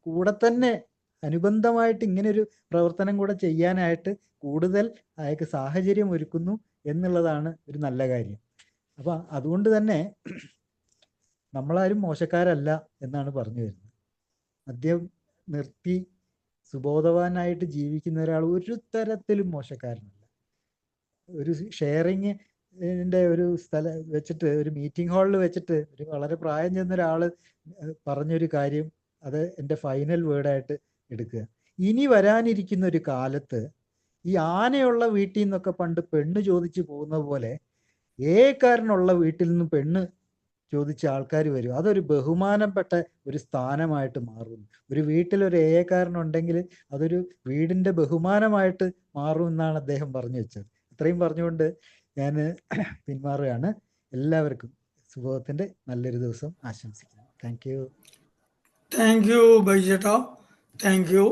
B: കൂടെ തന്നെ അനുബന്ധമായിട്ട് ഇങ്ങനൊരു പ്രവർത്തനം കൂടെ ചെയ്യാനായിട്ട് കൂടുതൽ അയാൾക്ക് സാഹചര്യം ഒരുക്കുന്നു എന്നുള്ളതാണ് ഒരു നല്ല കാര്യം. അപ്പം അതുകൊണ്ട് തന്നെ നമ്മളാരും മോശക്കാരല്ല എന്നാണ് പറഞ്ഞു വരുന്നത്. മദ്യം നിർത്തി സുബോധവാനായിട്ട് ജീവിക്കുന്ന ഒരാൾ ഒരു തരത്തിലും മോശക്കാരനല്ല. ഒരു ഷെയറിങ് ഇതിൻ്റെ ഒരു സ്ഥലം വെച്ചിട്ട്, ഒരു മീറ്റിംഗ് ഹാളിൽ വെച്ചിട്ട് ഒരു വളരെ പ്രായം ചെന്ന ഒരാൾ പറഞ്ഞൊരു കാര്യം, അത് എൻ്റെ ഫൈനൽ വേർഡായിട്ട് എടുക്കുക. ഇനി വരാനിരിക്കുന്ന ഒരു കാലത്ത് ഈ ആനയുള്ള വീട്ടിൽ നിന്നൊക്കെ പണ്ട് പെണ്ണ് ചോദിച്ചു പോകുന്ന പോലെ ഏക്കാരനുള്ള വീട്ടിൽ നിന്ന് പെണ്ണ് ചോദിച്ച ആൾക്കാർ വരും. അതൊരു ബഹുമാനപ്പെട്ട ഒരു സ്ഥാനമായിട്ട് മാറും. ഒരു വീട്ടിൽ ഒരു ഏക്കാരനുണ്ടെങ്കിൽ അതൊരു വീടിൻ്റെ ബഹുമാനമായിട്ട് മാറും എന്നാണ് അദ്ദേഹം പറഞ്ഞു വെച്ചത്. ഇത്രയും പറഞ്ഞുകൊണ്ട് ഞാൻ പിന്മാറുകയാണ്. എല്ലാവർക്കും സുബോധത്തിൻ്റെ നല്ലൊരു ദിവസം ആശംസിക്കുന്നു. Thank you.
A: Thank you Baiju ചേട്ടാ, താങ്ക് യു.